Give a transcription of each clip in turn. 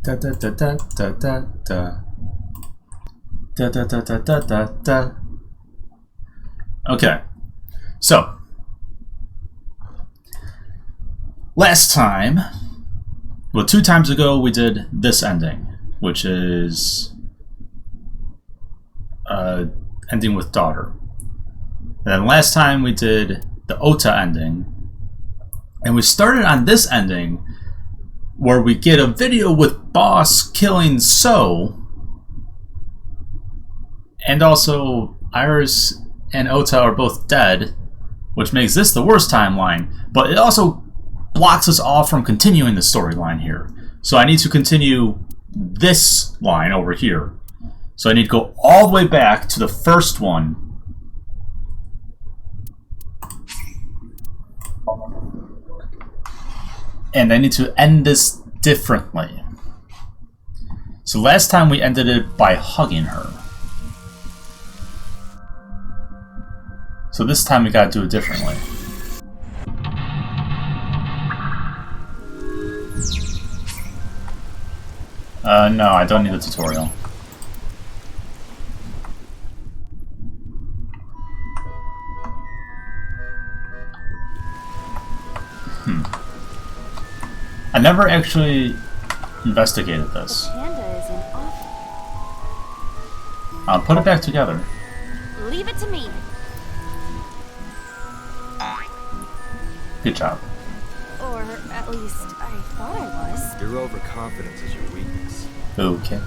Da da da da da da da. Da da da da da da da. Okay, so last time, well, 2 times ago we did this ending, which is ending with daughter. And then last time we did the Ota ending, and we started on this ending where we get a video with Boss killing So, and also Iris and Ota are both dead, which makes this the worst timeline, but it also blocks us off from continuing the storyline here. So I need to continue this line over here. So I need to go all the way back to the first one. And I need to end this differently. So last time we ended it by hugging her. So this time we gotta do it differently. No, I don't need a tutorial. I never actually investigated this. The panda is in off. I'll put it back together. Leave it to me. Good job. Or at least I thought I was. Your overconfidence is your weakness. Okay.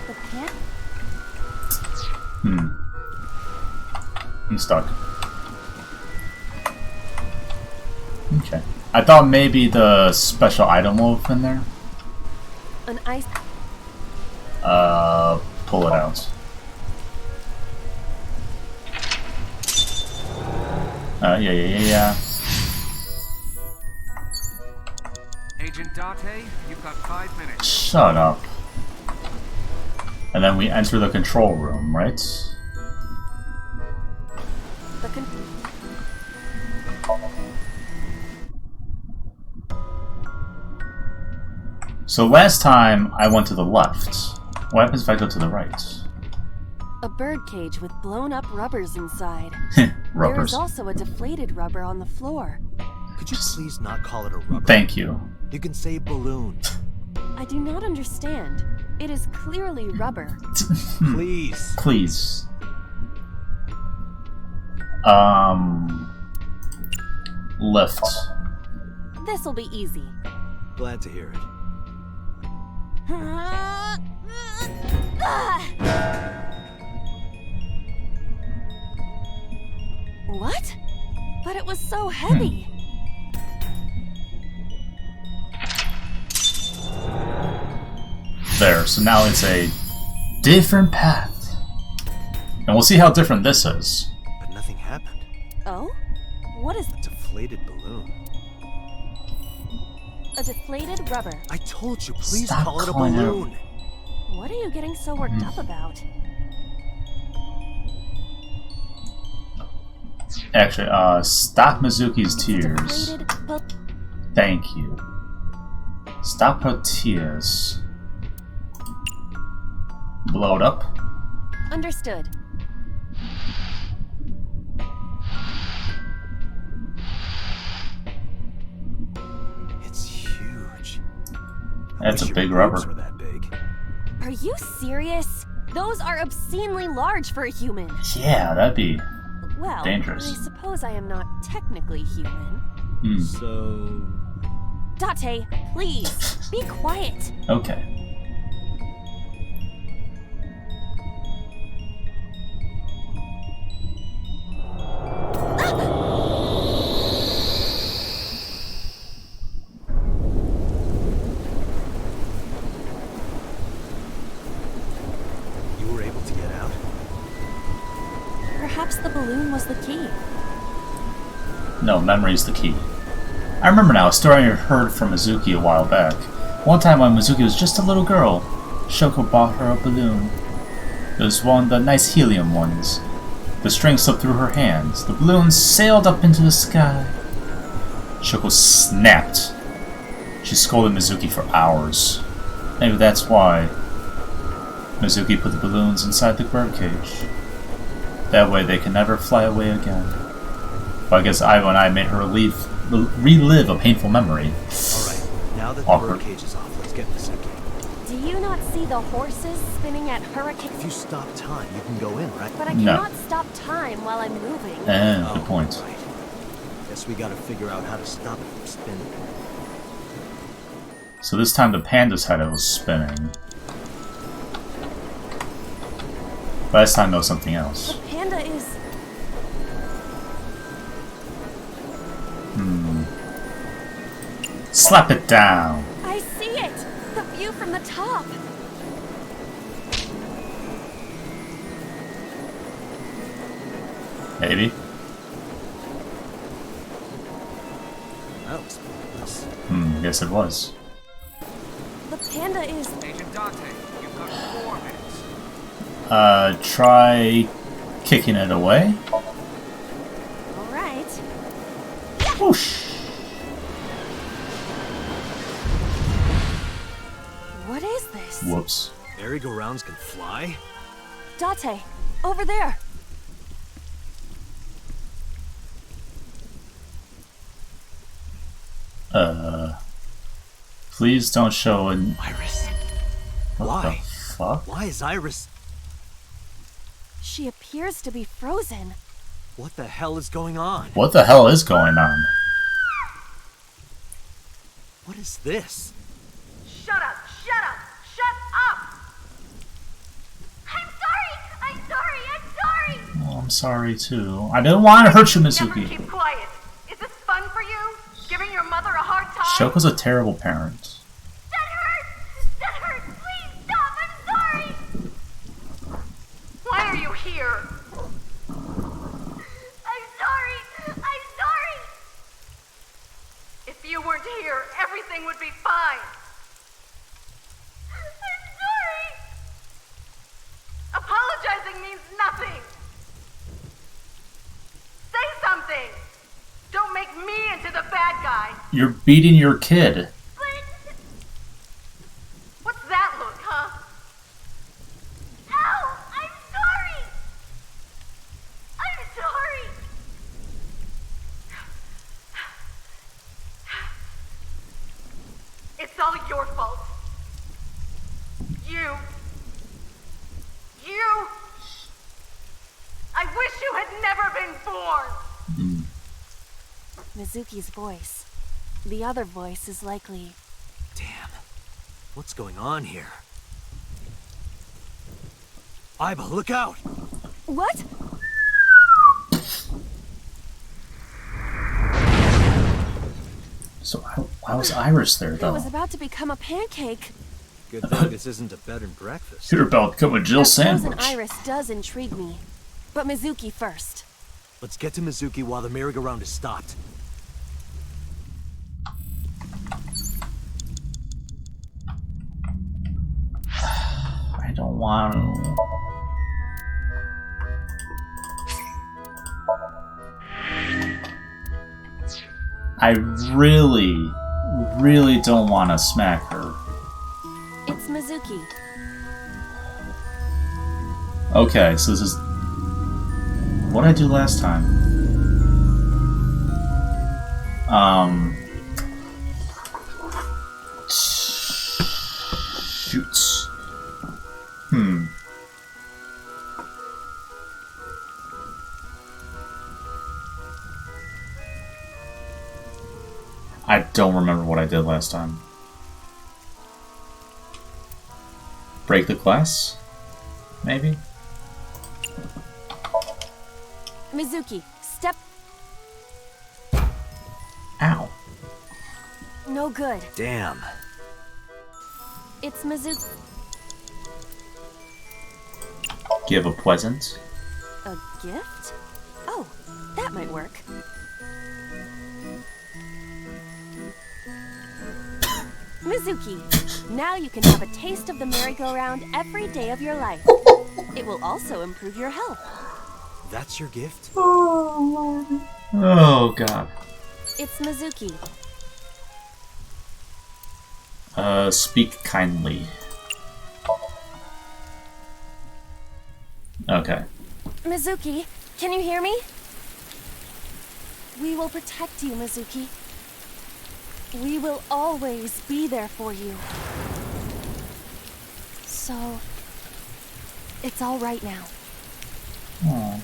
The panda? I'm stuck. Okay. I thought maybe the special item wolf in there. An ice. Pull it out. Yeah. Agent Date, you've got 5 minutes. Shut up. And then we enter the control room, right? The So last time I went to the left. What happens if I go to the right? A birdcage with blown up rubbers inside. There is Rubbers. also a deflated rubber on the floor. Could you please not call it a rubber? Thank you. You can say balloon. I do not understand. It is clearly rubber. Please. Please. Lift. This'll be easy. Glad to hear it. What? But it was so heavy. There, so now it's a different path. And we'll see how different this is. But nothing happened. Oh? What is Deflated balloon. a deflated rubber? I told you, please Stop call it a calling it a- balloon. What are you getting so worked up about? Actually, stop Mizuki's tears. Deflated Thank you. Stop her tears. Blow it up. Understood. It's huge. That's a Wish big your rubber. boobs were that big. Are you serious? Those are obscenely large for a human. Yeah, that'd be Well, dangerous. I suppose I am not technically human. So... Date, please, be quiet. Okay. You were able to get out? Perhaps the balloon was the key. No, memory's the key. I remember now a story I heard from Mizuki a while back. One time when Mizuki was just a little girl, Shoko bought her a balloon. It was one of the nice helium ones. The string slipped through her hands. The balloon sailed up into the sky. Shoko snapped. She scolded Mizuki for hours. Maybe that's why Mizuki put the balloons inside the birdcage. That way they can never fly away again. Well, I guess Ivo and I made her relive a painful memory. Alright, now that the Awkward. birdcage is off, let's get Mizuki. Do you not see the horses spinning at hurricane? If you stop time, you can go in, right? But I No. cannot stop time while I'm moving. Good point. Right. Guess we gotta figure out how to stop it from spinning. So this time the panda's head was spinning. Last time there was something else. The panda is... Slap it down! I see it! The view from the top! Maybe? That was pointless. Yes it was. The panda is... Agent Dante, you've got 4 minutes. Try kicking it away. Alright. Whoosh! What is this? Whoops. Merry-go-rounds can fly? Date, over there. Please don't show an... Iris. What Why? the fuck? Why is Iris... She appears to be frozen. What the hell is going on? What the hell is going on? What is this? Shut up! Shut up! Shut up! I'm sorry! Oh, I'm sorry too. I didn't want to hurt you, Never Mizuki. keep quiet. Is this fun for you? Giving your mother a hard time? Shoko's a terrible parent. That hurts! That hurts! Please stop! I'm sorry! Why are you here? I'm sorry! I'm sorry! If you weren't here, everything would be fine. I'm sorry! Apologizing means nothing! Say something! Don't make me into the bad guy! You're beating your kid. But... What's that look, huh? Ow! I'm sorry! I'm sorry! It's all your fault. You... I wish you had never been born! Mizuki's voice. The other voice is likely... Damn. What's going on here? Iba, look out! What? So why was Iris there I though? was about to become a pancake. Good thing this isn't a bed and breakfast. You're about to become a Jill That frozen sandwich. iris does intrigue me. But Mizuki first. Let's get to Mizuki while the merry-go-round is stopped. I don't want to. I really don't want to smack her. It's Mizuki. Okay, so this is... What did I do last time? Shoots. I don't remember what I did last time. Break the glass? Maybe? Mizuki, step... Ow. No good. Damn. It's Mizuki. Give a present? A gift? Oh, that might work. Mizuki, now you can have a taste of the merry-go-round every day of your life. It will also improve your health. That's your gift? Oh god. It's Mizuki. Speak kindly. Okay. Mizuki, can you hear me? We will protect you, Mizuki. We will always be there for you. So, it's all right now. Aww.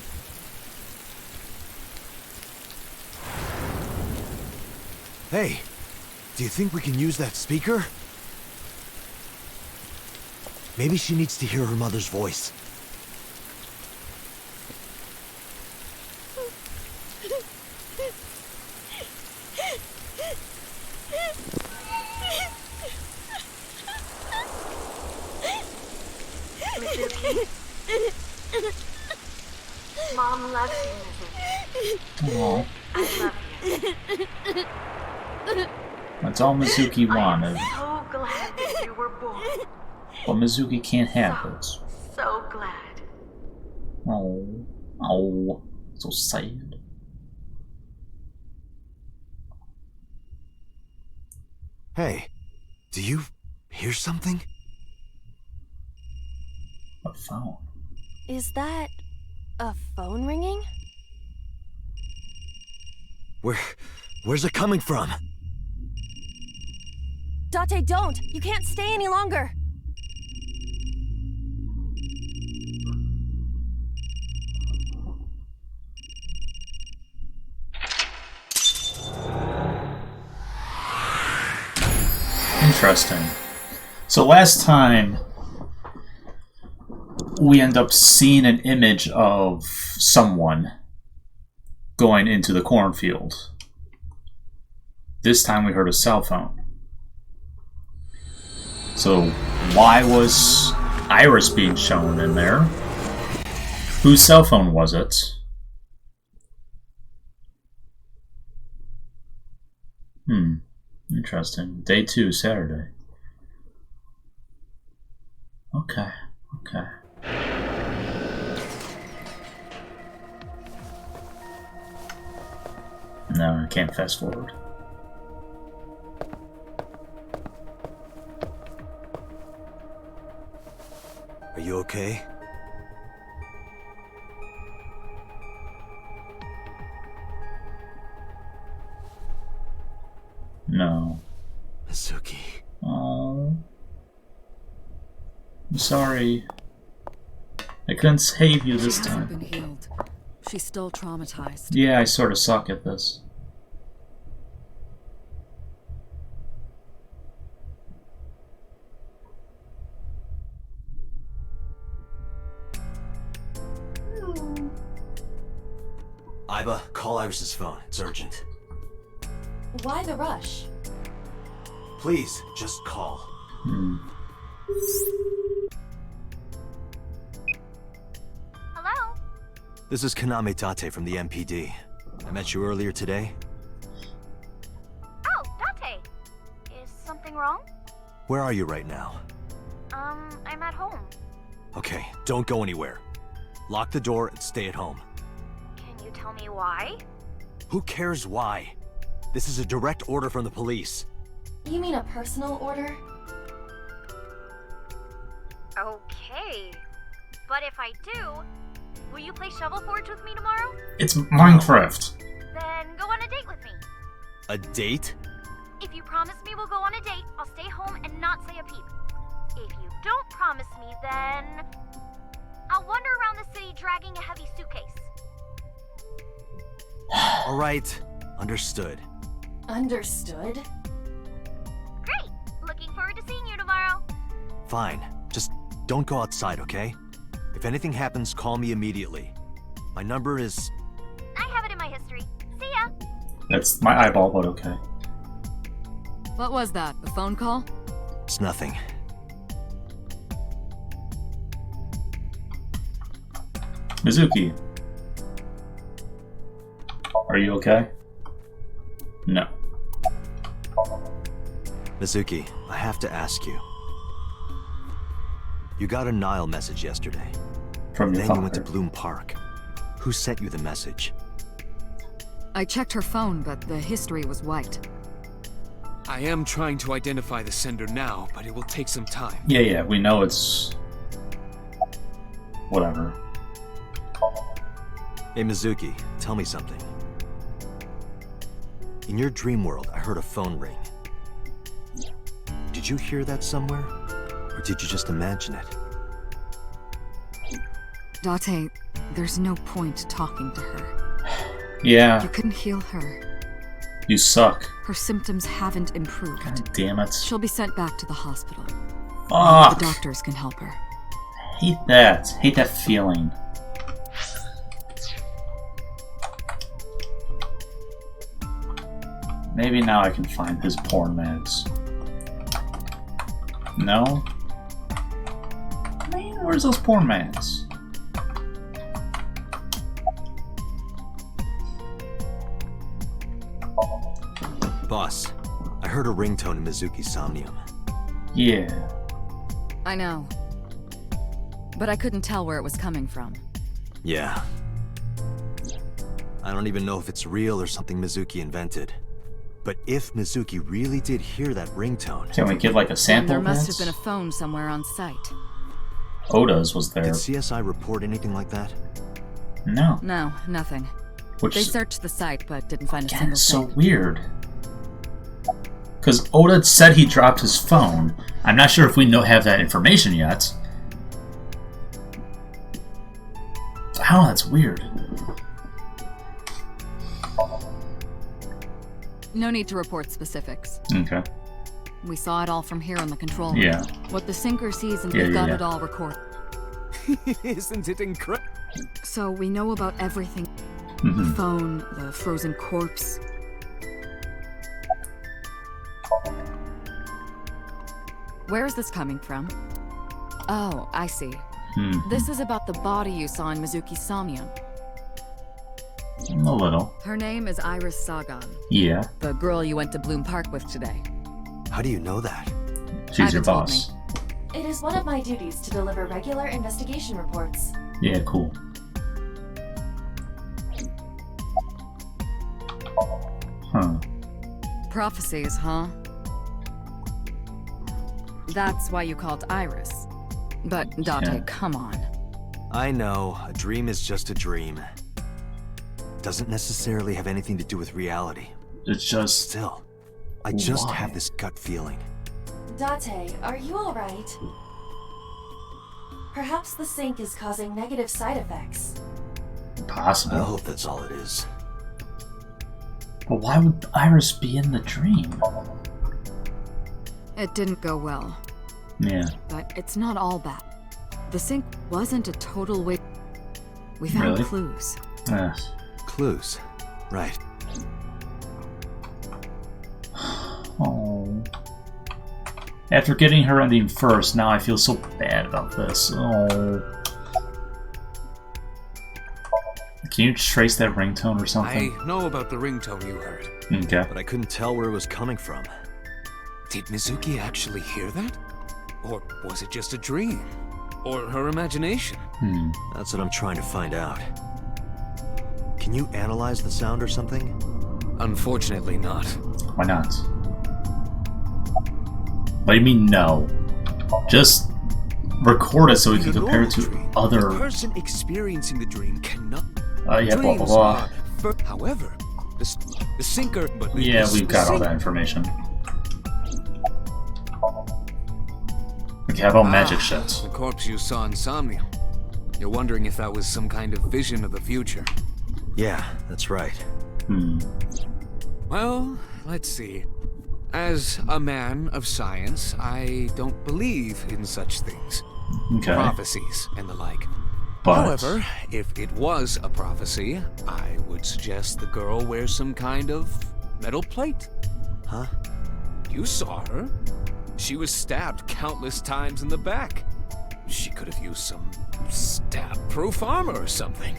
Hey, do you think we can use that speaker? Maybe she needs to hear her mother's voice. Mizuki. Mom loves you, Mizuki. Aww. I love you. That's all Mizuki wanted. I'm so glad that you were born. But Mizuki can't have it. So glad. Oh. Oh. So sad. Hey, do you hear something? A phone. Is that a phone ringing? Where's it coming from? Date, don't! You can't stay any longer! Interesting. So last time, we end up seeing an image of someone going into the cornfield. This time we heard a cell phone. So why was Iris being shown in there? Whose cell phone was it? Interesting. Day 2, Saturday. Okay. No, I can't fast forward. Are you okay? No. Mizuki. Oh. I'm sorry. I couldn't save you this She hasn't time. been healed. She's still traumatized. Yeah, I sort of suck at this. Iba, call Iris's phone. It's urgent. Why the rush? Please, just call. Hello? This is Kaname Tate from the MPD. I met you earlier today. Oh, Date. Is something wrong? Where are you right now? I'm at home. Okay, don't go anywhere. Lock the door and stay at home. Can you tell me why? Who cares why? This is a direct order from the police. You mean a personal order? Okay. But if I do, will you play Shovel Forge with me tomorrow? It's Minecraft. Then go on a date with me. A date? If you promise me we'll go on a date, I'll stay home and not say a peep. If you don't promise me, then I'll wander around the city dragging a heavy suitcase. All right, understood. Understood? Great! Looking forward to seeing you tomorrow. Fine, just don't go outside, okay? If anything happens, call me immediately. My number is... I have it in my history. See ya! That's my eyeball, but okay. What was that? A phone call? It's nothing. Mizuki. Are you okay? No. Mizuki, I have to ask you. You got a Nile message yesterday. From your Then father. you went to Bloom Park. Who sent you the message? I checked her phone, but the history was wiped. I am trying to identify the sender now, but it will take some time. Yeah, we know it's... whatever. Hey, Mizuki, tell me something. In your dream world, I heard a phone ring. Did you hear that somewhere? Or did you just imagine it? Date, there's no point talking to her. Yeah, You couldn't heal her. you suck. Her symptoms haven't improved. God damn it. She'll be sent back to the hospital. Fuck. The doctors can help her. Hate that. Hate that feeling. Maybe now I can find his porn mags. No? Man, where's those porn mags? Boss, I heard a ringtone in Mizuki's Somnium. Yeah. I know. But I couldn't tell where it was coming from. Yeah. I don't even know if it's real or something Mizuki invented. But if Mizuki really did hear that ringtone... Can we get like a Then sample there of must this? have been a phone somewhere on site. Oda's was there. Did CSI report anything like that? No. No, nothing. Which They searched the site, but didn't find a again, single it's so thing. weird. Because Oda said he dropped his phone. I'm not sure if we have that information yet. I don't know, that's weird. No need to report specifics. Okay. We saw it all from here on the control room. Yeah. What the sinker sees, and Yeah, we've got yeah. it all recorded. Isn't it incredible? So we know about everything. Mhm. The phone, the frozen corpse. Where is this coming from? Oh, I see. This is about the body you saw in Mizuki's Somnium. A little. Her name is Iris Sagan, Yeah. the girl you went to Bloom Park with today. How do you know that? She's your Ivan told boss. It is one of my duties to deliver regular investigation reports. Yeah, cool. Huh. Prophecies, huh? That's why you called Iris. But, Date, Yeah. come on. I know, a dream is just a dream. Doesn't necessarily have anything to do with reality. It's just... Still, I just Why? have this gut feeling. Date, are you alright? Perhaps the sink is causing negative side effects. I possible. hope that's all it is. But why would Iris be in the dream? It didn't go well. Yeah. But it's not all bad. The sink wasn't a total waste. We found Really? clues. Yes. Clues. Right. Oh. After getting her ending first, now I feel so bad about this. Oh. Can you trace that ringtone or something? I know about the ringtone you heard. Okay. But I couldn't tell where it was coming from. Did Mizuki actually hear that? Or was it just a dream? Or her imagination? That's what I'm trying to find out. Can you analyze the sound or something? Unfortunately not. Why not? What do you mean no? Just record it so we In can a compare it normal to dream, other... The person experiencing the dream cannot... yeah, blah, blah, Dreams blah. are however, the sinker... But Yeah, the we've got all sink- that information. Okay, how about magic shit? The corpse you saw in Somnium. You're wondering if that was some kind of vision of the future. Yeah, that's right. Well, let's see. As a man of science, I don't believe in such things. Okay. Prophecies and the like. But... However, if it was a prophecy, I would suggest the girl wears some kind of metal plate. Huh? You saw her. She was stabbed countless times in the back. She could have used some stab-proof armor or something.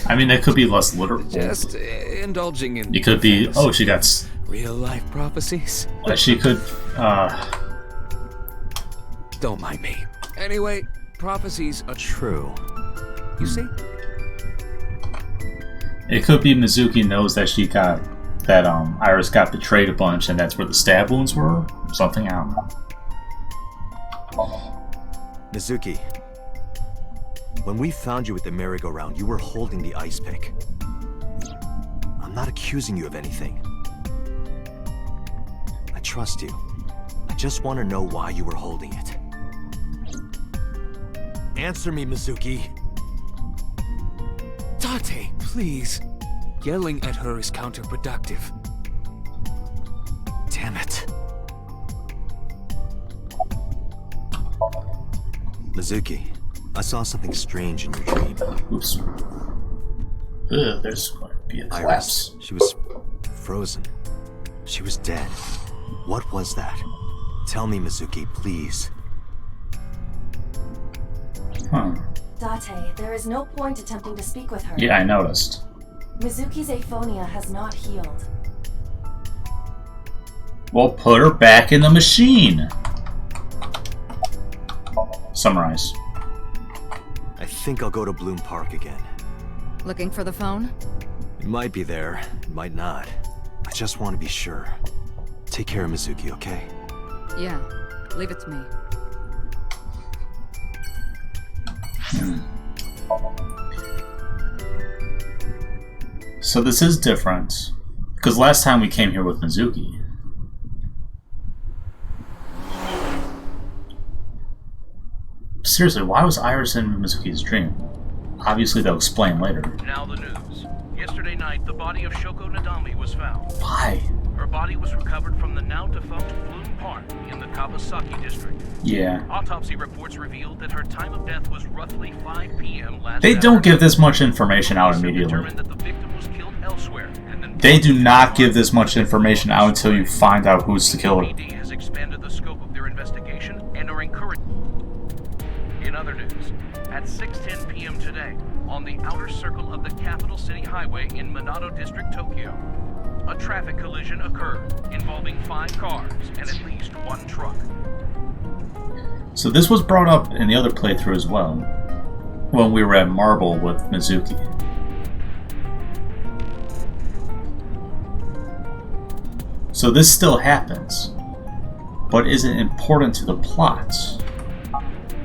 I mean, that could be less literal. Just indulging in... It could be, fantasy. oh, she got... Real-life prophecies? She could, Don't mind me. Anyway, prophecies are True. You see? It could be Mizuki knows that she got that Iris got betrayed a bunch, and that's where the stab wounds were. Something, I don't know. Mizuki, when we found you at the merry-go-round, you were holding the ice pick. I'm not accusing you of anything. I trust you. I just want to know why you were holding it. Answer me, Mizuki. Tate, please. Yelling at her is counterproductive. Damn it. Mizuki, I saw something strange in your dream. Oops. Ugh, there's going to be a collapse. Iris, she was frozen. She was dead. What was that? Tell me, Mizuki, please. Huh. Date, there is no point attempting to speak with her. Yeah, I noticed. Mizuki's aphonia has not healed. Well, put her back in the machine. Summarize. I think I'll go to Bloom Park again. Looking for the phone? It might be there, it might not. I just want to be sure. Take care of Mizuki, okay? Yeah. Leave it to me. So this is different, because last time we came here with Mizuki. Seriously, why was Iris in Mizuki's dream? Obviously they'll explain later. Now the news. Yesterday night, the body of Shoko Nadami was found. Why? Her body was recovered from the now-defunct Bloom Park in the Kawasaki district. Yeah. Autopsy reports revealed that her time of death was roughly 5 p.m. last They don't Saturday. give this much information out immediately. Determined that the victim was killed elsewhere, and then They do not give this much information out until you find out who's the killer. PD has expanded the scope of their investigation and are encouraging. In other news, at 6:10 p.m. today, on the outer circle of the Capital City Highway in Minato District, Tokyo, a traffic collision occurred involving 5 cars and at least 1 truck. So this was brought up in the other playthrough as well, when we were at Marble with Mizuki. So this still happens, but is it important to the plot?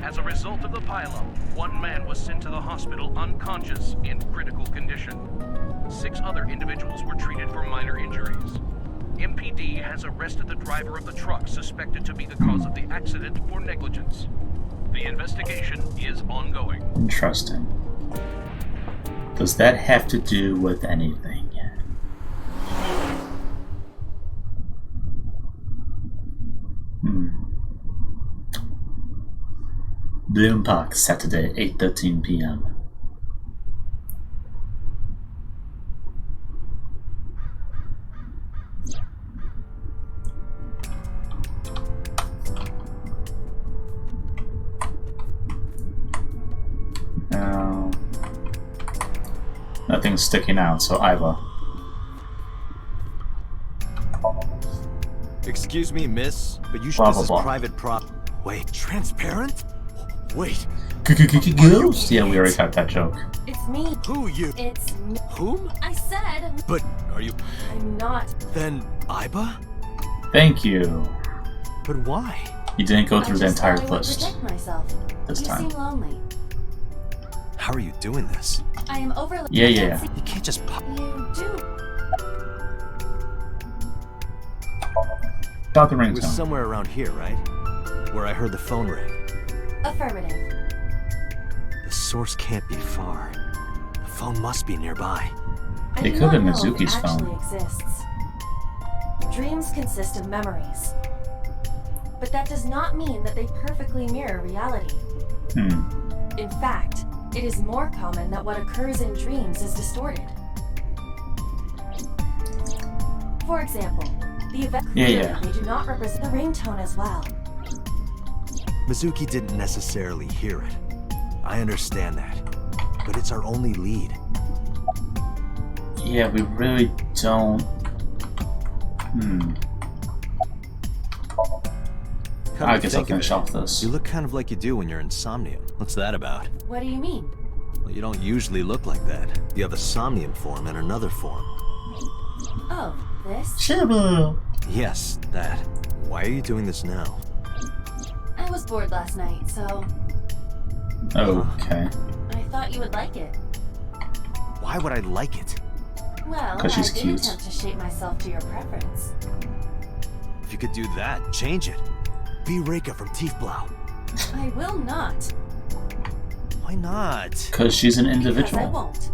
As a result of the pileup, 1 man was sent to the hospital unconscious in critical condition. 6 other individuals were treated for minor injuries. MPD has arrested the driver of the truck suspected to be the cause of the accident for negligence. The investigation is ongoing. Interesting. Does that have to do with anything? Bloom Park, Saturday, 8:13 p.m. No. Nothing's sticking out, so Iva. Excuse me, miss, but you should. Blah, This is blah, blah. private prop. Wait, transparent? Wait, Ghost? Yeah, we already got that joke. It's me. who you? It's me. Whom? I said But are you I'm not. then Iba? Thank you. But why? You didn't go I through the just entire thought I would list protect myself. this You time. seem lonely. How are you doing this? I am overly. Yeah, I yeah. can't see- You can't just pop. You do. About the It was ringtone. somewhere around here, right? Where I heard the phone ring. Affirmative. The source can't be far. The phone must be nearby. I It do could have not been know if Mizuki's it actually phone. exists. Dreams consist of memories. But that does not mean that they perfectly mirror reality. In fact, it is more common that what occurs in dreams is distorted. For example, the event Yeah. they do not represent the ringtone as well. Mizuki didn't necessarily hear it. I understand that. But it's our only lead. Yeah, we really don't. Come I to guess I'll think of finish it, off this. You look kind of like you do when you're in Somnium. What's that about? What do you mean? Well, you don't usually look like that. You have a Somnium form and another form. Oh, this? Shibu. Yes, that. Why are you doing this now? I was bored last night, so Okay. I thought you would like it. Why would I like it? Well, 'Cause she's I did cute. attempt to shape myself to your preference. If you could do that, change it. Be Reika from Tiefblau. I will not. Why not? Because she's an Because I individual. won't.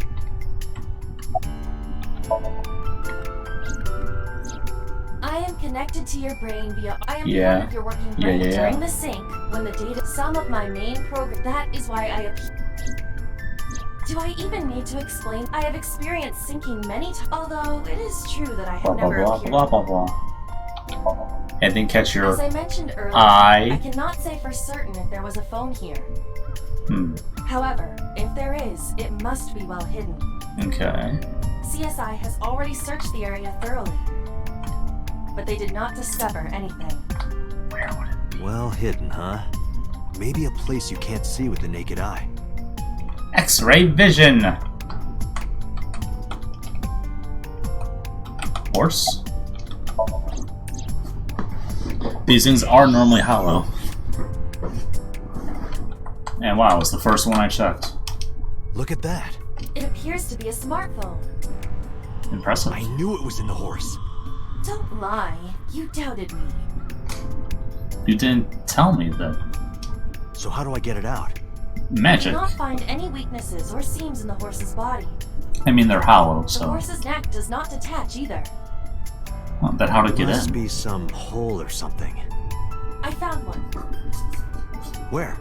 I am connected to your brain via. I am Yeah. part of your working Yeah, brain yeah, yeah. during the sync when the data. Some of my main program. That is why I. Do I even need to explain? I have experienced syncing many times. Although it is true that I Blah have blah never blah appeared. blah blah blah. And then catch As your I mentioned earlier, I eye. cannot say for certain if there was a phone here. Hmm. However, if there is, it must be well hidden. Okay. CSI has already searched the area thoroughly, but they did not discover anything. Where would it be? Well hidden, huh? Maybe a place you can't see with the naked eye. X-ray vision. Horse. These things are normally hollow. And wow, it's the first one I checked. Look at that. It appears to be a smartphone. Impressive. I knew it was in the horse. Don't lie. You doubted me. You didn't tell me that. So how do I get it out? I did Magic. not find any weaknesses or seams in the horse's body. I mean, they're hollow, The so. horse's neck does not detach either. Well, then how to get Must in? be some hole or something. I found one. Where?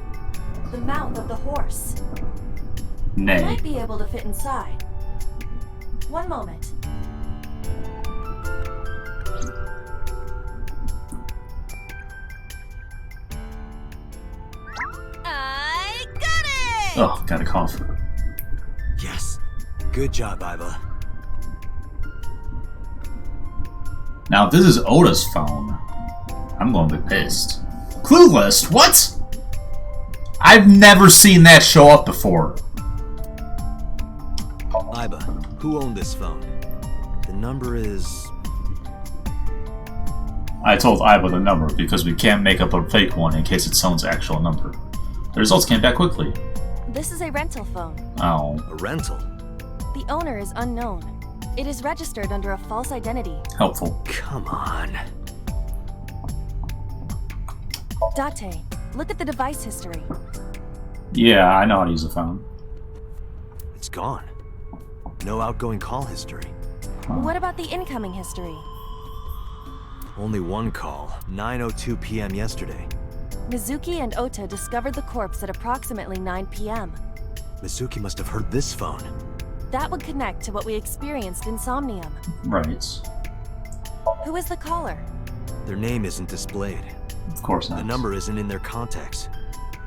The mouth of the horse. I Nay. might be able to fit inside. One moment. I got it! Oh, gotta cough. Yes. Good job, Iva. Now, if this is Oda's phone, I'm going to be pissed. Clue list? What? I've never seen that show up before. Iva, who owned this phone? The number is... I told Iva the number because we can't make up a fake one in case it's someone's actual number. The results came back quickly. This is a rental phone. Oh, a rental. The owner is unknown. It is registered under a false identity. helpful. Come on. Date, look at the device history. Yeah, I know how to use a phone. It's gone. No outgoing call history. What about the incoming history? Only one call. 9:02 p.m. yesterday. Mizuki and Ota discovered the corpse at approximately 9 p.m. Mizuki must have heard this phone. That would connect to what we experienced in Somnium. Right. Who is the caller? Their name isn't displayed. Of course not. The number isn't in their contacts.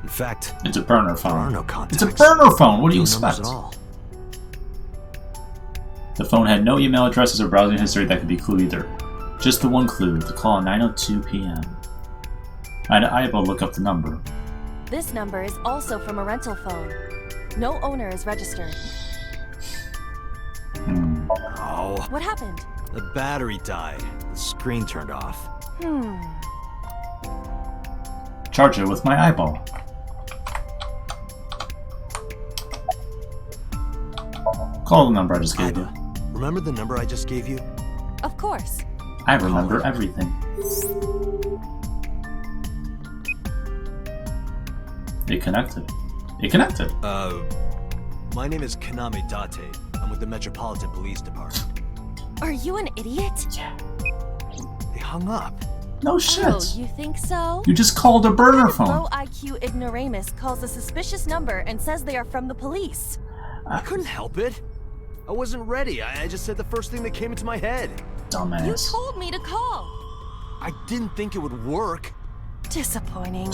In fact, It's a burner there are phone. no contacts. It's a burner phone! What do you No numbers expect? at all. The phone had no email addresses or browsing history that could be clue either. Just the one clue, the call at 9:02 p.m. I will look up the number. This number is also from a rental phone. No owner is registered. Oh, What happened? the battery died. The screen turned off. Charge it with my eyeball. Call the number I just gave you. Iva, remember the number I just gave you? Of course. I remember everything. It connected. It connected. My name is Kaname Date. I'm with the Metropolitan Police Department. Are you an idiot? Yeah. They hung up. No shit. Oh, you think so? You just called a burner Low phone. IQ ignoramus calls a suspicious number and says they are from the police. I couldn't help it. I wasn't ready. I just said the first thing that came into my head. You Dumbass. told me to call. I didn't think it would work. Disappointing.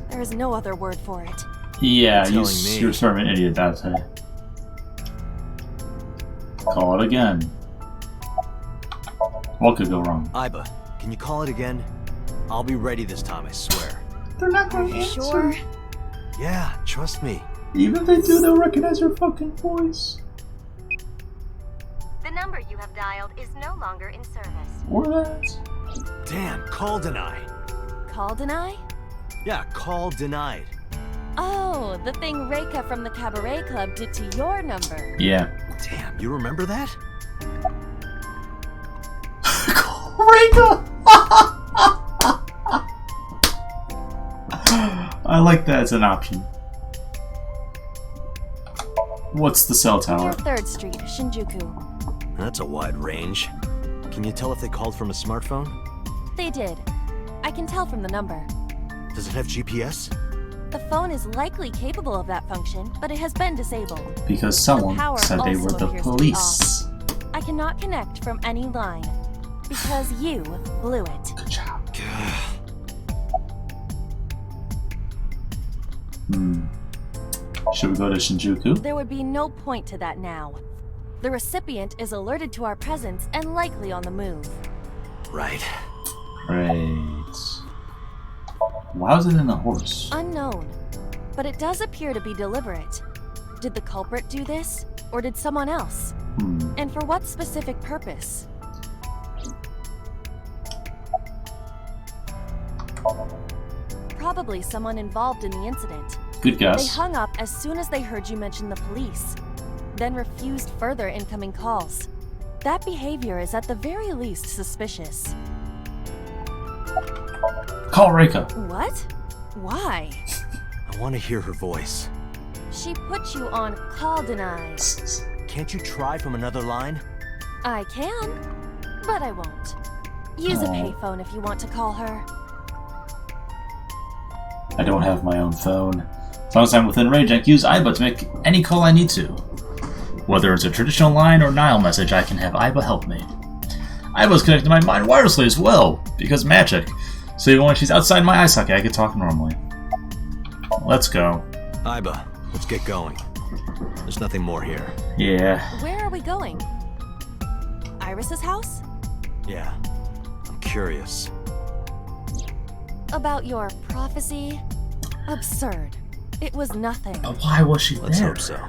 There is no other word for it. Yeah, You're telling me. you're sort of an idiot, that's it. Call it again. What could go wrong? Iba, can you call it again? I'll be ready this time, I swear. They're not going to Sure. Yeah, trust me. Even if they do, they'll recognize your fucking voice. The number you have dialed is no longer in service. What? Damn, call denied. Call deny? Yeah, call denied. Oh, the thing Reika from the Cabaret Club did to your number. Yeah. Damn, you remember that? Reika! I like that as an option. What's the cell tower? Near 3rd Street, Shinjuku. That's a wide range. Can you tell if they called from a smartphone? They did. I can tell from the number. Does it have GPS? The phone is likely capable of that function, but it has been disabled. Because someone Power said they were also the appears to be police. I cannot connect from any line. Because you blew it. Good job. Should we go to Shinjuku? There would be no point to that now. The recipient is alerted to our presence and likely on the move. Right. Great. Why was it in a horse? Unknown. But it does appear to be deliberate. Did the culprit do this? Or did someone else? And for what specific purpose? Probably someone involved in the incident. Good They guess. hung up as soon as they heard you mention the police, then refused further incoming calls. That behavior is at the very least suspicious. Call Reika. What? Why? I want to hear her voice. She put you on call denied. Can't you try from another line? I can, but I won't. Use a Oh. payphone if you want to call her. I don't have my own phone. As long as I'm within range, I can use Aiba to make any call I need to. Whether it's a traditional line or Nile message, I can have Aiba help me. Aiba's connected to my mind wirelessly as well, because magic. So even when she's outside my eye socket, I can talk normally. Let's go. Aiba, let's get going. There's nothing more here. Yeah. Where are we going? Iris's house? Yeah, I'm curious. About your prophecy? Absurd. It was nothing. But why was she Let's there? hope so.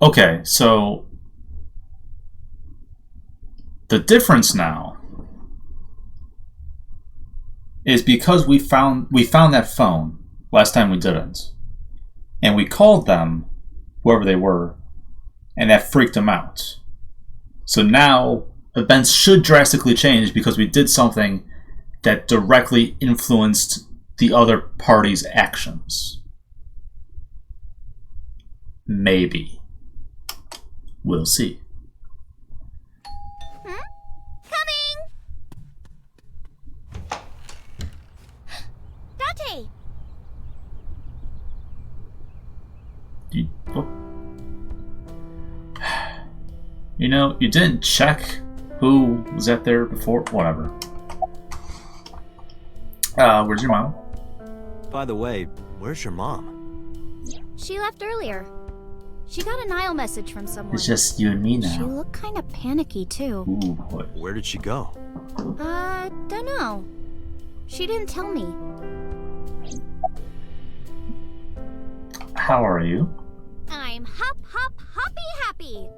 Okay, so the difference now is because we found that phone last time we didn't, and we called them, whoever they were, and that freaked them out. So now events should drastically change because we did something that directly influenced the other party's actions. Maybe. We'll see. Coming! Date! You know, you didn't check who was at there before. Whatever. Where's your mom? By the way, where's your mom? She left earlier. She got a Nile message from someone. It's just you and me She now. looked kind of panicky, too. Ooh, boy. Where did she go? Dunno. She didn't tell me. How are you? I'm hop, hop, hoppy happy.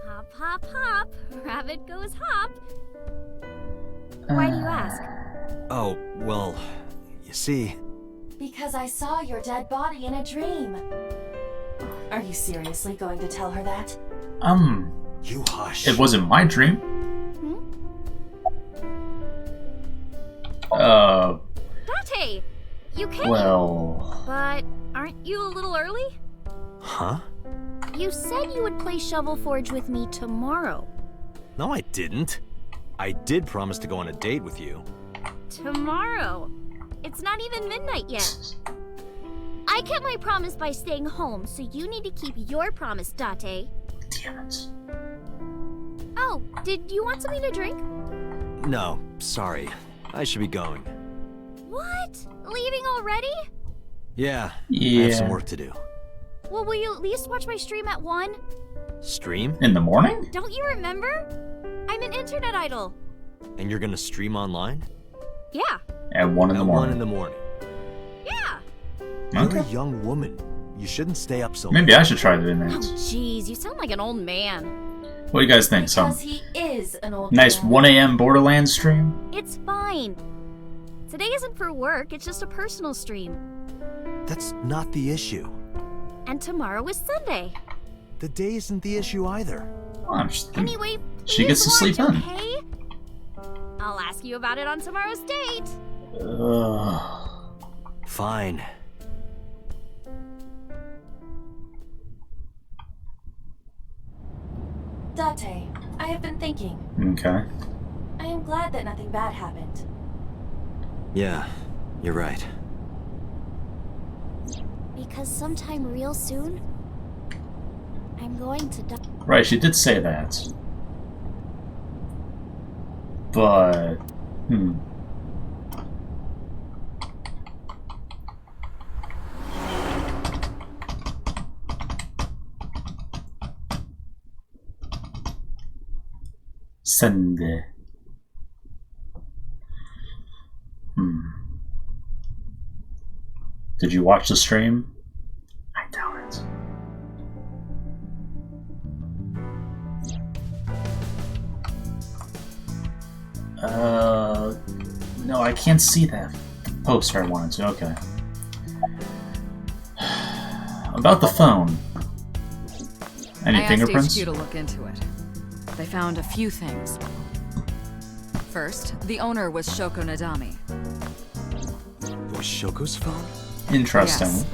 Hop, hop, hop. Rabbit goes hop. Why do you ask? Oh, well, you see... Because I saw your dead body in a dream. Are you seriously going to tell her that? You hush. It wasn't my dream. Date! You came! Well... But aren't you a little early? Huh? You said you would play Shovel Forge with me tomorrow. No, I didn't. I did promise to go on a date with you. Tomorrow? It's not even midnight yet. I kept my promise by staying home, so you need to keep your promise, Date. Damn it. Oh, did you want something to drink? No, sorry. I should be going. What? Leaving already? Yeah, I Yeah. have some work to do. Well, will you at least watch my stream at 1? Stream? In the morning? Don't you remember? I'm an internet idol. And you're gonna stream online? Yeah. At 1 in the At 1 morning. in the morning. Yeah. You're Okay. a young woman. You shouldn't stay up so Maybe late. I should try doing Oh, that. jeez, you sound like an old man. What do you guys think? Some Because he is an old nice man. 1 a.m. Borderlands stream? It's fine. Today isn't for work, it's just a personal stream. That's not the issue. And tomorrow is Sunday. The day isn't the issue either. Well, I'm just Anyway, She gets to please sleep watch, in. okay? I'll ask you about it on tomorrow's date. Fine. Date, I have been thinking. Okay. I am glad that nothing bad happened. Yeah, you're right. Because sometime real soon, I'm going to die. Right, she did say that. But... Sunday. Did you watch the stream? I doubt it. No, I can't see that poster I wanted to. Okay. About the phone. Any I fingerprints? asked HQ to look into it. They found a few things. First, the owner was Shoko Nadami. It was Shoko's phone? Interesting. Yes.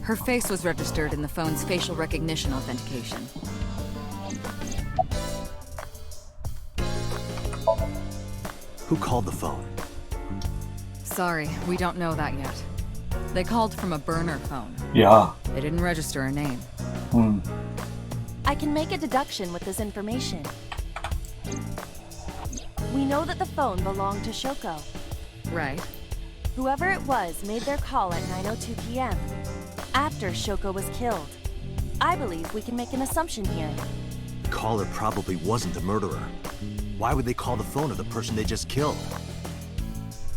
Her face was registered in the phone's facial recognition authentication. Who called the phone? Sorry, we don't know that yet. They called from a burner phone. Yeah. They didn't register a name. I can make a deduction with this information. We know that the phone belonged to Shoko. Right. Whoever it was made their call at 9:02 p.m. after Shoko was killed. I believe we can make an assumption here. The caller probably wasn't the murderer. Why would they call the phone of the person they just killed?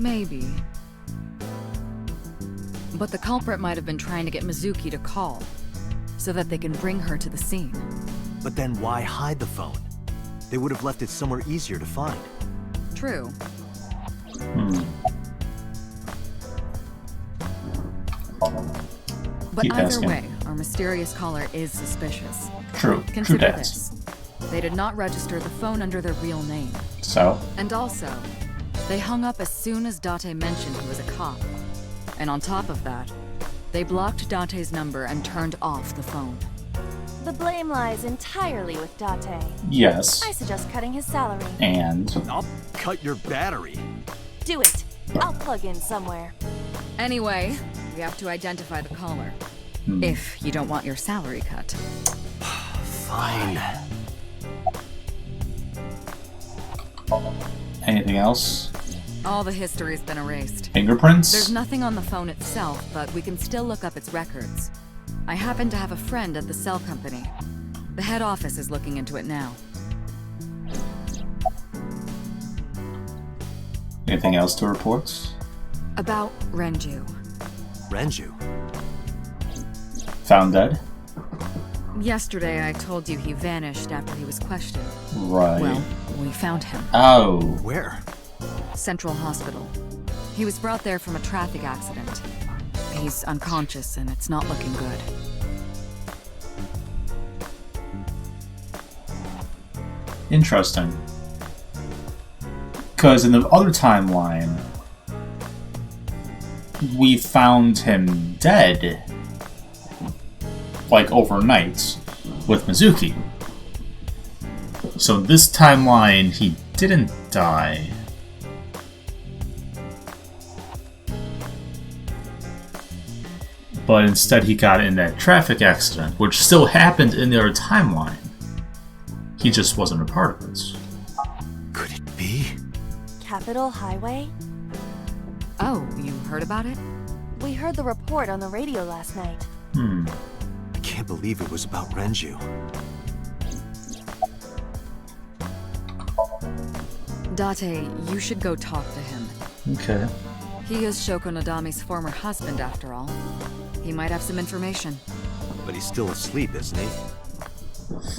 Maybe. But the culprit might have been trying to get Mizuki to call, so that they can bring her to the scene. But then why hide the phone? They would have left it somewhere easier to find. True. But Keep either asking. way, our mysterious caller is suspicious. True. True Consider that. this. They did not register the phone under their real name. So? And also, they hung up as soon as Date mentioned he was a cop. And on top of that, they blocked Date's number and turned off the phone. The blame lies entirely with Date. Yes. I suggest cutting his salary. And? I'll cut your battery. Do it. I'll plug in somewhere. Anyway, we have to identify the caller. If you don't want your salary cut. Fine. Anything else? All the history's been erased. Fingerprints? There's nothing on the phone itself, but we can still look up its records. I happen to have a friend at the cell company. The head office is looking into it now. Anything else to report? About Renju. Renju? Found dead? Yesterday I told you he vanished after he was questioned. Right. Well, we found him. Oh. Where? Central Hospital. He was brought there from a traffic accident. He's unconscious and it's not looking good. Interesting. Because in the other timeline, we found him dead. Like overnight. With Mizuki. So this timeline, he didn't die. But instead he got in that traffic accident, which still happened in the other timeline. He just wasn't a part of it. Could it be? Capitol Highway? Oh, you heard about it? We heard the report on the radio last night. I can't believe it was about Renju. Date, you should go talk to him. Okay. He is Shoko Nadami's former husband, after all. He might have some information. But he's still asleep, isn't he?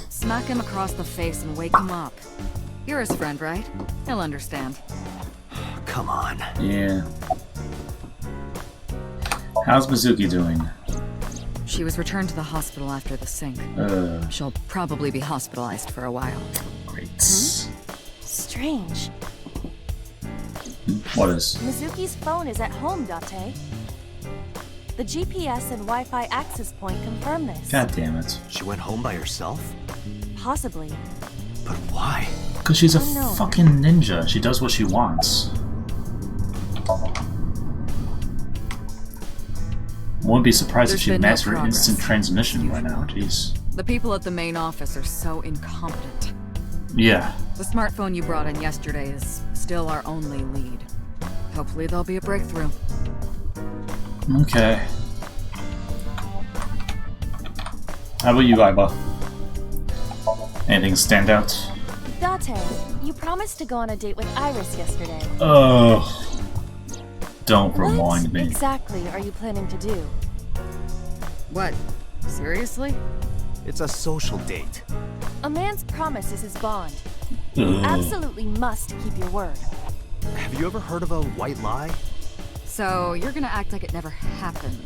Smack him across the face and wake him up. You're his friend, right? He'll understand. Come on. Yeah. How's Mizuki doing? She was returned to the hospital after the sync. She'll probably be hospitalized for a while. Great. Strange. What is? Mizuki's phone is at home, Date. The GPS and Wi-Fi access point confirm this. God damn it. She went home by herself? Possibly. But why? Because she's a Unknown. fucking ninja. She does what she wants. Wouldn't be surprised if There's she been no mastered progress. instant transmission right now. Jeez. The people at the main office are so incompetent. Yeah. The smartphone you brought in yesterday is still our only lead. Hopefully there'll be a breakthrough. Okay. How about you, Iba? Anything stand out? Date, you promised to go on a date with Iris yesterday. Ugh. Don't remind What me. exactly are you planning to do? What? Seriously? It's a social date. A man's promise is his bond. Ugh. You absolutely must keep your word. Have you ever heard of a white lie? So you're gonna act like it never happened.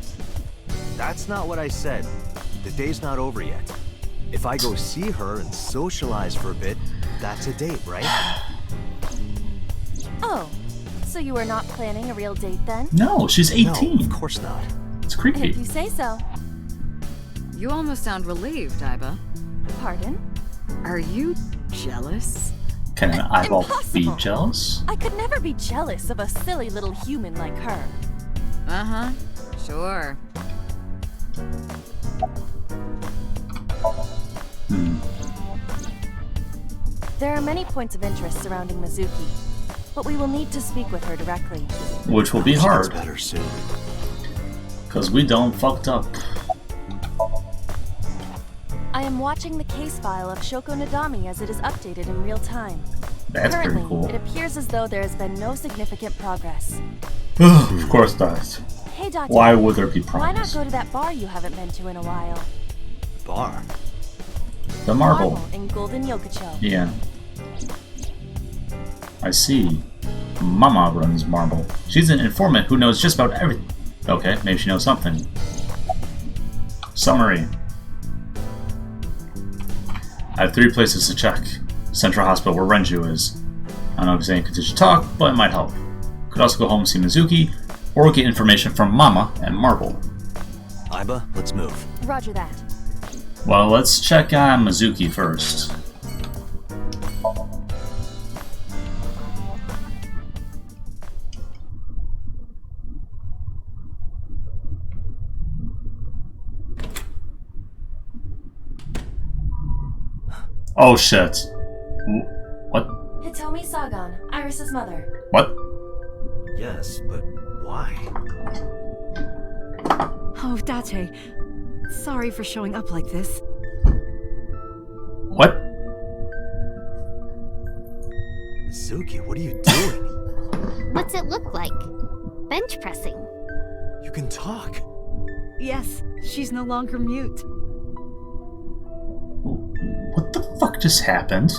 That's not what I said. The day's not over yet. If I go see her and socialize for a bit, that's a date, right? Oh, so you are not planning a real date then? No, she's 18. No, of course not. It's If creepy. you say so. You almost sound relieved, Iba. Pardon? Are you jealous? Can an eyeball be Impossible. jealous? I could never be jealous of a silly little human like her. Uh-huh. Sure. There are many points of interest surrounding Mizuki, but we will need to speak with her directly. Which will be She gets hard, better soon. because we done fucked up. I am watching the case file of Shoko Nadami as it is updated in real time. That's Currently, pretty cool. it appears as though there has been no significant progress. Of course not. Hey, Doctor. Why would there be Why not progress? go to that bar you haven't been to in a while? Bar. The marble. in Golden Yokocho. Yeah. I see. Mama runs Marble. She's an informant who knows just about everything. Okay, maybe she knows something. Summary. I have 3 places to check. Central Hospital where Renju is. I don't know if he's any condition to talk, but it might help. Could also go home and see Mizuki, or get information from Mama and Marble. Iba, let's move. Roger that. Well, let's check on Mizuki first. Oh shit. What? Hitomi Sagan, Iris's mother. What? Yes, but why? Oh, Date. Sorry for showing up like this. What? Mizuki, what are you doing? What's it look like? Bench pressing. You can talk. Yes, she's no longer mute. What the fuck just happened?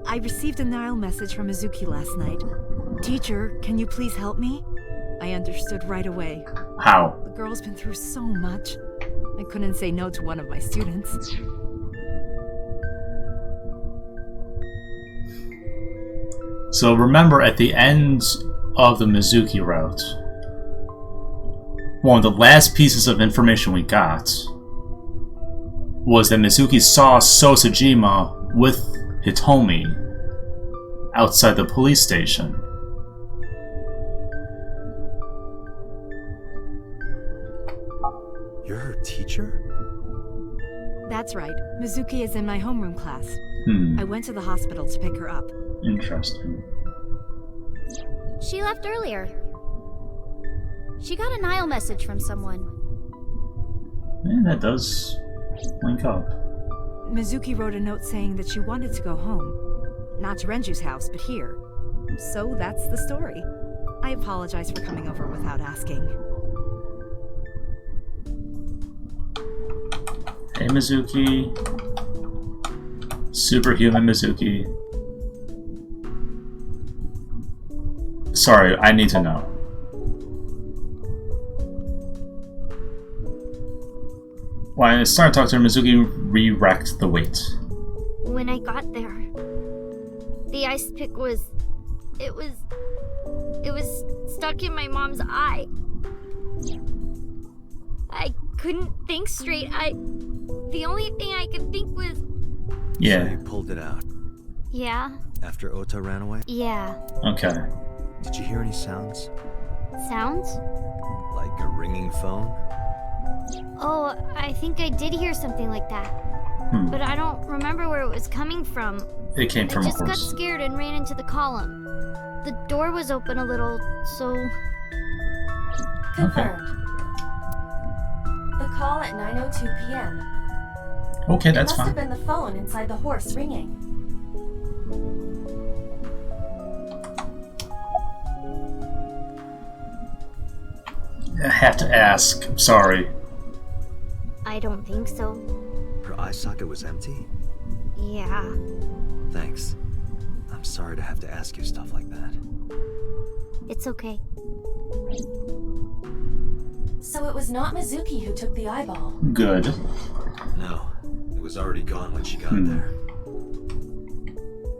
I received a Nile message from Mizuki last night. Teacher, can you please help me? I understood right away. How? The girl's been through so much. I couldn't say no to one of my students. So remember, at the end of the Mizuki route, one of the last pieces of information we got was that Mizuki saw Sosajima with Hitomi outside the police station. You're her teacher? That's right. Mizuki is in my homeroom class. I went to the hospital to pick her up. Interesting. She left earlier. She got a Nile message from someone. Yeah, that does link up. Mizuki wrote a note saying that she wanted to go home. Not to Renju's house, but here. so that's the story. I apologize for coming over without asking. Hey, Mizuki. Superhuman Mizuki. Sorry, I need to know. When I started talking to her, Mizuki re-wrecked the weight. When I got there, the ice pick was stuck in my mom's eye. I couldn't think straight. The only thing I could think was... Yeah. So you pulled it out? Yeah. After Ota ran away? Yeah. Okay. Did you hear any sounds? Sounds? Like a ringing phone? Oh, I think I did hear something like that. But I don't remember where it was coming from. It came from a I just got horse. scared and ran into the column. The door was open a little, so... Confirmed. The call at 9:02 p.m. Okay, that's It must fine. have been the phone inside the horse ringing. I have to ask. I'm sorry. I don't think so. Her eye socket was empty? Yeah. Thanks. I'm sorry to have to ask you stuff like that. It's okay. So it was not Mizuki who took the eyeball. Good. No, it was already gone when she got there.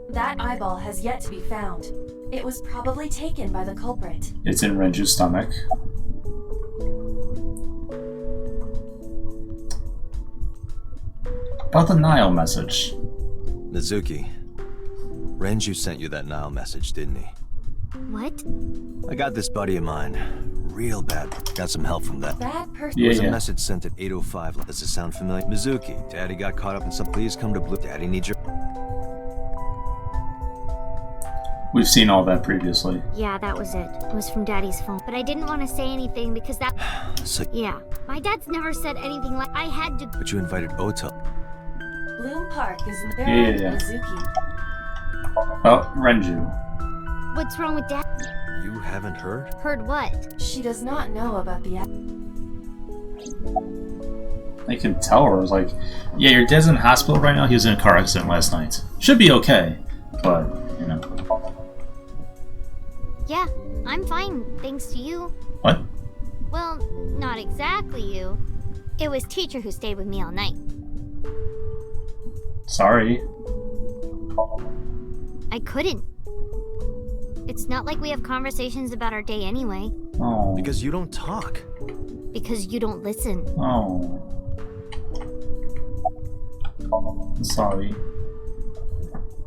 That eyeball has yet to be found. It was probably taken by the culprit. It's in Renju's stomach. About the Nile message. Mizuki, Renju sent you that Nile message, didn't he? What? I got this buddy of mine. Real bad. Got some help from that. Bad person. Yeah, There's a yeah. message sent at 8:05. Does it sound familiar? Mizuki, Daddy got caught up in some. Please come to Blue. Daddy needs your. We've seen all that previously. Yeah, that was it. It was from Daddy's phone. But I didn't want to say anything because that... So, Yeah. My dad's never said anything like... I had to... but you invited Ota. Bloom Park is in Yeah. Mizuki. Oh, Renju. What's wrong with Dad? You haven't heard? Heard what? She does not know about the... I can tell her. I was like, yeah, your dad's in the hospital right now. He was in a car accident last night. Should be okay. But, you know. Yeah, I'm fine, thanks to you. What? Well, not exactly you. It was teacher who stayed with me all night. Sorry. I couldn't. It's not like we have conversations about our day anyway. Oh. Because you don't talk. Because you don't listen. Oh. Sorry.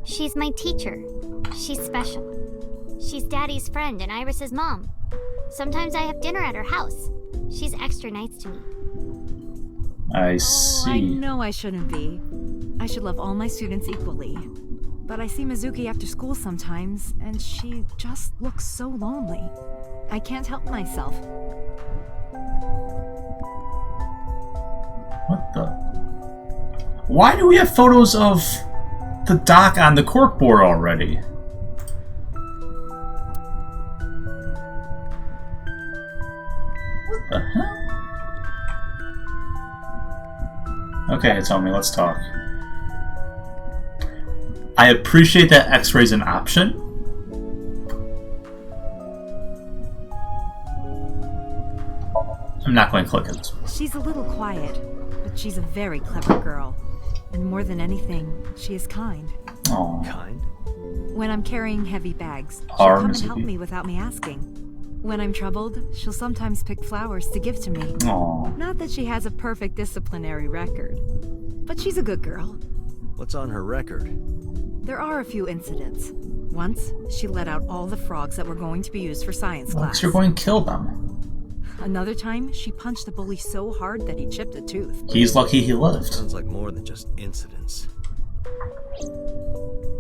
She's my teacher. She's special. She's Daddy's friend and Iris's mom. Sometimes I have dinner at her house. She's extra nice to me. I Oh, I see. know I shouldn't be. I should love all my students equally. But I see Mizuki after school sometimes, and she just looks so lonely. I can't help myself. What the? Why do we have photos of the dock on the corkboard already? What the hell? Okay, Tommy, let's talk. I appreciate that X-ray's an option. I'm not going to click it. She's a little quiet, but she's a very clever girl. And more than anything, she is kind. Aww. Kind? When I'm carrying heavy bags, she'll Our come and help Mizuki. me without me asking. When I'm troubled, she'll sometimes pick flowers to give to me. Aww. Not that she has a perfect disciplinary record, but she's a good girl. What's on her record? There are a few incidents. Once, she let out all the frogs that were going to be used for science Well, class. 'cause you're going to kill them. Another time, she punched a bully so hard that he chipped a tooth. He's lucky he lived. Sounds like more than just incidents.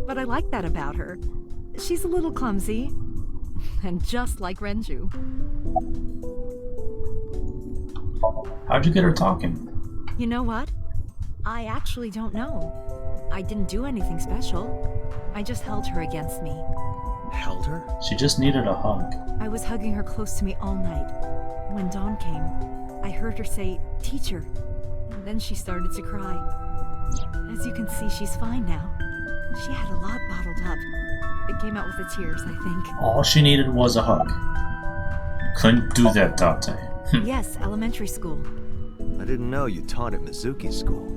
But I like that about her. She's a little clumsy, and just like Renju. How'd you get her talking? You know what? I actually don't know. I didn't do anything special. I just held her against me. Held her? She just needed a hug. I was hugging her close to me all night. When dawn came, I heard her say, "Teacher," and then she started to cry. As you can see, she's fine now. She had a lot bottled up. It came out with the tears, I think. All she needed was a hug. Couldn't do that, Dante. Yes, elementary school. I didn't know you taught at Mizuki School.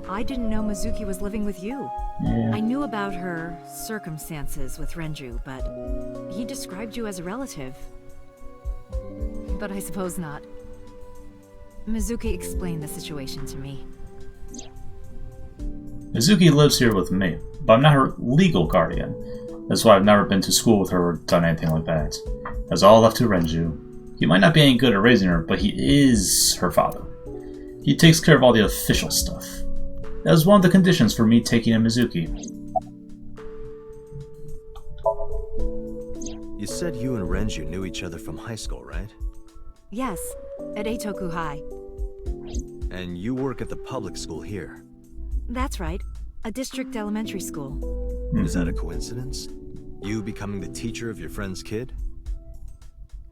I didn't know Mizuki was living with you. Yeah. I knew about her circumstances with Renju, but he described you as a relative. But I suppose not. Mizuki explained the situation to me. Mizuki lives here with me, but I'm not her legal guardian. That's why I've never been to school with her or done anything like that. That's all left to Renju. He might not be any good at raising her, but he is her father. He takes care of all the official stuff. That was one of the conditions for me taking in Mizuki. You said you and Renju knew each other from high school, right? Yes, at Eitoku High. And you work at the public school here. That's right, a district elementary school. Is that a coincidence? You becoming the teacher of your friend's kid?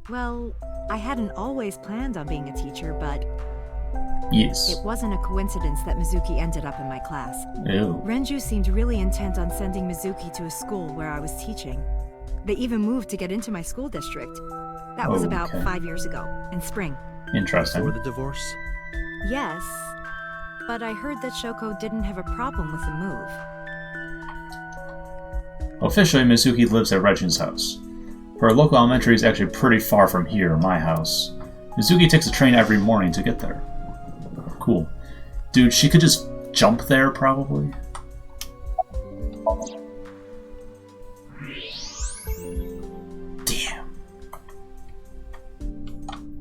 Well, I hadn't always planned on being a teacher, but Yes. it wasn't a coincidence that Mizuki ended up in my class. Ew. Renju seemed really intent on sending Mizuki to a school where I was teaching. They even moved to get into my school district. That was about Okay. 5 years ago, in spring. Interesting. Before the divorce? Yes, but I heard that Shoko didn't have a problem with the move. Officially, Mizuki lives at Renju's house. Her local elementary is actually pretty far from here, my house. Mizuki takes a train every morning to get there. Cool. Dude, she could just jump there, probably. Damn.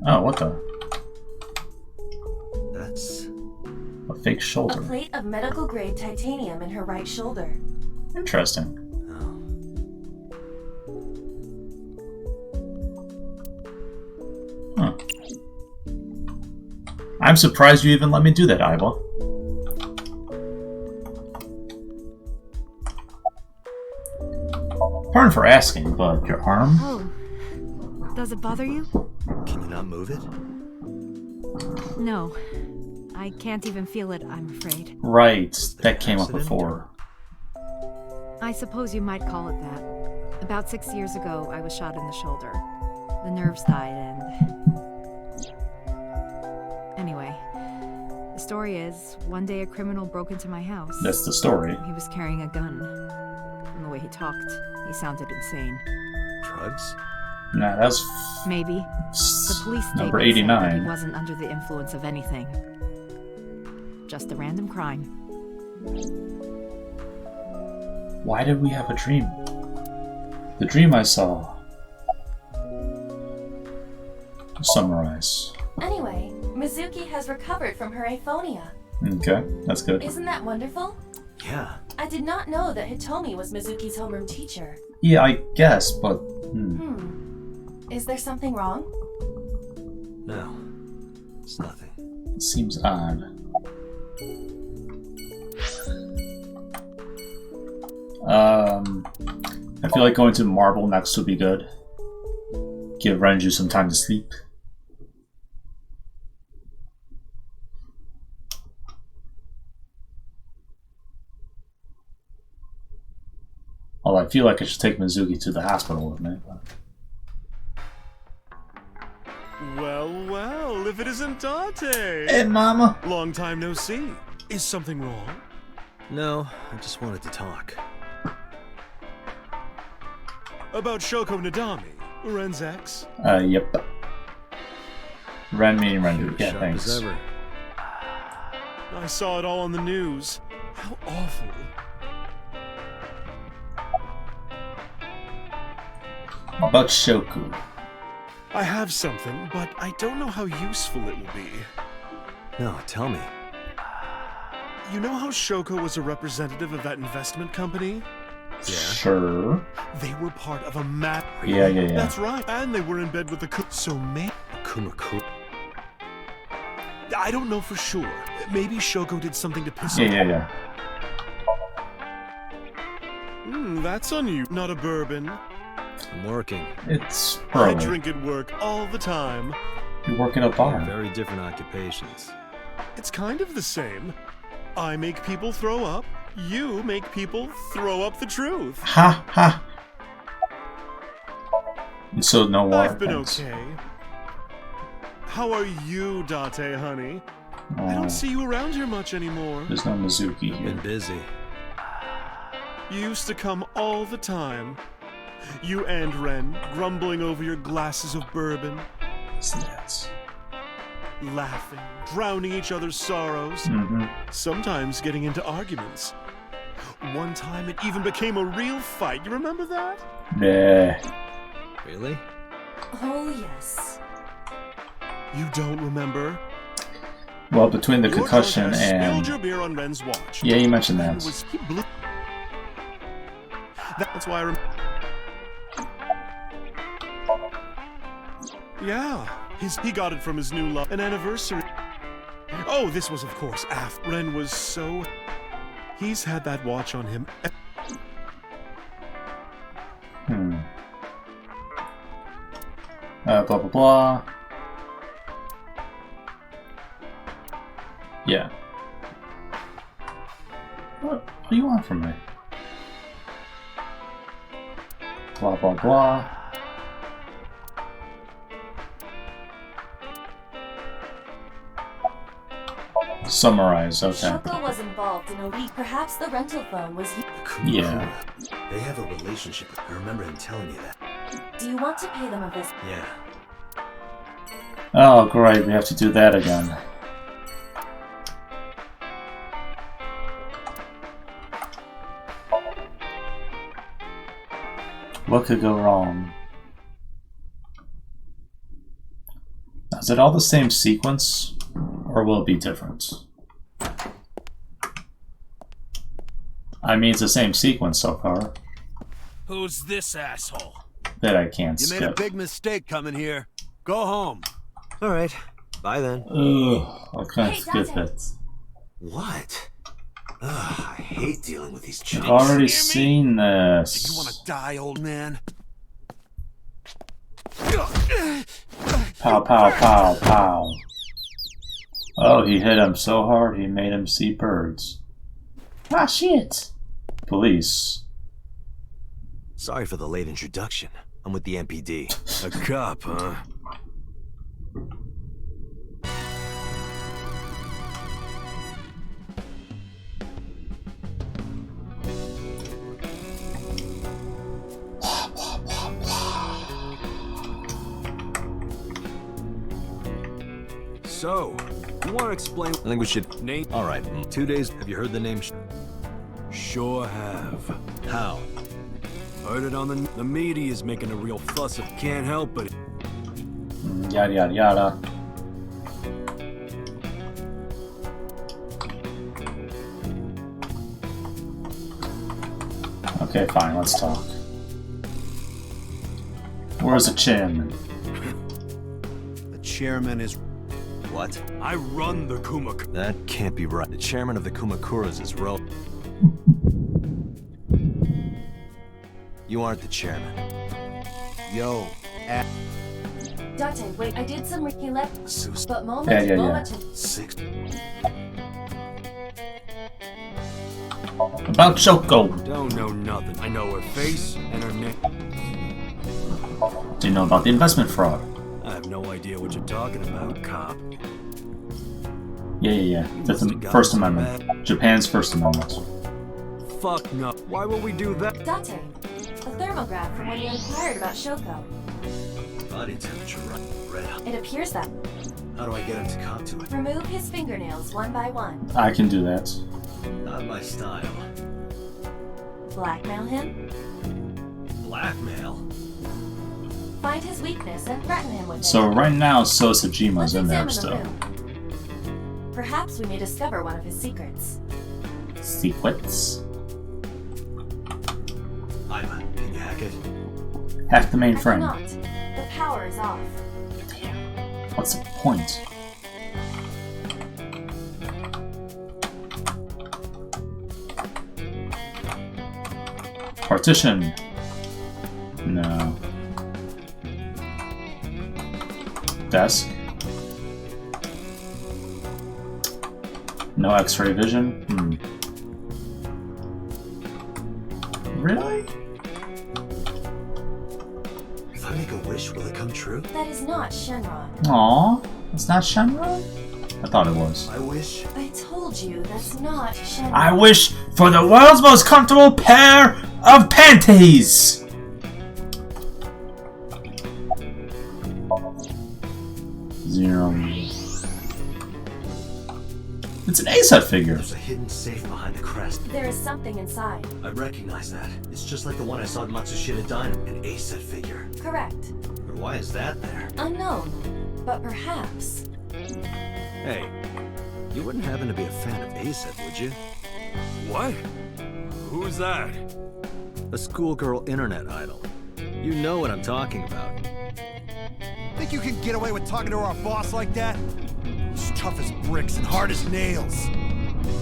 Oh, what the? That's... A fake A shoulder. plate of medical-grade titanium in her right shoulder. Interesting. Huh. I'm surprised you even let me do that, Iva. Pardon for asking, but your arm? Oh, does it bother you? Can you not move it? No, I can't even feel it, I'm afraid. Right, that came up accident? before. I suppose you might call it that. About 6 years ago, I was shot in the shoulder. The nerves died and... Anyway, the story is, one day a criminal broke into my house. That's the story. He was carrying a gun. From the way he talked, he sounded insane. Drugs? Nah, that's Maybe. The police number statement said that 89. he wasn't under the influence of anything. Just a random crime. Why did we have a dream? The dream I saw. Summarize. Anyway, Mizuki has recovered from her aphonia. Okay, that's good. Isn't that wonderful? Yeah. I did not know that Hitomi was Mizuki's homeroom teacher. Yeah, I guess, but... Is there something wrong? No. It's nothing. It seems odd. I feel like going to Marble next would be good. Give Renju some time to sleep. Although I feel like I should take Mizuki to the hospital with me. But... Well, well, if it isn't Dante! Hey, Mama! Long time no see. Is something wrong? No, I just wanted to talk. About Shoko Nadami, Ren's ex? Yep. Ren meaning Renju. Yeah, Sharp thanks. as ever. I saw it all on the news. How awful. About Shoku. I have something, but I don't know how useful it will be. No, tell me. You know how Shoko was a representative of that investment company? Sure. They were part of a map. Yeah. That's right. And they were in bed with the So Kumaku. I don't know for sure. Maybe Shoko did something to piss Yeah. That's on you. Not a bourbon. I'm working. It's I early. drink at work all the time. You work in a bar. Very different occupations. It's kind of the same. I make people throw up. You make people throw up the truth. Ha ha. And so no water. I've been thanks. okay. How are you, Date, honey? I Oh, don't see you around here much anymore. there's no Mizuki Been here. busy. You used to come all the time. You and Ren, grumbling over your glasses of bourbon, Yes. laughing, drowning each other's sorrows, Mm-hmm. sometimes getting into arguments. One time it even became a real fight. You remember that? Yeah. Really? Oh, yes. You don't remember? Well, between the Your concussion drunk ass spilled and your beer on Ren's watch. yeah, you mentioned Ren that. he blew. That's why I remember. Yeah, he got it from his new love. An anniversary. Oh, this was of course after Ren was so. He's had that watch on him. Blah blah blah. Yeah. What do you want from me? Blah blah blah. Summarize, okay. Shoko was involved in a leak. Perhaps the rental phone was Yeah. They have a relationship. I remember him telling me that. Do you want to pay them a visit? Yeah. Oh, great, we have to do that again. What could go wrong? Is it all the same sequence, or will it be different? I mean, it's the same sequence so far. Who's this asshole? That I can't You skip. made a big mistake coming here. Go home. All right. Bye then. Ugh, I can't Hey, skip Dante. it. What? Ugh, I hate dealing with these I've chumps. already seen Do this. you want to die, old man? Pow, pow, pow, pow. Oh, he hit him so hard he made him see birds. Ah, shit. Police. Sorry for the late introduction. I'm with the MPD. A cop, huh? So, you want to explain? I think we should name. All right. 2 days. Have you heard the name? Sure have. How? Heard it on the media is making a real fuss. Can't help it. Yada yada yada. Okay, fine, let's talk. Where's the chairman? The chairman is. What? I run the Kumak. That can't be right. The chairman of the Kumakuras is Ro. You aren't the chairman. Yo, Date, wait, I did some Ricky left, Sus. but moment, Yeah. moment. 6. About Shoko. Don't know nothing. I know her face and her name. Do you know about the investment fraud? I have no idea what you're talking about, cop. Yeah. That's the First Amendment. Japan's First Amendment. Fuck no. Why would we do that? Date, a thermograph from when you inquired about Shoko. Body temperature red hot. It appears that. How do I get him to cop to it? Remove his fingernails one by one. I can do that. Not my style. Blackmail him. Blackmail? Find his weakness and threaten him with it. So right now, Sosajima's Let's in there examine the still. room. Perhaps we may discover one of his secrets. Secrets. Ivan, can you hack it? Hack the I mainframe. cannot. The power is off. What's the point? Partition. No. desk. No X-ray vision. Really? If I make a wish, will it come true? That is not Shenron. Aww, it's not Shenron? I thought it was. I wish. I told you that's not Shenron. I wish for the world's most comfortable pair of panties! Zero. It's an ASET figure. There's a hidden safe behind the crest. There is something inside. I recognize that. It's just like the one I saw at Matsushita Diner. An ASET figure. Correct. But why is that there? Unknown, but perhaps. Hey, you wouldn't happen to be a fan of ASET, would you? What? Who's that? A schoolgirl internet idol. You know what I'm talking about. Think you can get away with talking to our boss like that? He's tough as bricks and hard as nails.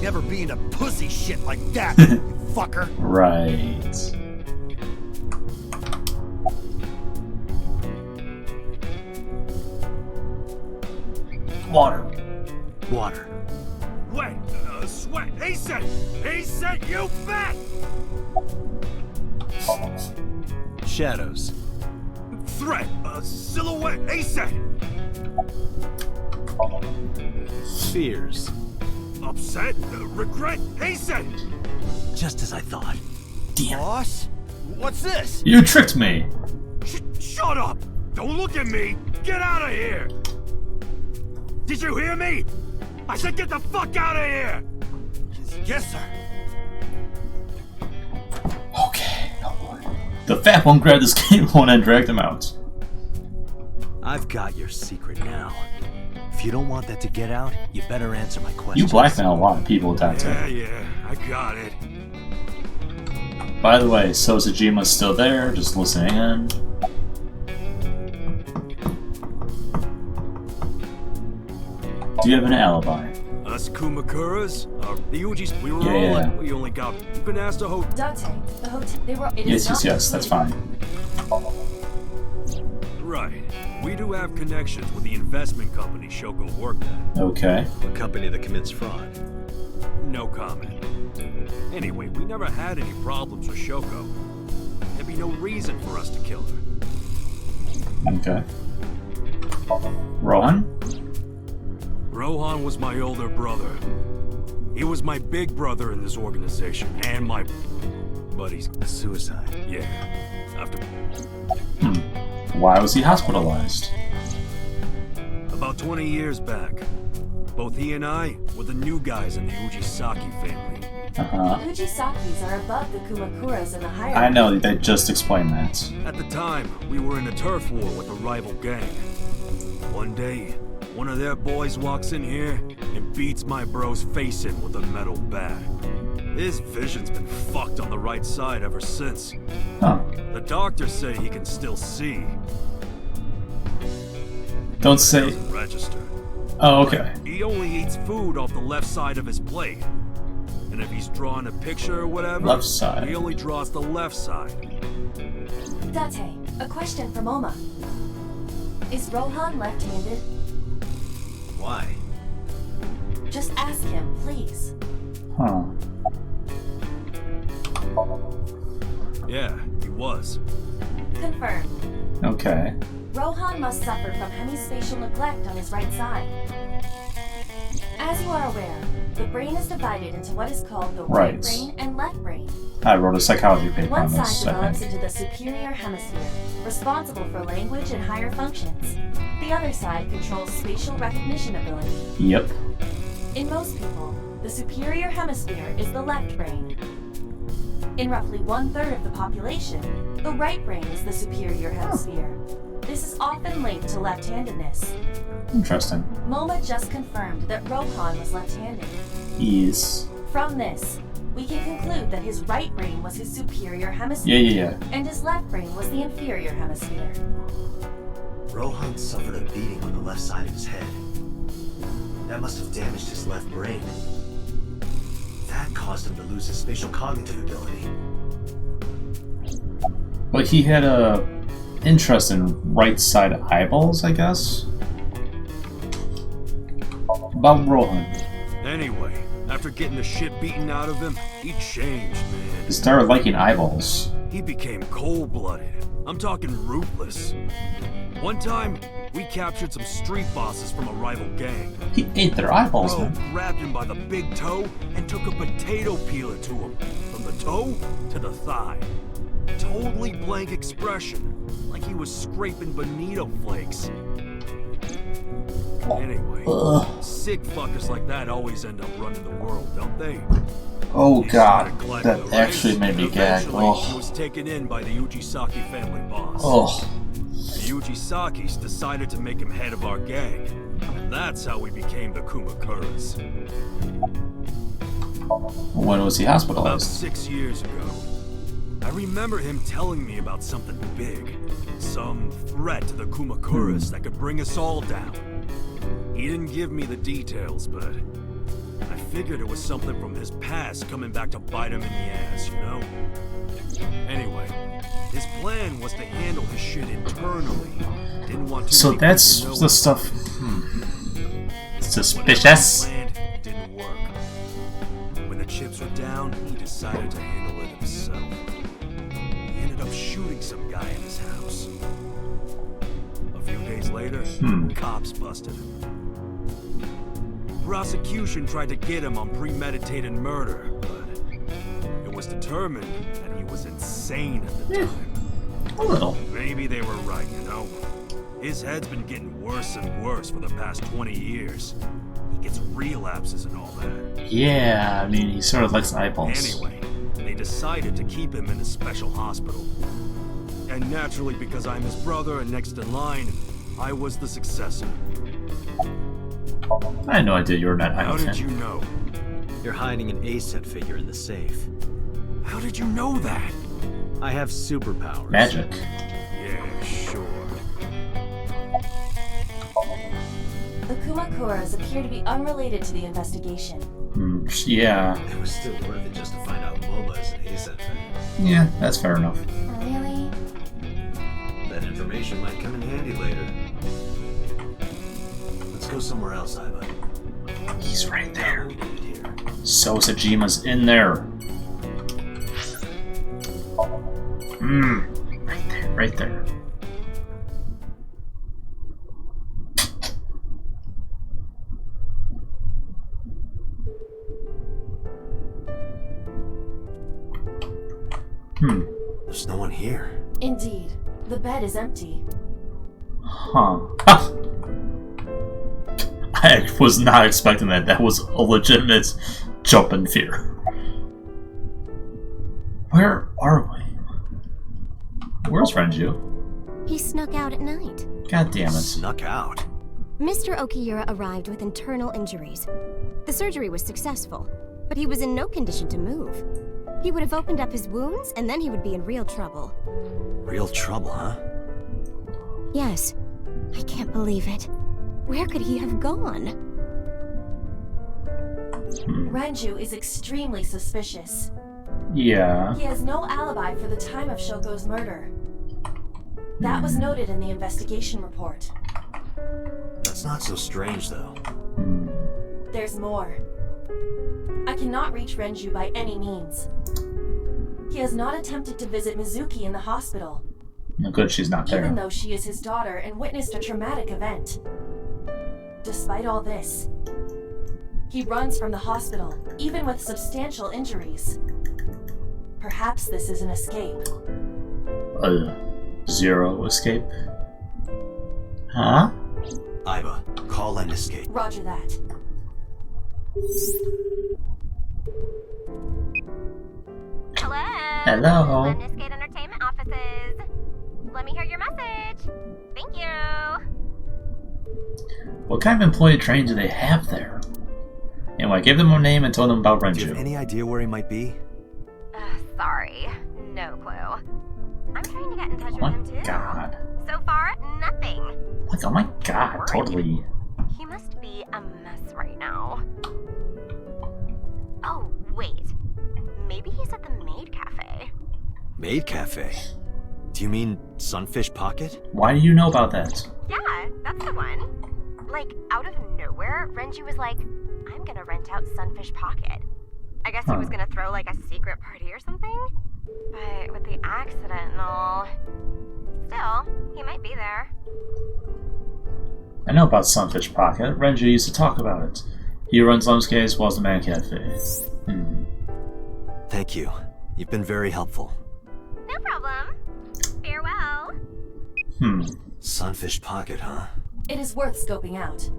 Never be into pussy shit like that, you fucker. Right. Water. Water. Wait, sweat. ASET! ASET, you bet! Shadows. Threat, silhouette, ASET! Fears. Upset, regret, ASET! Just as I thought. Damn. Boss? What's this? You tricked me. Shut up! Don't look at me! Get out of here! Did you hear me? I said get the fuck out of here! Yes, sir. Okay. Oh boy. The fat one grabbed his cable and dragged him out. I've got your secret now. If you don't want that to get out, you better answer my question. You blackmail a lot of people, Tate. Yeah, I got it. By the way, so Tsujima's still there, just listening in. Do you have an alibi? Us Kumakuras? The Ujis, we were Yeah, all yeah. We only got... You've been asked to hold... Date, the hotel, they were... It Yes, is yes, not yes, that's included. fine. Right. We do have connections with the investment company Shoko worked at. Okay. A company that commits fraud. No comment. Anyway, we never had any problems with Shoko. There'd be no reason for us to kill her. Okay. Rohan? Rohan was my older brother. He was my big brother in this organization, and my... But he's... A suicide. Yeah. After... Why was he hospitalized? About 20 years back, both he and I were the new guys in the Ujisaki family. Uh-huh. The Ujisakis are above the Kumakuras in the hierarchy. I know, they just explained that. At the time, we were in a turf war with a rival gang. One day, one of their boys walks in here and beats my bro's face in with a metal bat. His vision's been fucked on the right side ever since. Huh. The doctors say he can still see. Don't It say... doesn't register. Oh, okay. He only eats food off the left side of his plate. And if he's drawing a picture or whatever, Left side. he only draws the left side. Date, a question from Oma. Is Rohan left-handed? Why? Just ask him, please. Huh. Yeah, he was. Confirmed. Okay. Rohan must suffer from hemispatial neglect on his right side. As you are aware, the brain is divided into what is called the right Right. brain and left brain. I wrote a psychology paper One on side this, I develops think. into the superior hemisphere, responsible for language and higher functions. The other side controls spatial recognition ability. Yep. In most people, the superior hemisphere is the left brain. In roughly 1/3 of the population, the right brain is the superior hemisphere. This is often linked to left-handedness. Interesting. MoMA just confirmed that Rohan was left-handed. Yes. From this, we can conclude that his right brain was his superior hemisphere. Yeah. And his left brain was the inferior hemisphere. Rohan suffered a beating on the left side of his head. That must have damaged his left brain. That caused him to lose his spatial cognitive ability. But he had a interest in right side eyeballs, I guess? about Rohan. Anyway, after getting the shit beaten out of him, he changed, man. He started liking eyeballs. He became cold-blooded. I'm talking ruthless. One time, we captured some street bosses from a rival gang. He ate their eyeballs, Bro man. grabbed him by the big toe and took a potato peeler to him. From the toe to the thigh. Totally blank expression. Like he was scraping bonito flakes. Anyway, sick fuckers like that always end up running the world, don't they? Oh He god, started climbing that the actually ranks, made me and gag. eventually, he Oh. was taken in by the Ujisaki family boss. Oh. The Ujisakis decided to make him head of our gang. And that's how we became the Kumakuras. When was he About hospitalized? 6 years ago. I remember him telling me about something big. Some threat to the Kumakuras that could bring us all down. He didn't give me the details, but I figured it was something from his past coming back to bite him in the ass, you know? Anyway, his plan was to handle his shit internally. Didn't want to. So that's the stuff. Suspicious. Whatever he planned, it didn't work. When the chips were down, he decided to handle it himself. He ended up shooting some guy in his house. A few days later, cops busted him. Prosecution tried to get him on premeditated murder, but it was determined that he was insane at the time. A little. Maybe they were right, you know? His head's been getting worse and worse for the past 20 years. He gets relapses and all that. Yeah, I mean, he sort of likes eyeballs. Anyway, they decided to keep him in a special hospital. And naturally, because I'm his brother and next in line, I was the successor. I had no idea you were not How Iron did fan. you know? You're hiding an A-set figure in the safe. How did you know that? I have superpowers. Magic. Yeah, sure. The Kumakuras appear to be unrelated to the investigation. Yeah. It was still worth it just to find out Mola is an ASAP fan. Yeah, that's fair enough. Really? That information might come in handy later. Let's go somewhere else, Iva. He's right there. We did it here. So Sajima's in there. Right there, right there. There's no one here. Indeed. The bed is empty. Huh. I was not expecting that. That was a legitimate jump in fear. Where are we? Where's Renju? He snuck out at night. God damn it. Snuck out. Mr. Okiura arrived with internal injuries. The surgery was successful, but he was in no condition to move. He would have opened up his wounds, and then he would be in real trouble. Real trouble, huh? Yes. I can't believe it. Where could he have gone? Renju is extremely suspicious. Yeah. He has no alibi for the time of Shoko's murder. That was noted in the investigation report. That's not so strange, though. There's more. I cannot reach Renju by any means. He has not attempted to visit Mizuki in the hospital, No good she's not there. even though she is his daughter and witnessed a traumatic event. Despite all this, he runs from the hospital, even with substantial injuries. Perhaps this is an escape. Zero escape? Huh? Iva, call and escape. Roger that. Hello? Hello. Venixk Entertainment offices. Let me hear your message. Thank you. What kind of employee training do they have there? Anyway, I gave them a name and told them about Do you have Renju. any idea where he might be? Sorry. No clue. I'm trying to get in touch Oh with him my too. god. So far, nothing. Like, oh my god, totally. He must be a mess right now. Oh, wait. Maybe he's at the Maid Cafe. Maid Cafe? Do you mean Sunfish Pocket? Why do you know about that? Yeah, that's the one. Like, out of nowhere, Renju was like, I'm gonna rent out Sunfish Pocket. I guess he was gonna throw, like, a secret party or something? But with the accident and all... Still, he might be there. I know about Sunfish Pocket. Renju used to talk about it. He runs Lumsky as well as the Man Cafe. Thank you. You've been very helpful. No problem. Farewell. Sunfish Pocket, huh? It is worth scoping out.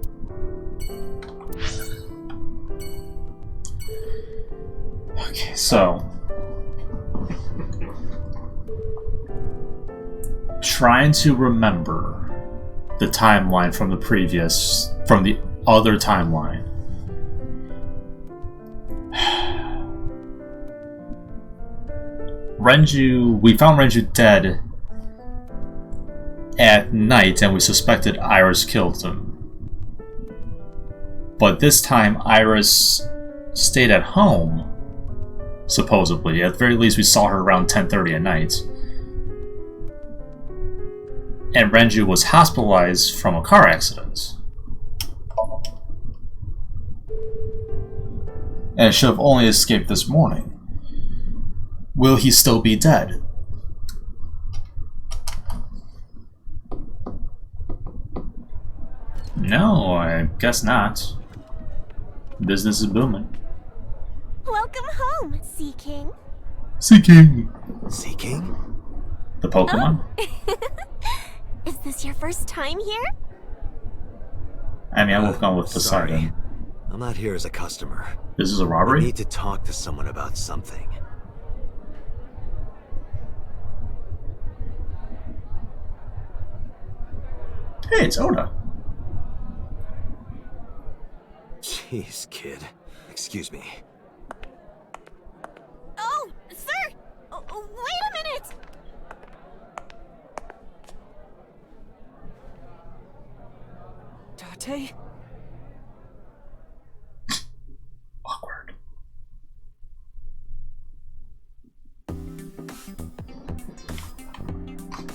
Okay, so... trying to remember the timeline from the other timeline. We found Renju dead at night and we suspected Iris killed him. But this time Iris stayed at home, supposedly. At the very least we saw her around 10:30 at night. And Renju was hospitalized from a car accident. And should have only escaped this morning. Will he still be dead? No, I guess not. Business is booming. Welcome home, Sea King. Sea King! Sea King? The Pokemon? Oh. Is this your first time here? I mean, I would have gone with Poseidon. Sorry. I'm not here as a customer. This is a robbery? I need to talk to someone about something. Hey, it's Oda. Jeez, kid. Excuse me. Oh, sir! Wait a minute! Date? Awkward.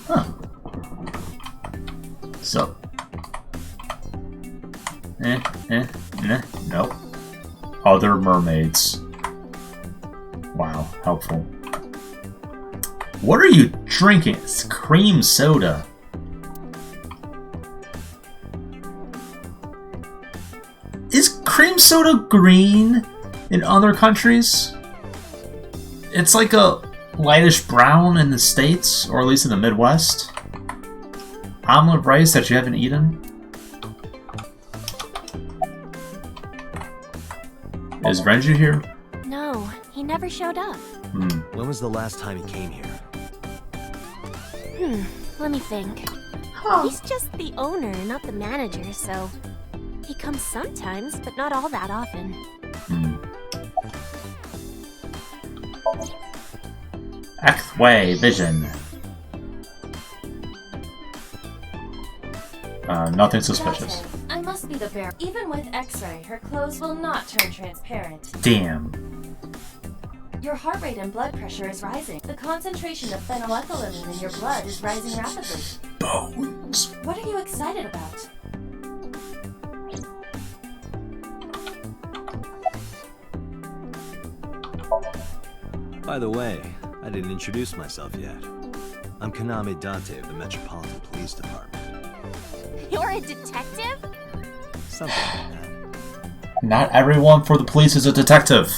Huh. So. Nope. Other mermaids. Wow, helpful. What are you drinking? It's cream soda. Is cream soda green in other countries? It's like a lightish brown in the States, or at least in the Midwest. Omelet rice that you haven't eaten? Is Renju here? No, he never showed up. When was the last time he came here? Let me think. He's just the owner, not the manager, so... He comes sometimes, but not all that often. X-Way Vision. Nothing suspicious. I must be the bearer. Even with X-ray, her clothes will not turn transparent. Damn. Your heart rate and blood pressure is rising. The concentration of phenylethylamine in your blood is rising rapidly. Bones. What are you excited about? By the way, I didn't introduce myself yet. I'm Kaname Date of the Metropolitan Police Department. You're a detective? Something like that. Not everyone for the police is a detective.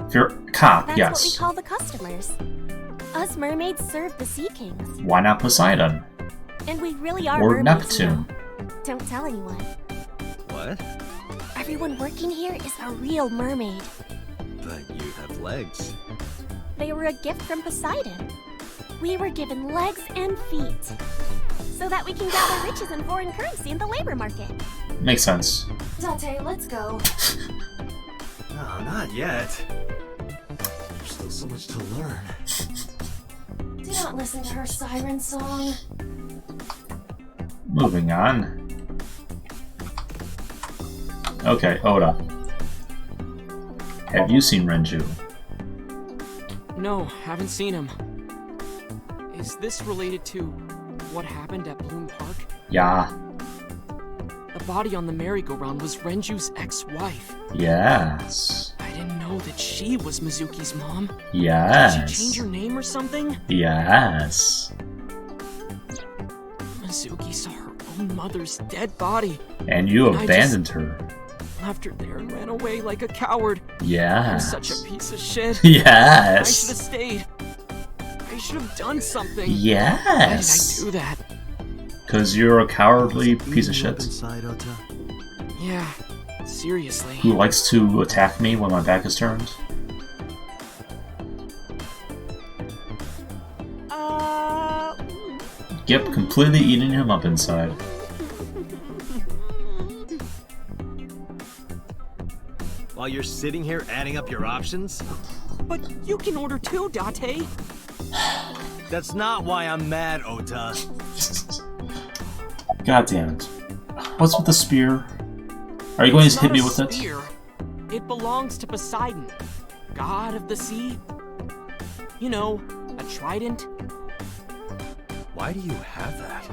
If you're a cop, That's yes. what we call the customers. Us mermaids serve the Sea Kings. Why not Poseidon? And we really are Or mermaids, Neptune. you know. Don't tell anyone. What? Everyone working here is a real mermaid. But you have legs. They were a gift from Poseidon. We were given legs and feet. So that we can gather riches and foreign currency in the labor market. Makes sense. Date, let's go. No, not yet. There's still so much to learn. Do not listen to her siren song. Moving on. Okay, Oda. Have you seen Renju? No, haven't seen him. Is this related to what happened at Bloom Park? Yeah. body on the merry-go-round was Renju's ex-wife. Yes. I didn't know that she was Mizuki's mom. Yes. Did she change her name or something? Yes. Mizuki saw her own mother's dead body. And you abandoned her. Left her there and ran away like a coward. Yes. I'm such a piece of shit. Yes. I should have stayed. I should have done something. Yes. Why did I do that? Because you're a cowardly piece of shit. Inside, Ota? Yeah, seriously. Who likes to attack me when my back is turned. Yep, completely eating him up inside. While you're sitting here adding up your options? But you can order too, Date. That's not why I'm mad, Ota. God damn it. What's with the spear? Are you going to hit me with it? Spear. It belongs to Poseidon, god of the sea. You know, a trident. Why do you have that?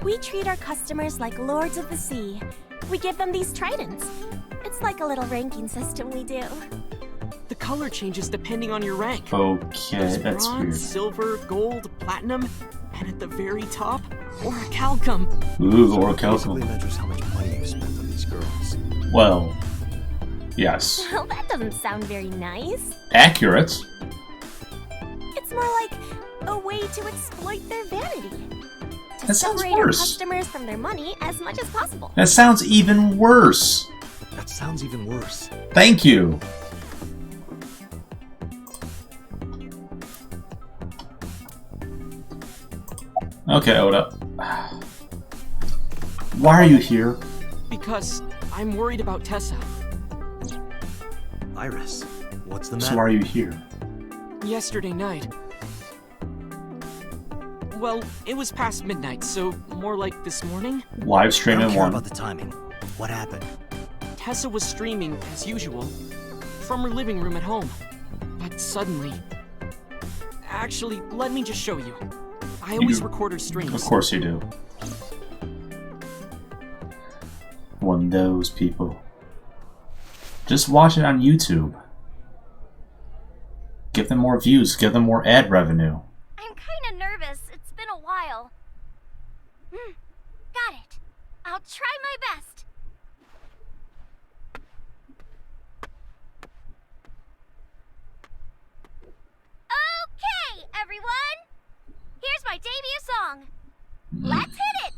We treat our customers like lords of the sea. We give them these tridents. It's like a little ranking system we do. The color changes depending on your rank. Okay, There's that's bronze, weird. silver, gold, platinum, and at the very top, orichalcum. Ooh, orichalcum. Basically measures how much money you spent on these girls. Well, yes. Well, that doesn't sound very nice. Accurate. It's more like a way to exploit their vanity. To That sounds separate our worse. customers from their money as much as possible. That sounds even worse. That sounds even worse. Thank you. Okay, Oda. Why are you here? Because I'm worried about Tessa. Iris, what's the matter? So why are you here? Yesterday night. Well, it was past midnight, so more like this morning. Live stream I don't in care one. about the timing. What happened? Tessa was streaming, as usual, from her living room at home. But suddenly... Actually, let me just show you. I always record her streams. Of course you do. One of those people. Just watch it on YouTube. Give them more views, give them more ad revenue. I'm kinda nervous. It's been a while. Got it. I'll try my best. Okay, everyone! Here's my debut song. Let's hit it!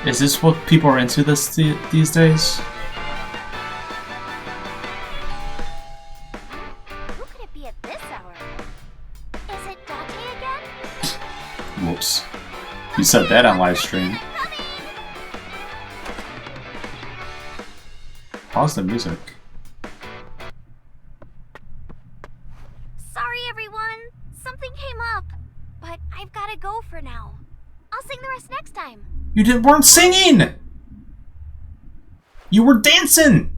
Is this what people are into these days? Who could it be at this hour? Is it Date again? Whoops. You said that on live stream. Pause the music. Sorry, everyone. Something came up. But I've gotta go for now. I'll sing the rest next time. You weren't singing! You were dancing!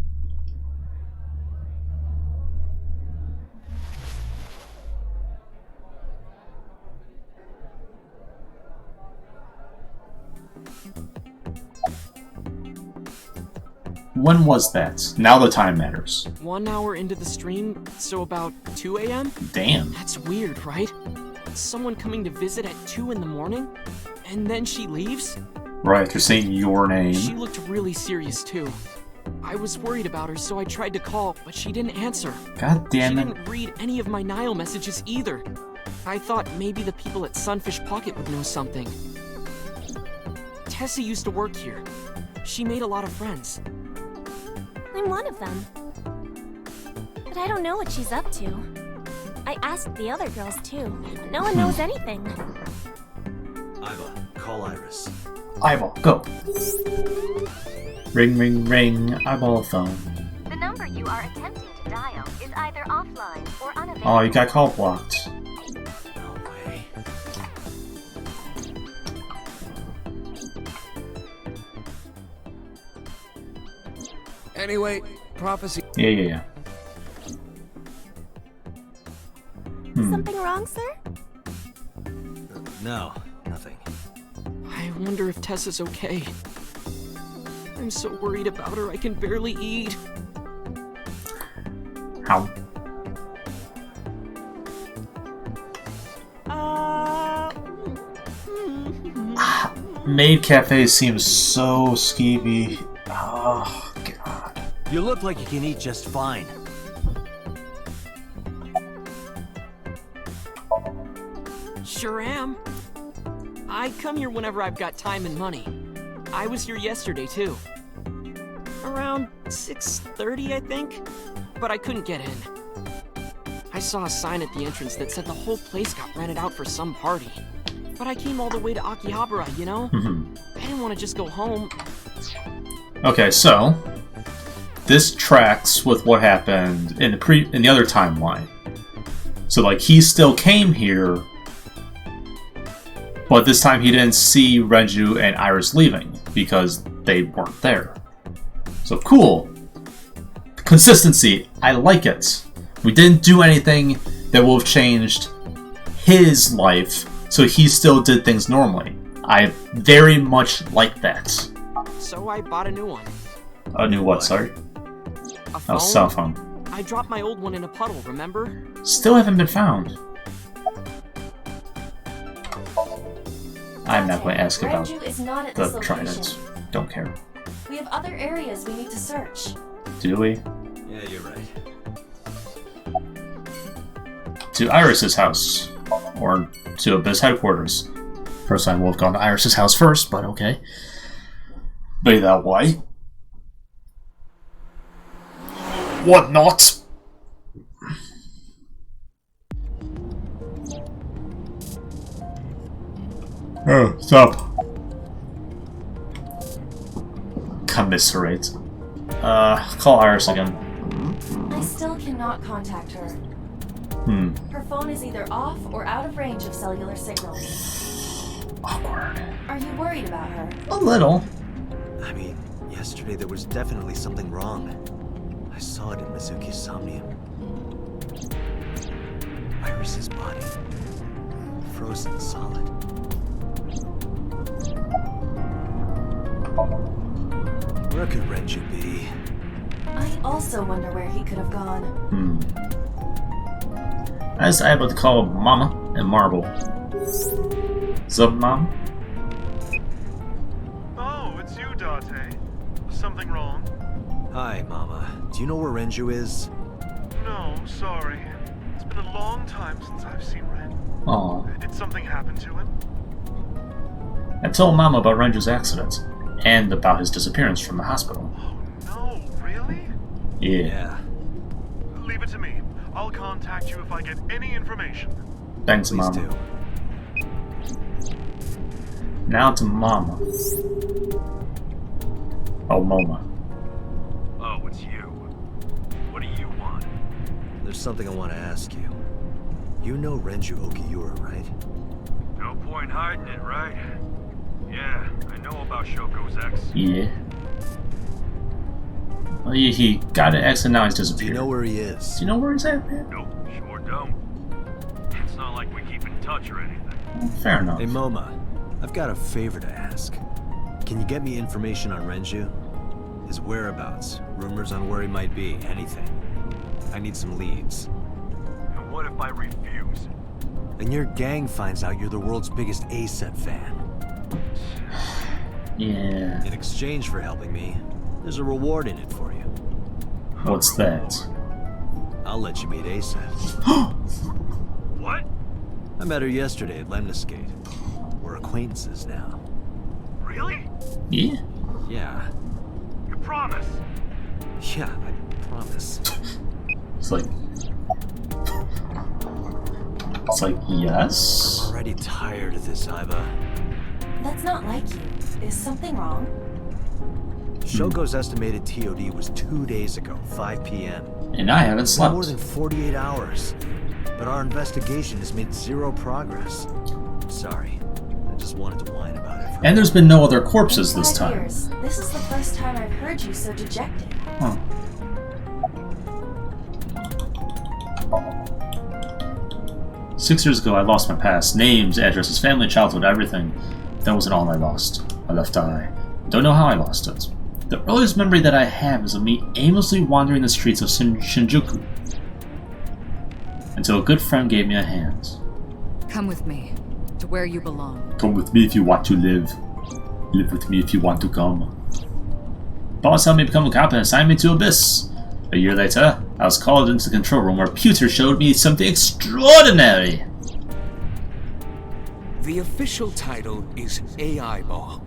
When was that? Now the time matters. 1 hour into the stream, so about 2 a.m.? Damn. That's weird, right? Someone coming to visit at 2 in the morning? And then she leaves? Right, you're saying your name. She looked really serious, too. I was worried about her, so I tried to call, but she didn't answer. God damn it. She didn't read any of my Nile messages either. I thought maybe the people at Sunfish Pocket would know something. Tessa used to work here. She made a lot of friends. I'm one of them. But I don't know what she's up to. I asked the other girls too. No one knows anything. Iva, call Iris. Eyeball, go. Ring, ring, ring. Eyeball phone. The number you are attempting to dial is either offline or unavailable. Oh, you got call blocked. No way. Anyway, prophecy. Yeah. Something wrong, sir? No, nothing. I wonder if Tessa's okay. I'm so worried about her, I can barely eat. How? Maid Cafe seems so skeevy. Oh, God. You look like you can eat just fine. Sure am. I come here whenever I've got time and money. I was here yesterday, too. Around 6:30, I think? But I couldn't get in. I saw a sign at the entrance that said the whole place got rented out for some party. But I came all the way to Akihabara, you know? I didn't want to just go home. Okay, so this tracks with what happened in the other timeline. So like he still came here, but this time he didn't see Renju and Iris leaving because they weren't there. So cool. Consistency. I like it. We didn't do anything that will have changed his life, so he still did things normally. I very much like that. So I bought a new one. A new what, sorry? A phone? Oh, cell phone. I dropped my old one in a puddle, remember? Still haven't been found. I'm not going to ask about Renju is not at the this trident. Don't care. We have other areas we need to search. Do we? Yeah, you're right. To Iris's house. Or to Abyss headquarters. First time we've gone to Iris's house first, but okay. Be that way. What not? Oh, stop. Commiserate. Call Iris again. I still cannot contact her. Her phone is either off or out of range of cellular signals. Awkward. Are you worried about her? A little. I mean, yesterday there was definitely something wrong. I saw it in Mizuki's Somnium. Iris's body. Frozen solid. Where could Renju be? I also wonder where he could have gone. I was able to call Mama and Marble. Sup, Mom? Oh, it's you, Date. Something wrong? Hi, Mama. Do you know where Renju is? No, sorry. It's been a long time since I've seen Ren. Aw. Did something happen to him? I told Mama about Renju's accident, and about his disappearance from the hospital. Oh no, really? Yeah. Leave it to me. I'll contact you if I get any information. Thanks, Please Mama. do. Now to Mama. Oh, Moma. Oh, it's you. What do you want? There's something I want to ask you. You know Renju Okiura, right? No point hiding it, right? Yeah, I know about Shoko's ex. Yeah. Well, he got an X and now he's disappeared. Do you know where he is? Do you know where he's at, man? Nope, sure don't. It's not like we keep in touch or anything. Fair enough. Hey, Moma. I've got a favor to ask. Can you get me information on Renju? His whereabouts, rumors on where he might be, anything. I need some leads. And what if I refuse? And your gang finds out you're the world's biggest A-set fan. Yeah. In exchange for helping me, there's a reward in it for you. What's that? I'll let you meet A-set. What? I met her yesterday at Lemniscate. We're acquaintances now. Really? Yeah. Yeah. You promise? Yeah, I promise. It's like... It's like, yes? I'm already tired of this, Iva. That's not like you. Is something wrong? Shogo's estimated TOD was 2 days ago, 5 p.m. And I haven't slept. More than 48 hours. But our investigation has made zero progress. Sorry. I just wanted to whine about it. And there's been no other corpses In this 5 time. years, this is the first time I've heard you so dejected. Huh. "6 years ago, I lost my past. Names, addresses, family, childhood, everything. That wasn't all I lost. I left I. Don't know how I lost it. The earliest memory that I have is of me aimlessly wandering the streets of Shinjuku. Until a good friend gave me a hand. Come with me, to where you belong. Come with me if you want to live. Live with me if you want to come. Boss helped me become a cop and assigned me to Abyss. A year later, I was called into the control room where Pewter showed me something extraordinary. The official title is AI Ball.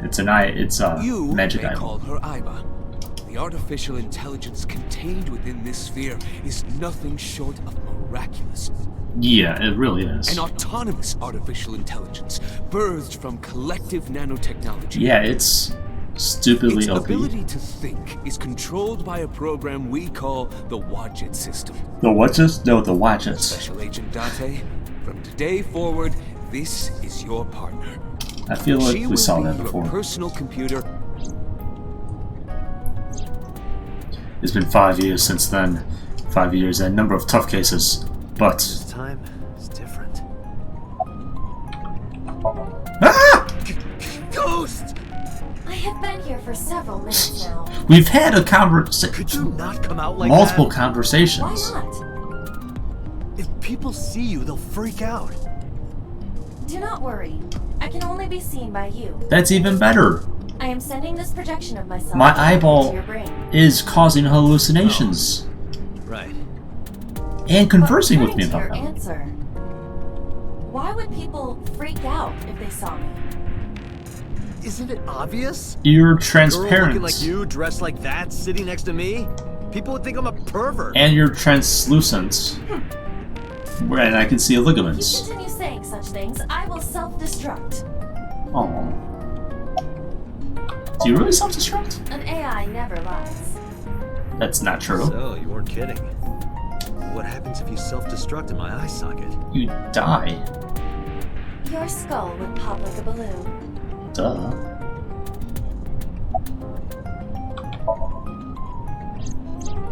It's a magic may eyeball. call her Iba. The artificial intelligence contained within this sphere is nothing short of miraculous. Yeah, it really is. An autonomous artificial intelligence birthed from collective nanotechnology. Yeah, it's stupidly Its OP. ability to think is controlled by a program we call the Wadget system. The Wadgets? No, the Wadgets. Special Agent Date, from today forward, this is your partner. I feel like She we saw will that be before. your personal computer. It's been 5 years since then. 5 years and a number of tough cases. But This time is different. ah! Ghost! I have been here for several minutes now. We've had a conversation. Could you not come out like Multiple that? conversations. Why not? If people see you, they'll freak out. Do not worry. I can only be seen by you. That's even better. I am sending this projection of myself My into eyeball your brain. is causing hallucinations. Right. And conversing But with me according about to your them. answer, why would people freak out if they saw me? Isn't it obvious? You're A girl transparent. looking like you, dressed like that, sitting next to me? People would think I'm a pervert. And you're translucent. And I can see If ligaments. you continue saying such things, I will self-destruct. Oh. Do you really self-destruct? An AI never lies. That's not true. So, you weren't kidding. What happens if you self-destruct in my eye socket? You die. Your skull would pop like a balloon. Duh.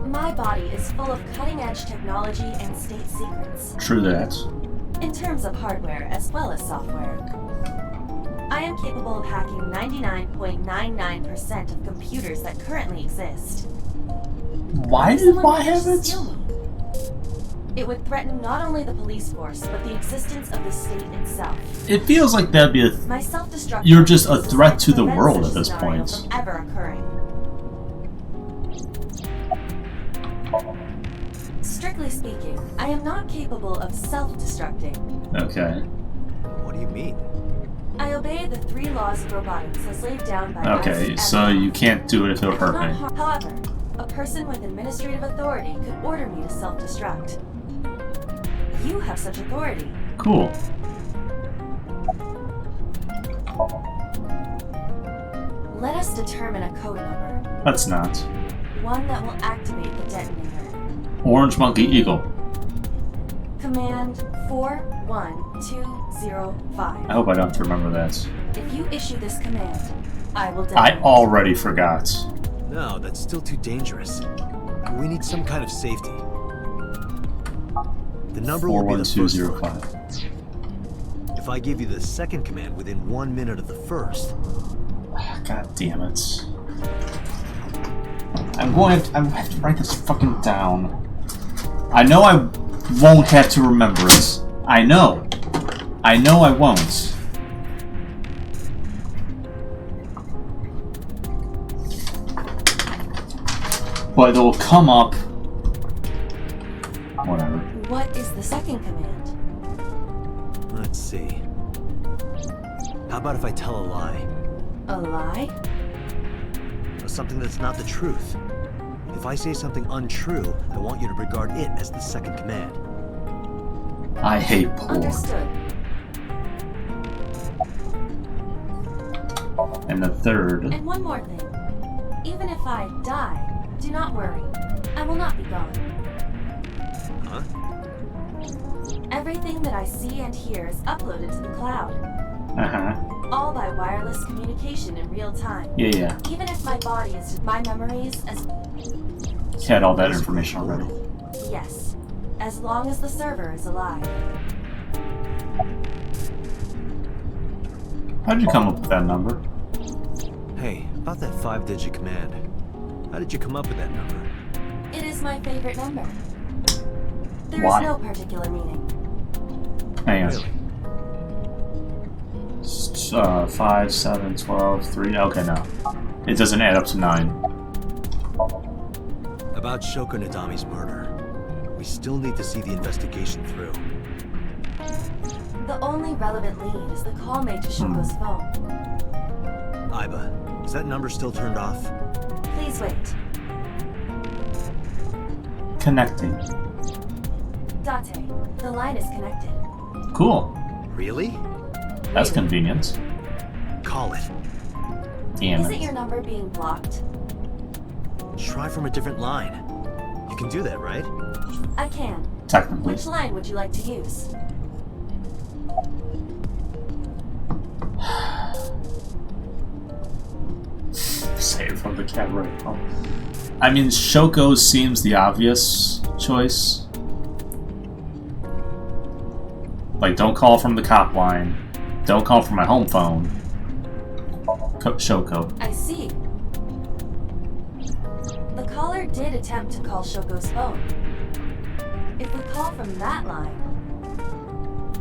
My body is full of cutting-edge technology and state secrets. True that. In terms of hardware as well as software. I am capable of hacking 99.99% of computers that currently exist. Why If did someone why managed have to it? steal me, it would threaten not only the police force, but the existence of the state itself. It feels like that'd be a. My self-destruct. You're just a is threat to the prevent world such at this scenario point. From ever occurring. Strictly speaking, I am not capable of self-destructing. Okay. What do you mean? I obey the 3 laws of robotics as laid down by Okay, Isaac so Asimov. you can't do it if it'll hurt me. However, a person with administrative authority could order me to self-destruct. You have such authority. Cool. Let us determine a code number. Let's not. One that will activate the detonator. Orange Monkey Eagle. Command 41205. I hope I don't have to remember that. If you issue this command, I will I detonate. already forgot. No, that's still too dangerous. We need some kind of safety. The number will be the first one. 41205. If I give you the second command within 1 minute of the first, God damn it. I have to write this fucking down. I know I won't have to remember it. I know. I know I won't. But it'll come up. Whatever. What is the second command? let's see. How about if I tell a lie? A lie? Something that's not the truth. If I say something untrue, I want you to regard it as the second command. I hate porn. Understood. And the third. And one more thing. Even if I die, do not worry. I will not be gone. Huh? Everything that I see and hear is uploaded to the cloud. Uh-huh. All by wireless communication in real time. Yeah. Even if my body is my memories as... You had all that information already. Yes. As long as the server is alive. How'd you come up with that number? Hey, about that 5-digit command. How did you come up with that number? It is my favorite number. There Why? is no particular meaning. Hang on. 5, 7, 12, 3. Okay, no. It doesn't add up to 9. About Shoko Nadami's murder. We still need to see the investigation through. The only relevant lead is the call made to Shoko's phone. Iba, is that number still turned off? Please wait. Connecting. Date, the line is connected. Cool. Really? That's convenient. Call it. Damn Isn't it. your number being blocked? Try from a different line. You can do that, right? I can. Technically. Which line would you like to use? Save from the cabaret. Oh. I mean, Shoko seems the obvious choice. Like, don't call from the cop line. Don't call from my home phone. Shoko. I see. The caller did attempt to call Shoko's phone. If we call from that line...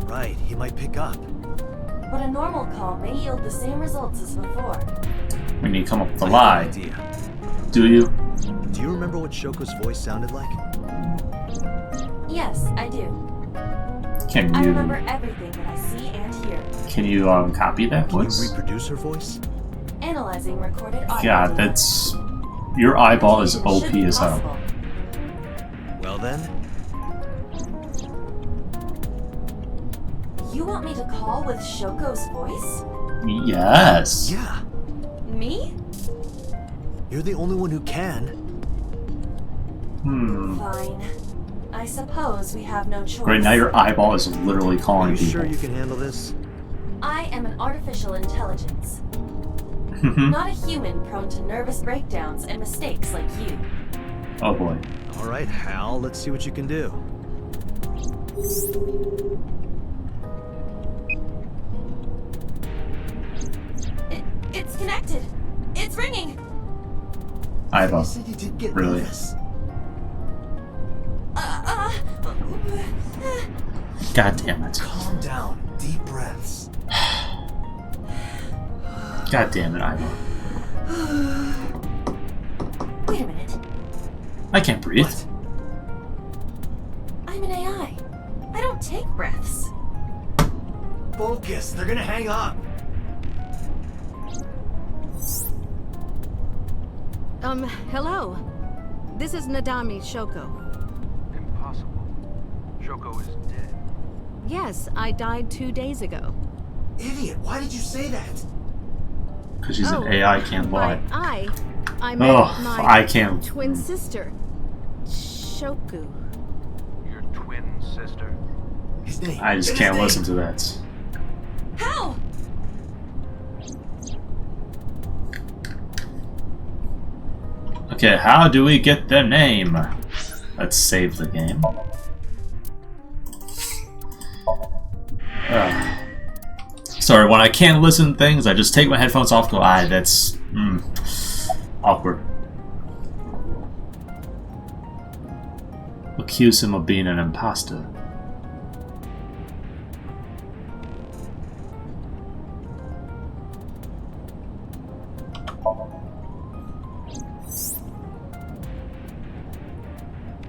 Right, he might pick up. But a normal call may yield the same results as before. We need to come up with a lie. Idea. Do you? Do you remember what Shoko's voice sounded like? Yes, I do. Can I you... remember everything that I see and hear. Can you copy that Can voice? you reproduce her voice? Analyzing recorded audio. God, that's... Your eyeball is OP Should be as hell. possible. Well then, You want me to call with Shoko's voice? Yes. yeah, Me? you're the only one who can. Fine. I suppose we have no choice. Great, now your eyeball is literally Are calling you people. sure you can handle this? I am an artificial intelligence. Not a human prone to nervous breakdowns and mistakes like you. Oh boy. All right, Hal, let's see what you can do. It's connected. It's ringing. Eyeball. You said you did get Really? nervous. God damn it. Calm down. Deep breaths. God damn it, eyeball. Wait a minute. I can't breathe. What? I'm an AI. I don't take breaths. Focus. They're gonna hang up. Hello. This is Nadami Shoko. Impossible. Shoko is dead. Yes, I died 2 days ago. Idiot. Why did you say that? Because she's an AI, can't lie. I met Oh, my I can't. twin sister, Shoku. Your twin sister? His name. I just His can't name. listen to that. How? Okay, how do we get their name? Let's save the game. Sorry, when I can't listen to things, I just take my headphones off, go, that's... awkward. Accuse him of being an imposter.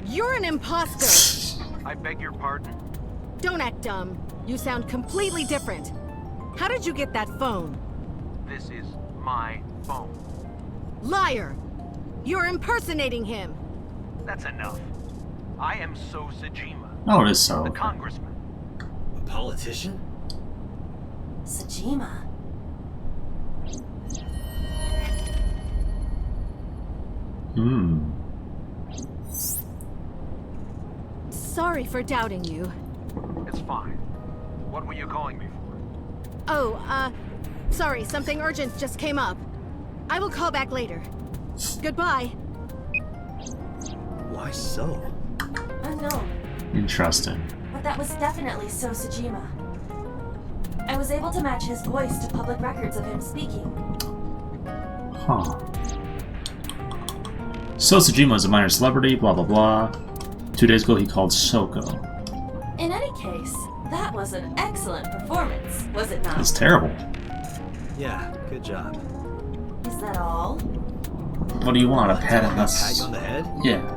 You're an imposter! I beg your pardon? Don't act dumb. You sound completely different. How did you get that phone? This is my phone. Liar! You're impersonating him! That's enough. I am So Sajima, Oh, it is so. the congressman. A politician? Sajima. Sorry for doubting you. It's fine. What were you calling me for? Oh, Sorry, something urgent just came up. I will call back later. Goodbye. Why so? Unknown. Interesting. But that was definitely So Sejima. I was able to match his voice to public records of him speaking. Huh. So Sejima is a minor celebrity, blah blah blah. 2 days ago he called Shoko. In any case, that was an excellent performance, was it not? It's terrible. Yeah, good job. Is that all? What do you want? A pat on the Pat you on the head? Yeah.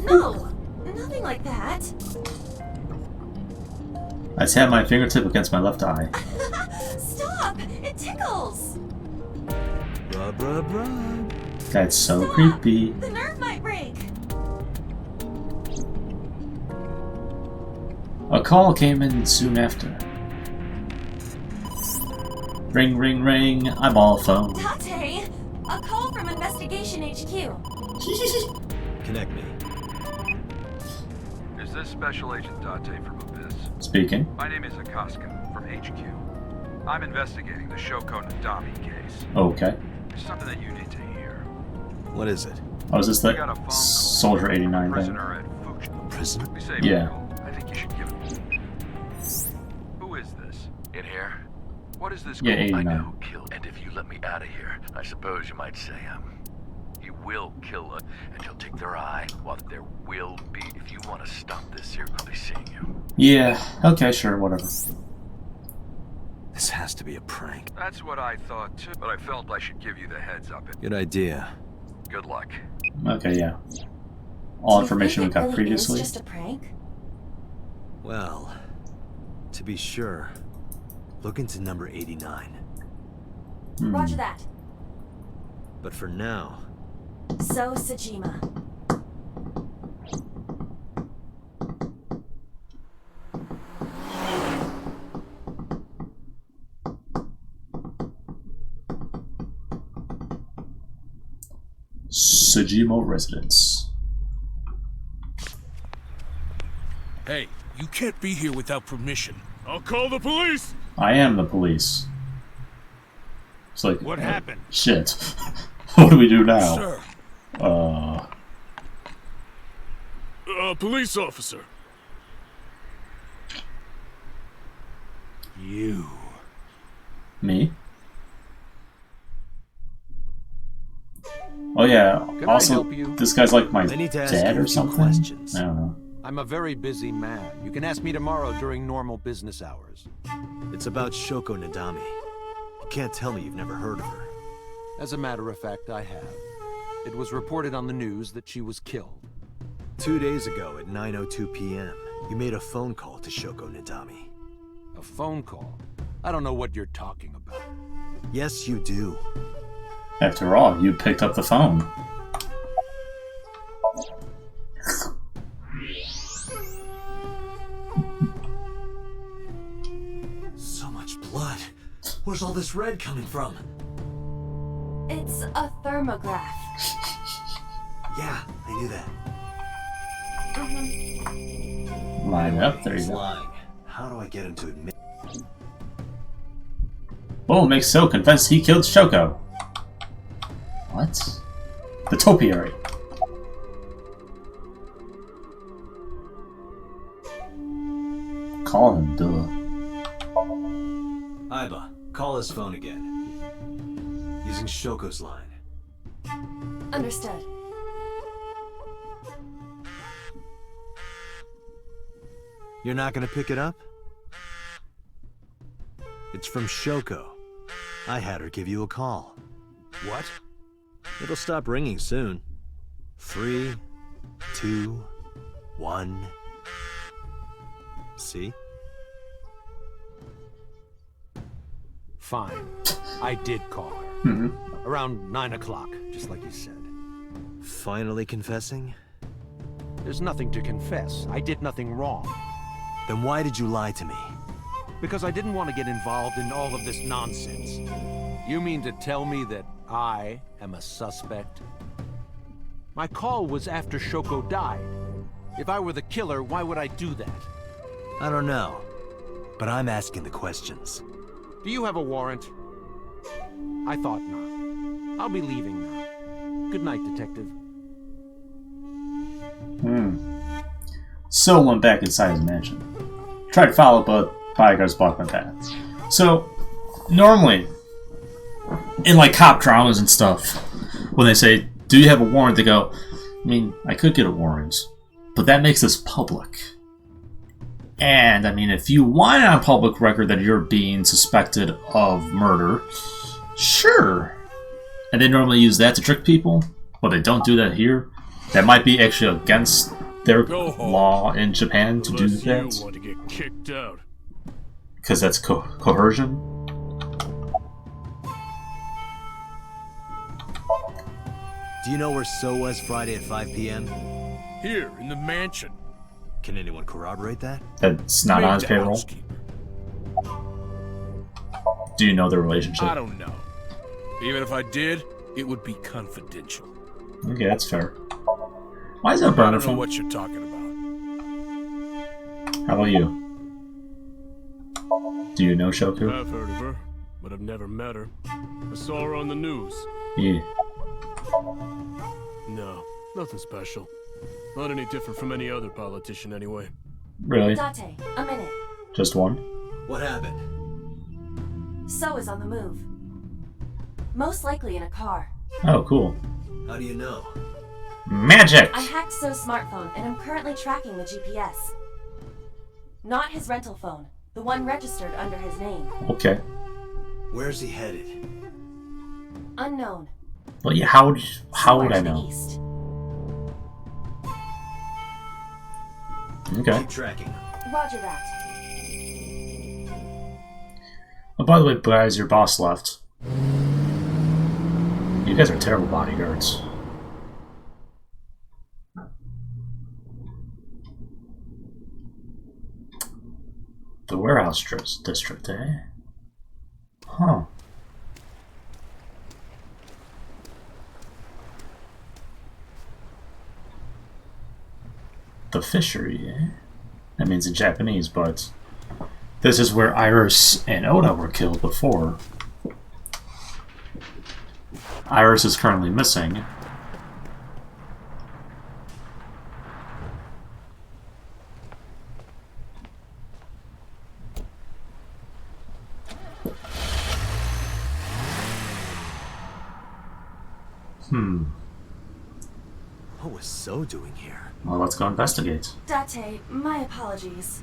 No! Nothing like that. I tap my fingertip against my left eye. Stop! It tickles! Rub, rub, rub. That's so Stop. creepy. The nerve might break! A call came in soon after. Ring, ring, ring. Eyeball phone. Tate! A call from Investigation HQ. Connect me. Is this Special Agent Date from Abyss? Speaking. My name is Akaska from HQ. I'm investigating the Shoko Nadami case. Okay. There's something that you need to hear. What is it? Oh, is this We the got a phone call Soldier from a 89 thing? prisoner at Fukushima. Prisoner? We say Yeah. I think you should give it. Who is this? In here? What is this? Yeah, called? 89. I know who killed. And if you let me out of here, I suppose you might say you will kill us, and you'll take their eye. While there will be, if you want to stop this here, I'll be seeing you. Yeah. Okay, sure, whatever. This has to be a prank. That's what I thought too, but I felt I should give you the heads up. Good idea. Good luck. Okay, yeah. All Do you information we think got it really previously. is just a prank? Well, to be sure, look into number 89. Roger that. But for now, So Sejima. Sejima residence. Hey, you can't be here without permission. I'll call the police! I am the police. It's like, What happened? Shit. What do we do now? Sir. Police officer. You. Me? Oh yeah, Can I also, help you? this guy's like my I need to ask dad you a or few something? questions. I don't know. I'm a very busy man. You can ask me tomorrow during normal business hours. it's about Shoko Nadami. You can't tell me you've never heard of her. As a matter of fact, I have. It was reported on the news that she was killed. 2 days ago at 9:02 p.m., you made a phone call to Shoko Nadami. A phone call? I don't know what you're talking about. Yes, you do. After all, you picked up the phone. So much blood. Where's all this red coming from? It's a thermograph. Yeah, I knew that. Line up, there you He's go. lying. How do I get him to admit? Bull makes So confess he killed Shoko. What? The topiary. Call him, duh. Aiba, call his phone again. Using Shoko's line. Understood. You're not gonna pick it up? It's from Shoko. I had her give you a call. What? It'll stop ringing soon. 3, 2, 1. See? Fine. I did call her. Around 9 o'clock, just like you said. Finally confessing? There's nothing to confess. I did nothing wrong. Then why did you lie to me? Because I didn't want to get involved in all of this nonsense. You mean to tell me that I am a suspect? My call was after Shoko died. If I were the killer, why would I do that? I don't know. But I'm asking the questions. Do you have a warrant? I thought not. I'll be leaving now. Good night, Detective. So went back inside his mansion. Tried to follow, but bodyguards blocked my path. So, normally, in like cop dramas and stuff, when they say, do you have a warrant? They go, I mean, I could get a warrant, but that makes this public. And, I mean, if you want it on public record that you're being suspected of murder, sure. And they normally use that to trick people, but they don't do that here. That might be actually against their law in Japan to do that. You want to get kicked out. Because that's coercion. Do you know where So was Friday at 5 p.m.? Here, in the mansion. Can anyone corroborate that? That's not on his payroll. Do you know their relationship? I don't know. Even if I did, it would be confidential. Okay, that's fair. Why is that burner I don't know from? what you're talking about. How about you? Do you know Shoku? I've heard of her, but I've never met her. I saw her on the news. Yeah. No, nothing special. Not any different from any other politician, anyway. Really? Date, a minute. Just one? What happened? So is on the move. Most likely in a car. Oh, cool. How do you know? Magic! I hacked So's smartphone and I'm currently tracking the GPS. Not his rental phone, the one registered under his name. Okay. Where's he headed? Unknown. Well, yeah, how would I know? East. Okay. Keep tracking. Roger that. Oh, by the way, guys, your boss left. You guys are terrible bodyguards. The warehouse district, eh? Huh. The fishery, eh? That means in Japanese, but this is where Iris and Oda were killed before. Iris is currently missing. What was So doing here? Well, let's go investigate. Date, my apologies.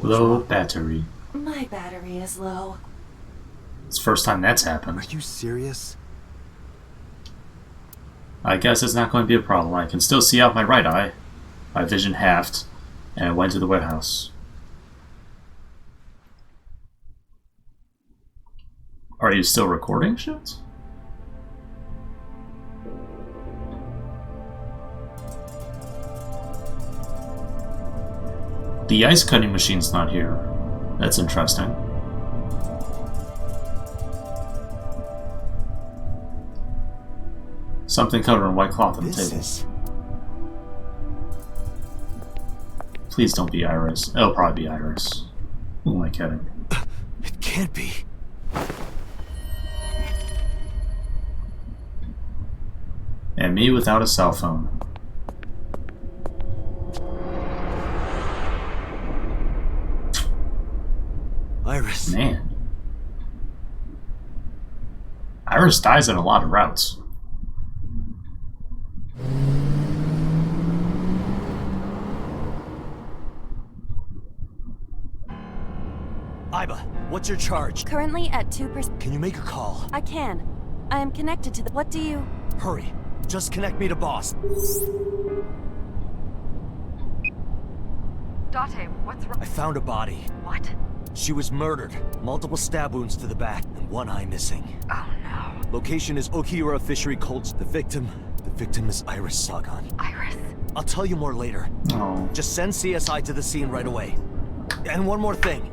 Low battery. My battery is low. It's the first time that's happened. Are you serious? I guess it's not going to be a problem. I can still see out my right eye. My vision halved, and I went to the warehouse. Are you still recording shit? The ice cutting machine's not here. That's interesting. Something covered in white cloth on the table. Please don't be Iris. It'll probably be Iris. Who am I kidding? It can't be. And me without a cell phone. Iris. Man. Iris dies in a lot of routes. Iba, what's your charge? Currently at 2%. Can you make a call? I can. I am connected to the. What do you. Hurry. Just connect me to boss. Date, what's wrong? I found a body. What? She was murdered. Multiple stab wounds to the back and one eye missing. Oh no. Location is Okiura Fishery Colts. The victim is Iris Sagan. Iris? I'll tell you more later. Oh. Just send CSI to the scene right away. And one more thing.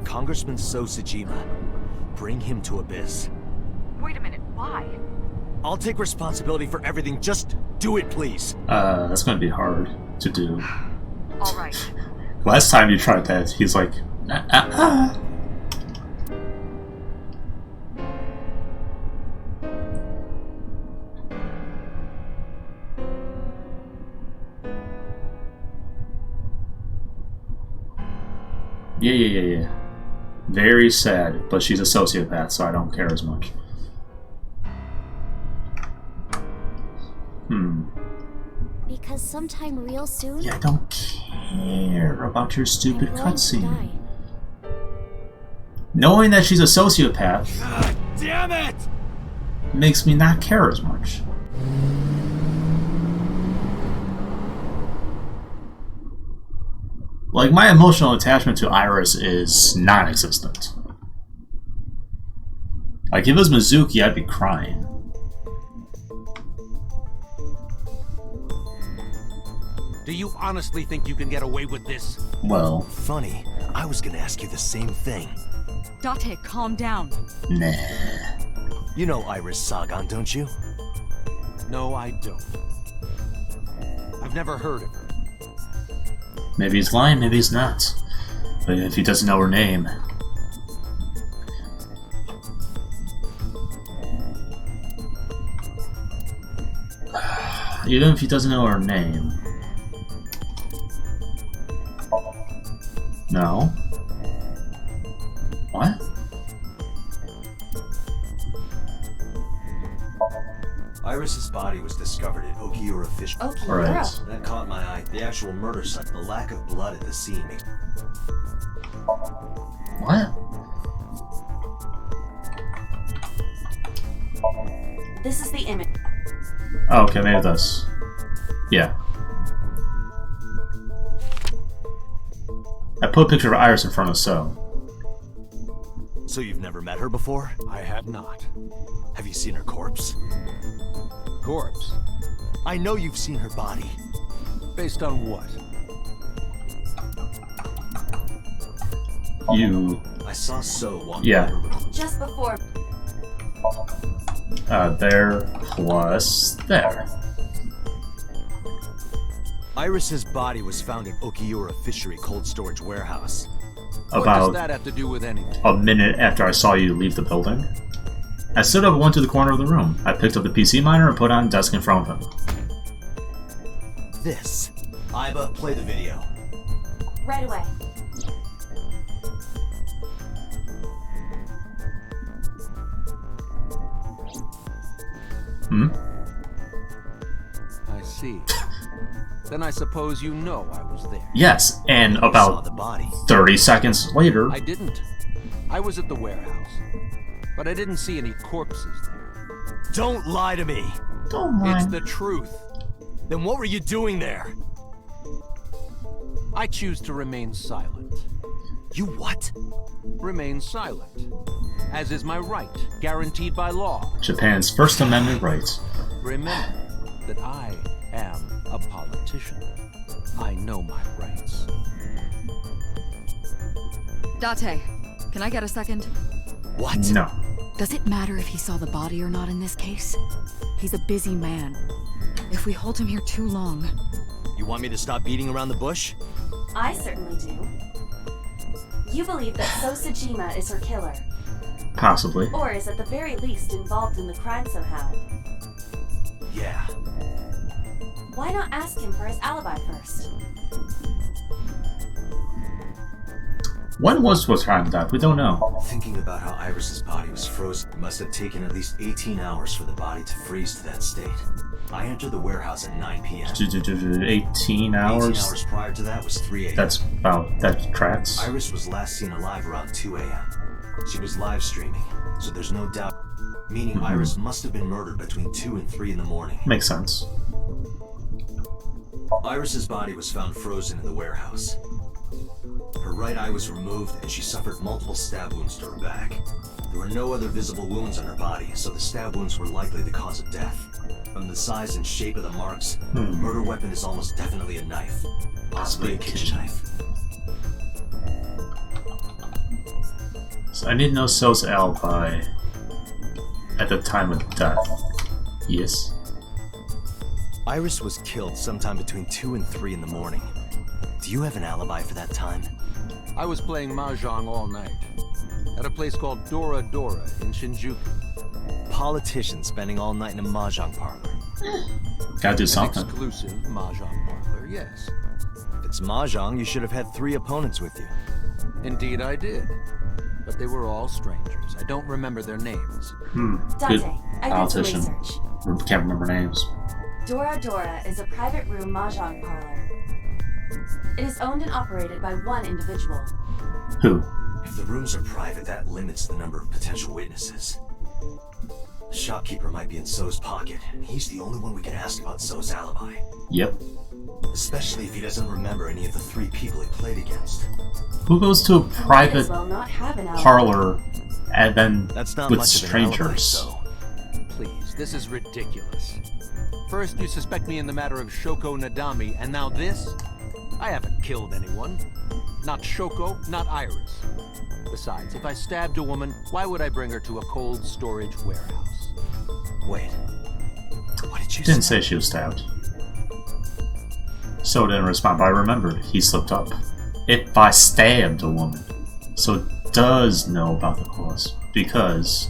Congressman So Sejima. Bring him to Abyss. Wait a minute, why? I'll take responsibility for everything. Just do it, please. That's going to be hard to do. All right. Last time you tried that, he's like, Yeah. Very sad, but she's a sociopath, so I don't care as much. Because sometime real soon... Yeah, I don't care about your stupid cutscene. Knowing that she's a sociopath... God damn it! Makes me not care as much. Like, my emotional attachment to Iris is non-existent. Like, if it was Mizuki, I'd be crying. Do you honestly think you can get away with this? Well... Funny, I was gonna ask you the same thing. Date, calm down. Nah. You know Iris Sagan, don't you? No, I don't. I've never heard of her. Maybe he's lying, maybe he's not. But if he doesn't know her name... Even if he doesn't know her name... No. What? Iris's body was discovered at Okiura Fish. Right. That caught my eye. The actual murder site. The lack of blood at the scene. What? This is the image. Oh, okay, maybe this. Yeah. I put a picture of Iris in front of So. So you've never met her before? I have not. Have you seen her corpse? Corpse? I know you've seen her body. Based on what? You... I saw So walk Yeah. Just before. There plus there. Iris's body was found at Okiura Fishery Cold Storage Warehouse. What About does that have to do with anything? a minute after I saw you leave the building. I stood up and went to the corner of the room. I picked up the PC monitor and put it on the desk in front of him. This. Iba, play the video. Right away. I see. Then I suppose you know I was there. Yes, and about 30 seconds later... I didn't. I was at the warehouse. But I didn't see any corpses there. Don't lie to me! Don't lie. It's the truth. Then what were you doing there? I choose to remain silent. You what? Remain silent. As is my right, guaranteed by law. Japan's First Amendment rights. Remember that I am a politician. I know my rights. Date, can I get a second? What? No. Does it matter if he saw the body or not in this case? He's a busy man. If we hold him here too long... You want me to stop beating around the bush? I certainly do. You believe that Sosajima is her killer. Possibly. Or is at the very least involved in the crime somehow. Yeah. Why not ask him for his alibi first? When was time death? We don't know. Thinking about how Iris's body was frozen, it must have taken at least 18 hours for the body to freeze to that state. I entered the warehouse at 9 p.m. 18 hours? 18 hours prior to that was 3 a.m. That's about... that tracks. Iris was last seen alive around 2 a.m. She was live streaming, so there's no doubt. Meaning Iris must have been murdered between 2 and 3 in the morning. Makes sense. Iris's body was found frozen in the warehouse. Her right eye was removed and she suffered multiple stab wounds to her back. There were no other visible wounds on her body, so the stab wounds were likely the cause of death. From the size and shape of the marks, the murder weapon is almost definitely a knife. Possibly a kitchen knife. So I need to know So's alibi at the time of death. Yes. Iris was killed sometime between 2 and 3 in the morning. Do you have an alibi for that time? I was playing Mahjong all night. At a place called Dora Dora in Shinjuku. Politician spending all night in a Mahjong parlor. Gotta do something. An exclusive Mahjong parlor, yes. If it's Mahjong, you should have had 3 opponents with you. Indeed I did. But they were all strangers. I don't remember their names. Good Dante, I did some politician. research. Can't remember names. Dora Dora is a private room mahjong parlor. It is owned and operated by one individual. Who? If the rooms are private, that limits the number of potential witnesses. The shopkeeper might be in So's pocket, and he's the only one we can ask about So's alibi. Yep. Especially if he doesn't remember any of the 3 people he played against. Who goes to a private well not have an alibi. parlor and then That's not with much of an alibi, strangers? so. Please, this is ridiculous. First, you suspect me in the matter of Shoko Nadami, and now this? I haven't killed anyone. Not Shoko, not Iris. Besides, if I stabbed a woman, why would I bring her to a cold storage warehouse? Wait. What did you Didn't say she was stabbed. So didn't respond, but I remembered. He slipped up. If I stabbed a woman. So does know about the cause. Because...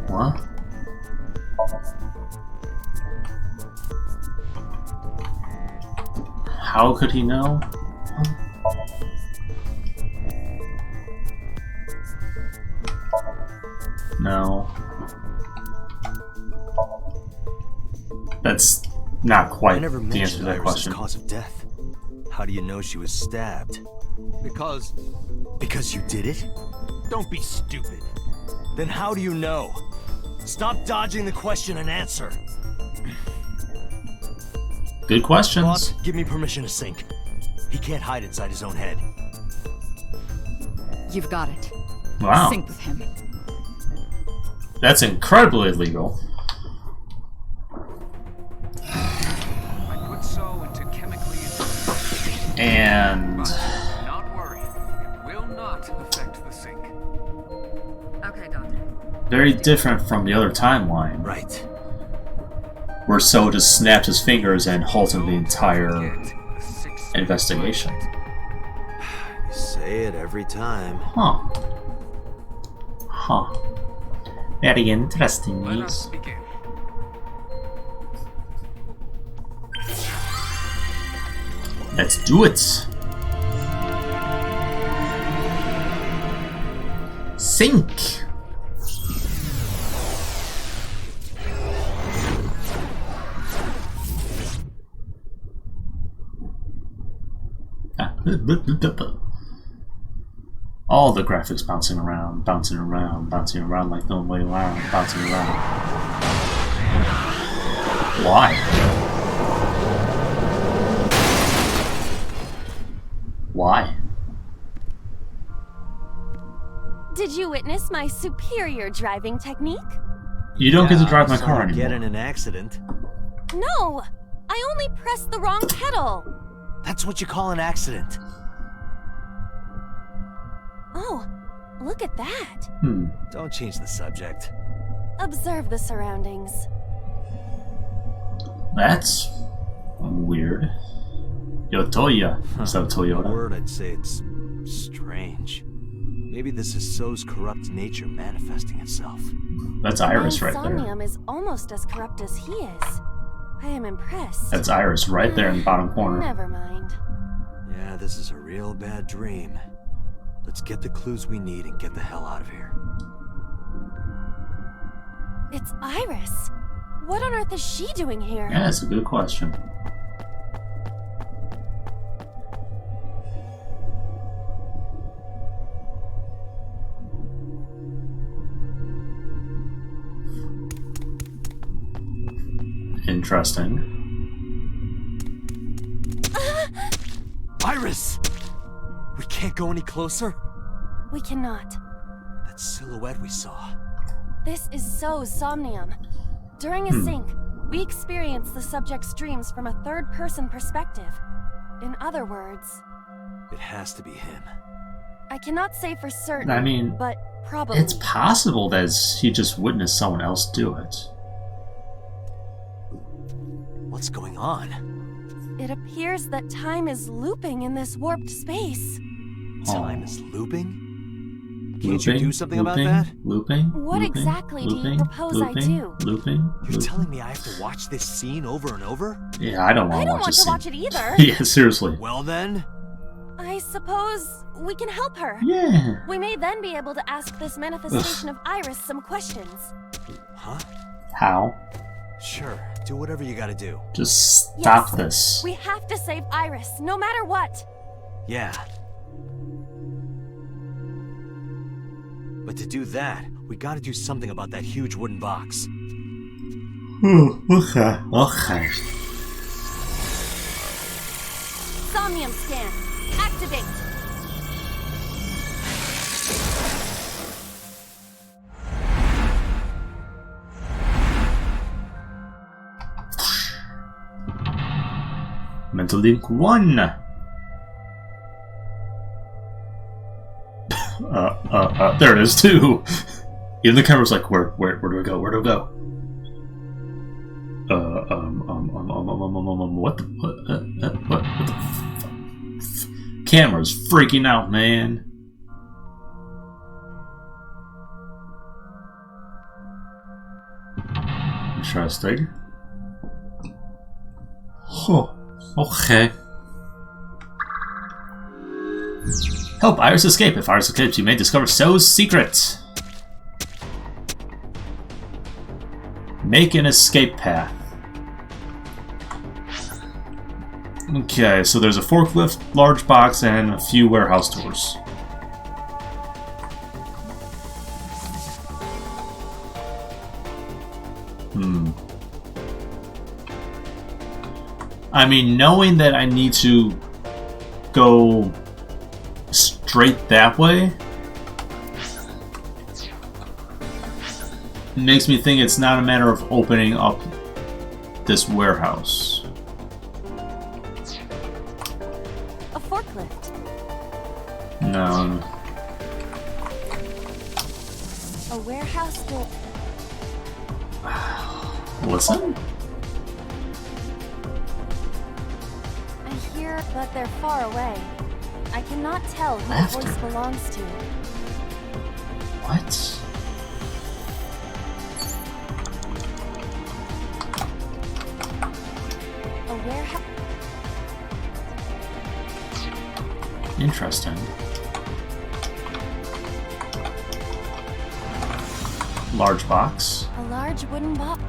What? How could he know? No. That's not quite never the answer to that Iris' question. cause of death. How do you know she was stabbed? Because you did it? Don't be stupid. Then how do you know? Stop dodging the question and answer. Good questions. Boss, give me permission to sink. He can't hide inside his own head. You've got it. Wow. Sync with him. That's incredibly illegal. I put So into chemically And... not worry. It will not affect the sink. Okay, Dante. very different from the other timeline. Right. Where So just snapped his fingers and halted the entire investigation. You say it every time. Huh. Huh. Very interesting Let news. us begin. Let's do it! Sink! All the graphics bouncing around, bouncing around, bouncing around like no way around, bouncing around. Why? Why? Did you witness my superior driving technique? You don't get to drive my so car you anymore. Get in an accident. No! I only pressed the wrong pedal! That's what you call an accident. Oh, look at that. Don't change the subject. Observe the surroundings. That's weird. Yotoya instead of A Toyota. word, I'd say it's strange. Maybe this is So's corrupt nature manifesting itself. That's Iris right there. Somnium is almost as corrupt as he is. I am impressed. That's Iris right there in the bottom corner. Never mind. Yeah, this is a real bad dream. Let's get the clues we need and get the hell out of here. It's Iris. What on earth is she doing here? Yeah, that's a good question. Interesting. Iris! We can't go any closer? We cannot. That silhouette we saw. This is So's Somnium. During a sync, we experience the subject's dreams from a third-person perspective. In other words, It has to be him. I cannot say for certain, I mean, but probably. it's possible that he just witnessed someone else do it. What's going on? It appears that time is looping in this warped space. Time is looping? Can't you do something about that? Looping? What exactly do you propose I do? You're telling me I have to watch this scene over and over? Yeah, I don't want I to don't watch want this to scene. watch it either. Yeah, seriously. Well then? I suppose we can help her. Yeah. We may then be able to ask this manifestation of Iris some questions. Huh? How? Sure, do whatever you gotta do. Just stop Yes, this. We have to save Iris, no matter what. Yeah. But to do that, we gotta do something about that huge wooden box. Okay. Okay. Somnium scan. Activate. Mental link 1. There it is too. Even the camera's like, where do we go? Where do we go? What the camera's freaking out, man. Interesting. Huh. Okay. Help Iris escape. If Iris escapes, you may discover So's secret. Make an escape path. Okay, so there's a forklift, large box, and a few warehouse doors. I mean, knowing that I need to go straight that way makes me think it's not a matter of opening up this warehouse. A forklift. No. A warehouse door. Listen? I hear, but they're far away. I cannot tell who Laughter. the voice belongs to. What? A warehouse. Interesting. Large box. A large wooden box.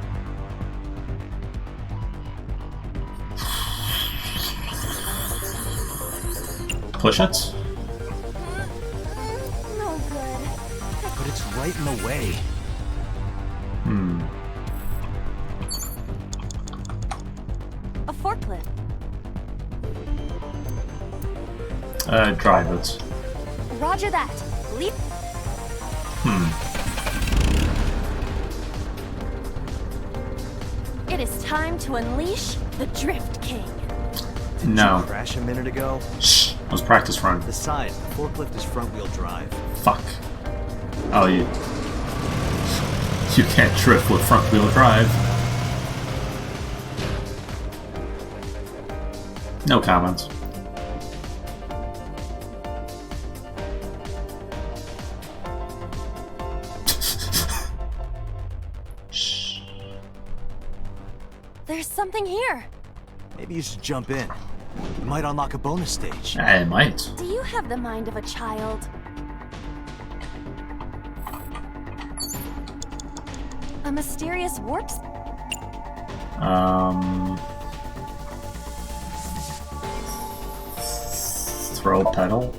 Push it. No good. But it's right in the way. A forklift. Drive it. Roger that. Leap. It is time to unleash the Drift King. No. Crash a minute ago? Shh. That was practice run. Besides, the forklift is front-wheel drive. Fuck. Oh, you can't drift with front wheel drive. No comments. There's something here. Maybe you should jump in. You might unlock a bonus stage. I might. Do you have the mind of a child? A mysterious warp. Throw pebble.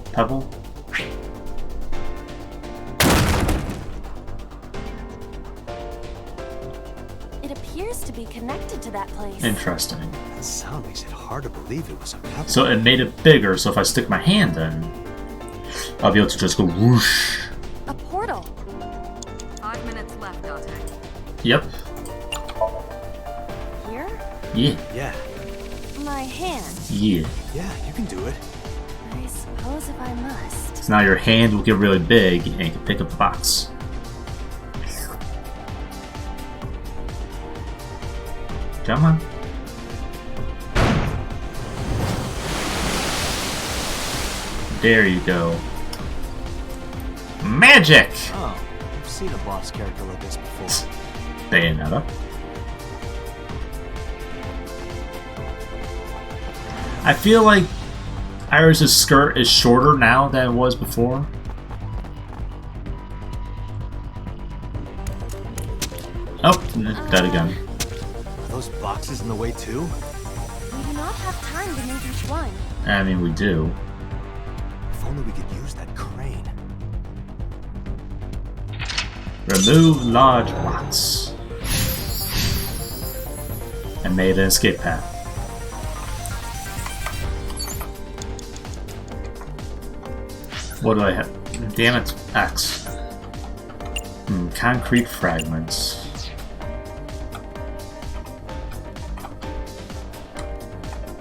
It appears to be connected to that place. Interesting. That sound makes it hard to believe it was a pebble. So it made it bigger, so if I stick my hand in, I'll be able to just go whoosh. A portal. 5 minutes left, Dante. Yep. Here? Yeah. Yeah. My hand. Yeah. Yeah, you can do it. I suppose if I must. So now your hand will get really big and you can pick up the box. Come on. There you go. Magic! Oh, I've seen a boss character like this before. Bayonetta. I feel like Iris' skirt is shorter now than it was before. Oh, dead again. Are those boxes in the way too? We do not have time to move each one. I mean, we do. If only we could use that crane. Remove large blocks. And made an escape path. What do I have? Damn it, X. Concrete fragments.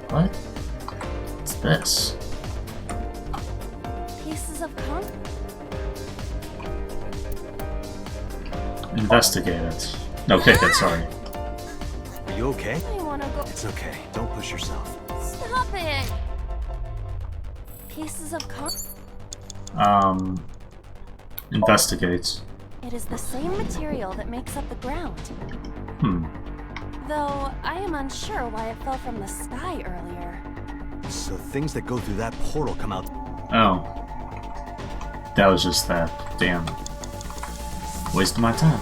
What? What's this? Pieces of concrete. Investigate it. No, kick it, sorry. Are you okay? I wanna go. It's okay. Don't push yourself. Stop it! Pieces of concrete. Investigate. It is the same material that makes up the ground. Though I am unsure why it fell from the sky earlier. So things that go through that portal come out. Oh. That was just that. Damn. Waste of my time.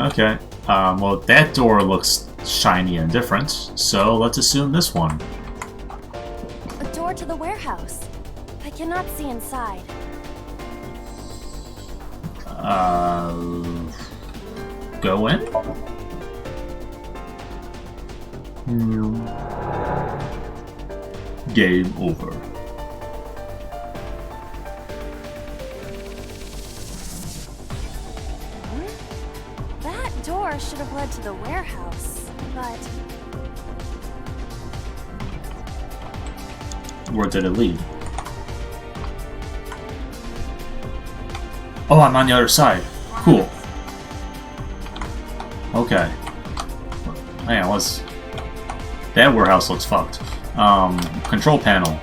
Okay. Well, that door looks shiny and different, so let's assume this one. A door to the warehouse. I cannot see inside. Go in? Game over. That door should have led to the warehouse, but... Where did it lead? Oh, I'm on the other side. Cool. Okay. Man, what's... That warehouse looks fucked. Control panel.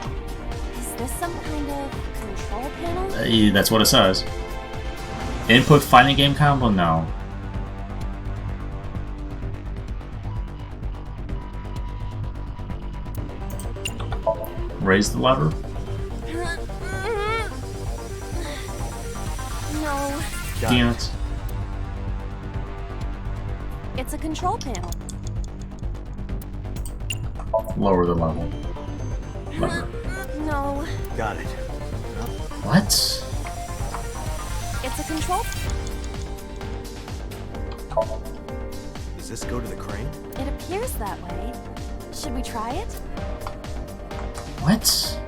Is this some kind of control panel? That's what it says. Input fighting game combo? No. Raise the lever? No. Damn it. It's a control panel. Lower the level. Lever. No. Got it. What? It's a control... Does this go to the crane? It appears that way. Should we try it? What?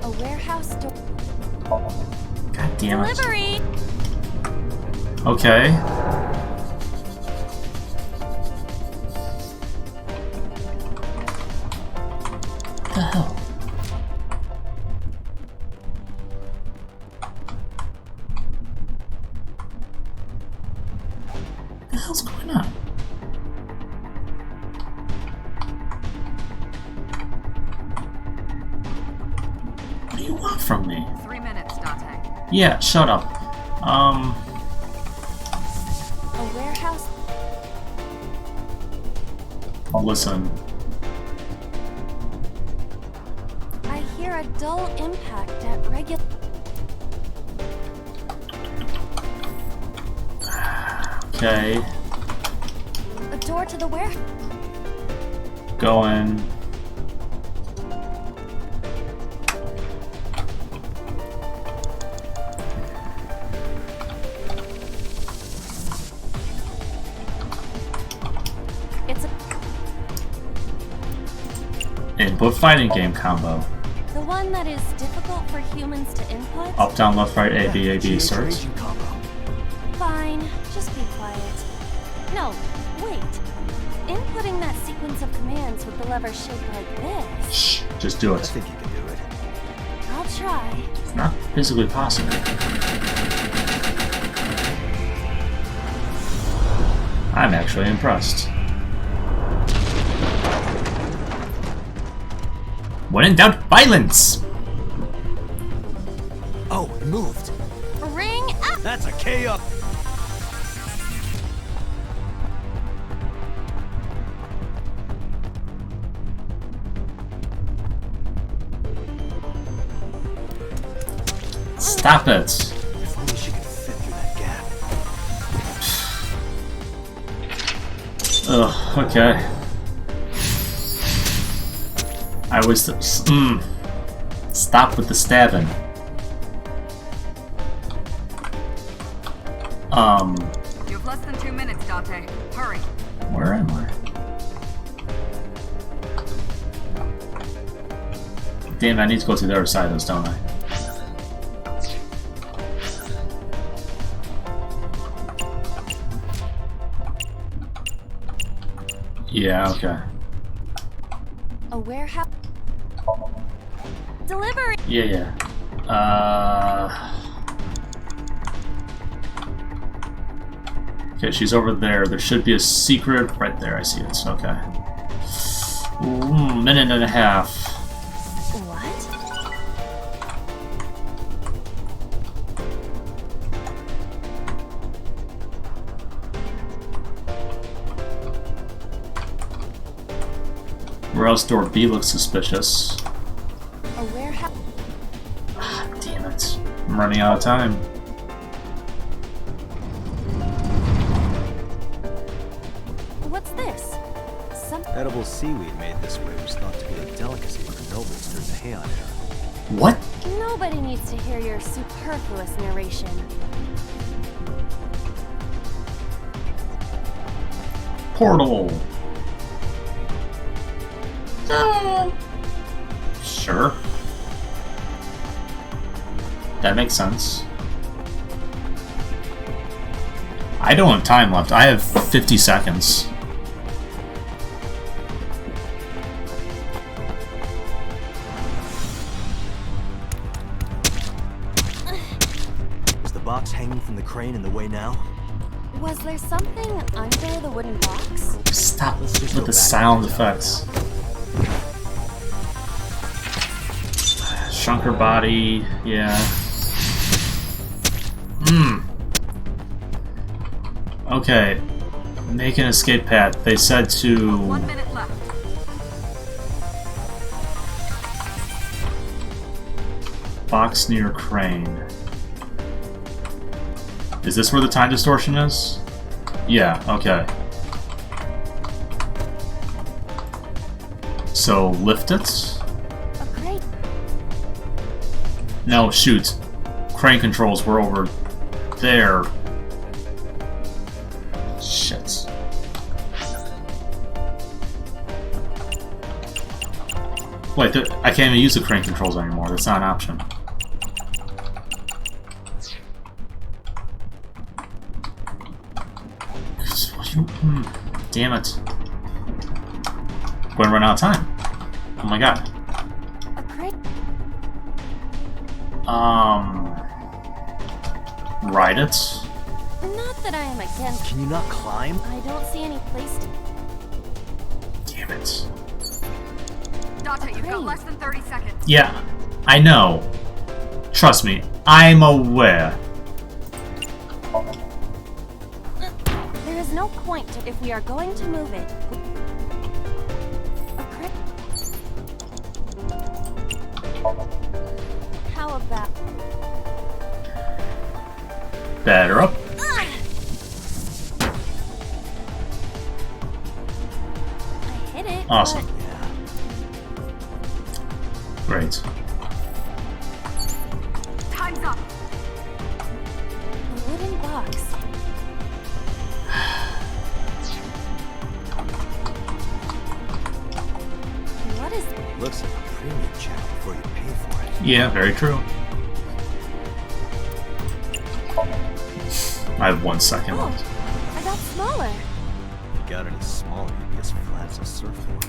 A warehouse door... God damn it. Delivery! Okay. What the hell? What the hell's going on? What do you want from me? 3 minutes, Dante. Yeah, shut up. A warehouse... Listen. I hear a dull impact at regular... Okay. A door to the warehouse... Going. It's a... Input fighting game combo. The one that is difficult for humans to input? Up, down, left, right, A, B, A, B, search. Fine, just be quiet. No, wait. Inputting that sequence of commands with the lever shaped like this... Shh, just do it. I think you can do it. I'll try. It's not physically possible. I'm actually impressed. When in doubt, violence! Oh, it moved. Ring up! That's a KO. Stop it. If only she could fit through that gap. Ugh, okay. I was... Stop with the stabbing. You have less than 2 minutes, Dante. Hurry. Where am I? Damn, I need to go to the other side of this, don't I? Yeah, okay. A warehouse. Delivery. Yeah. Okay, she's over there. There should be a secret right there. I see it. Okay. Ooh, minute and a half. What? Warehouse door B looks suspicious. A warehouse. Ah, damn it. I'm running out of time. What's this? Some Edible seaweed made this way was thought to be a delicacy for nobles during the Heian era. What? Nobody needs to hear your superfluous narration. Portal. Sure. That makes sense. I don't have time left. I have 50 seconds. Is the box hanging from the crane in the way now? Was there something under the wooden box? Stop with the sound effects. Shrunk her body, yeah. Okay. Make an escape path. They said to... 1 minute left. Box near crane. Is this where the time distortion is? Yeah, okay. So, lift it? A crate. No, shoot. Crane controls were over there. Shit. Wait, I can't even use the crane controls anymore. That's not an option. Damn it. I'm going to run out of time. Oh my god. A crate. Ride it. Not that I am against. Can you not climb? I don't see any place to. Damn it. Dante, you've got less than 30 seconds. Yeah, I know. Trust me, I'm aware. There is no point to if we are going to move it. A crate. How about? Better up. I hit it. Awesome. But Great. Time's up. a wooden box. What is? Looks like a premium check before you pay for it. Yeah, very true. I have 1 second Oh, left. I got smaller. If you got any smaller, you'd be as flat as a surfboard.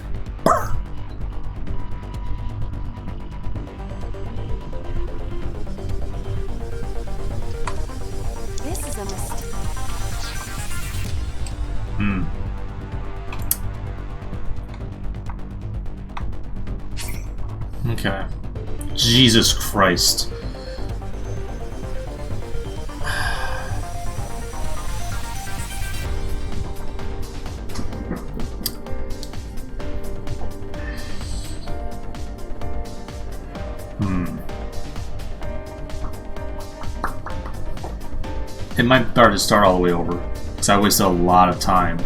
This is a mistake. Okay. Jesus Christ. It might be better to start all the way over, because I wasted a lot of time.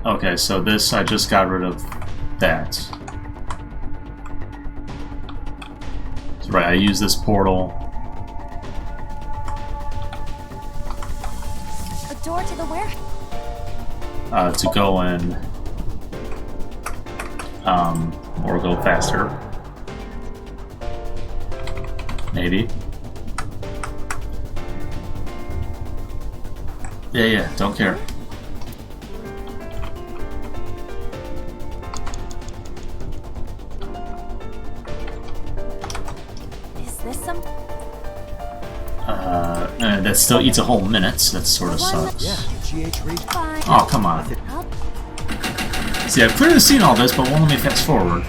Okay, so this, I just got rid of that. That's right, I use this portal. A door to the warehouse. To go in, or go faster. Maybe. Yeah, don't care. Is this some? That still eats a whole minute, so that sort of sucks. Oh, come on. See, I've clearly seen all this, but won't let me fast forward.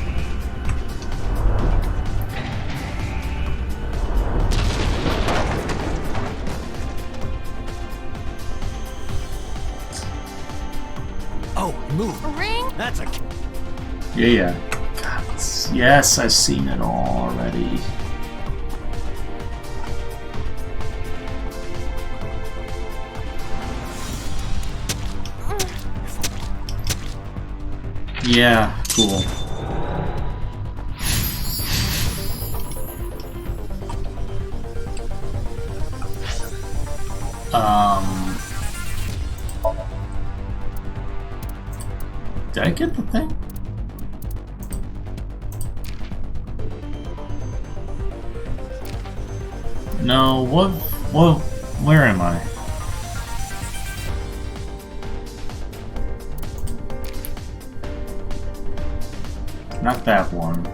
Oh, move. Ring? That's a... Yeah. God, yes, I've seen it all already. Yeah, cool. Did I get the thing? No, where am I? Not that one.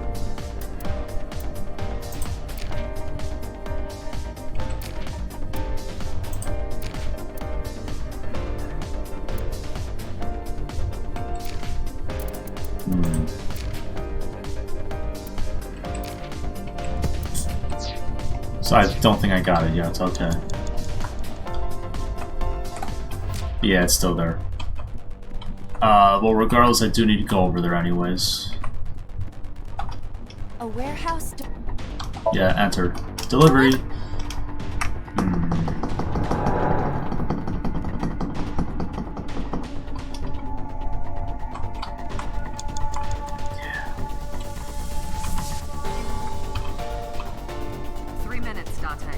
So I don't think I got it yet, okay. Yeah, it's still there. Well, regardless, I do need to go over there anyways. A warehouse. Yeah, enter. Delivery.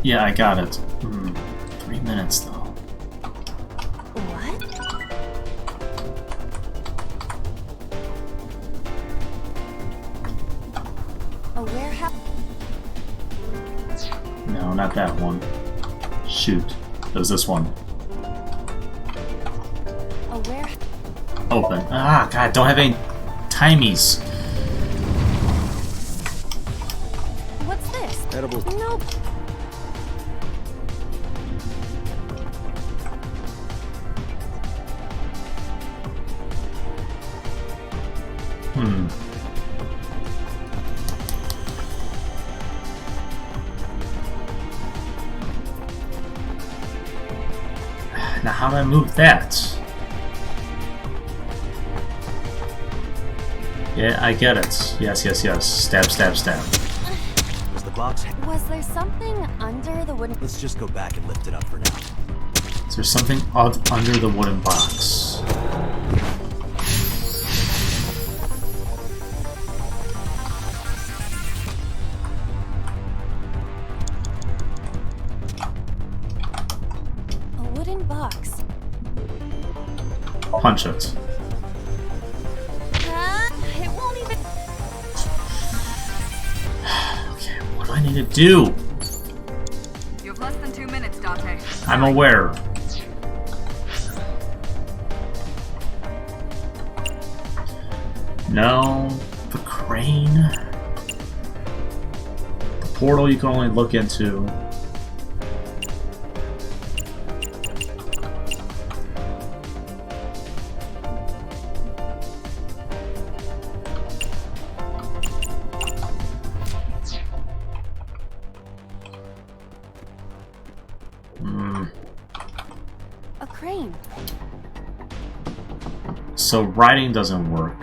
Yeah, I got it. 3 minutes though. What? A warehouse. No, not that one. Shoot. It was this one. A warehouse. Open. Ah, God, don't have any timies. What's this? Edible. Nope. Now how do I move that? Yeah, I get it. Yes, yes, yes. Stab, stab, stab. Was the box... Was there something under the wooden... Let's just go back and lift it up for now. Is there something under the wooden box? A wooden box. Punch it. It won't even... Okay, what do I need to do? You have less than 2 minutes, Dante. I'm aware. No, the crane. The portal you can only look into. A crane. So riding doesn't work.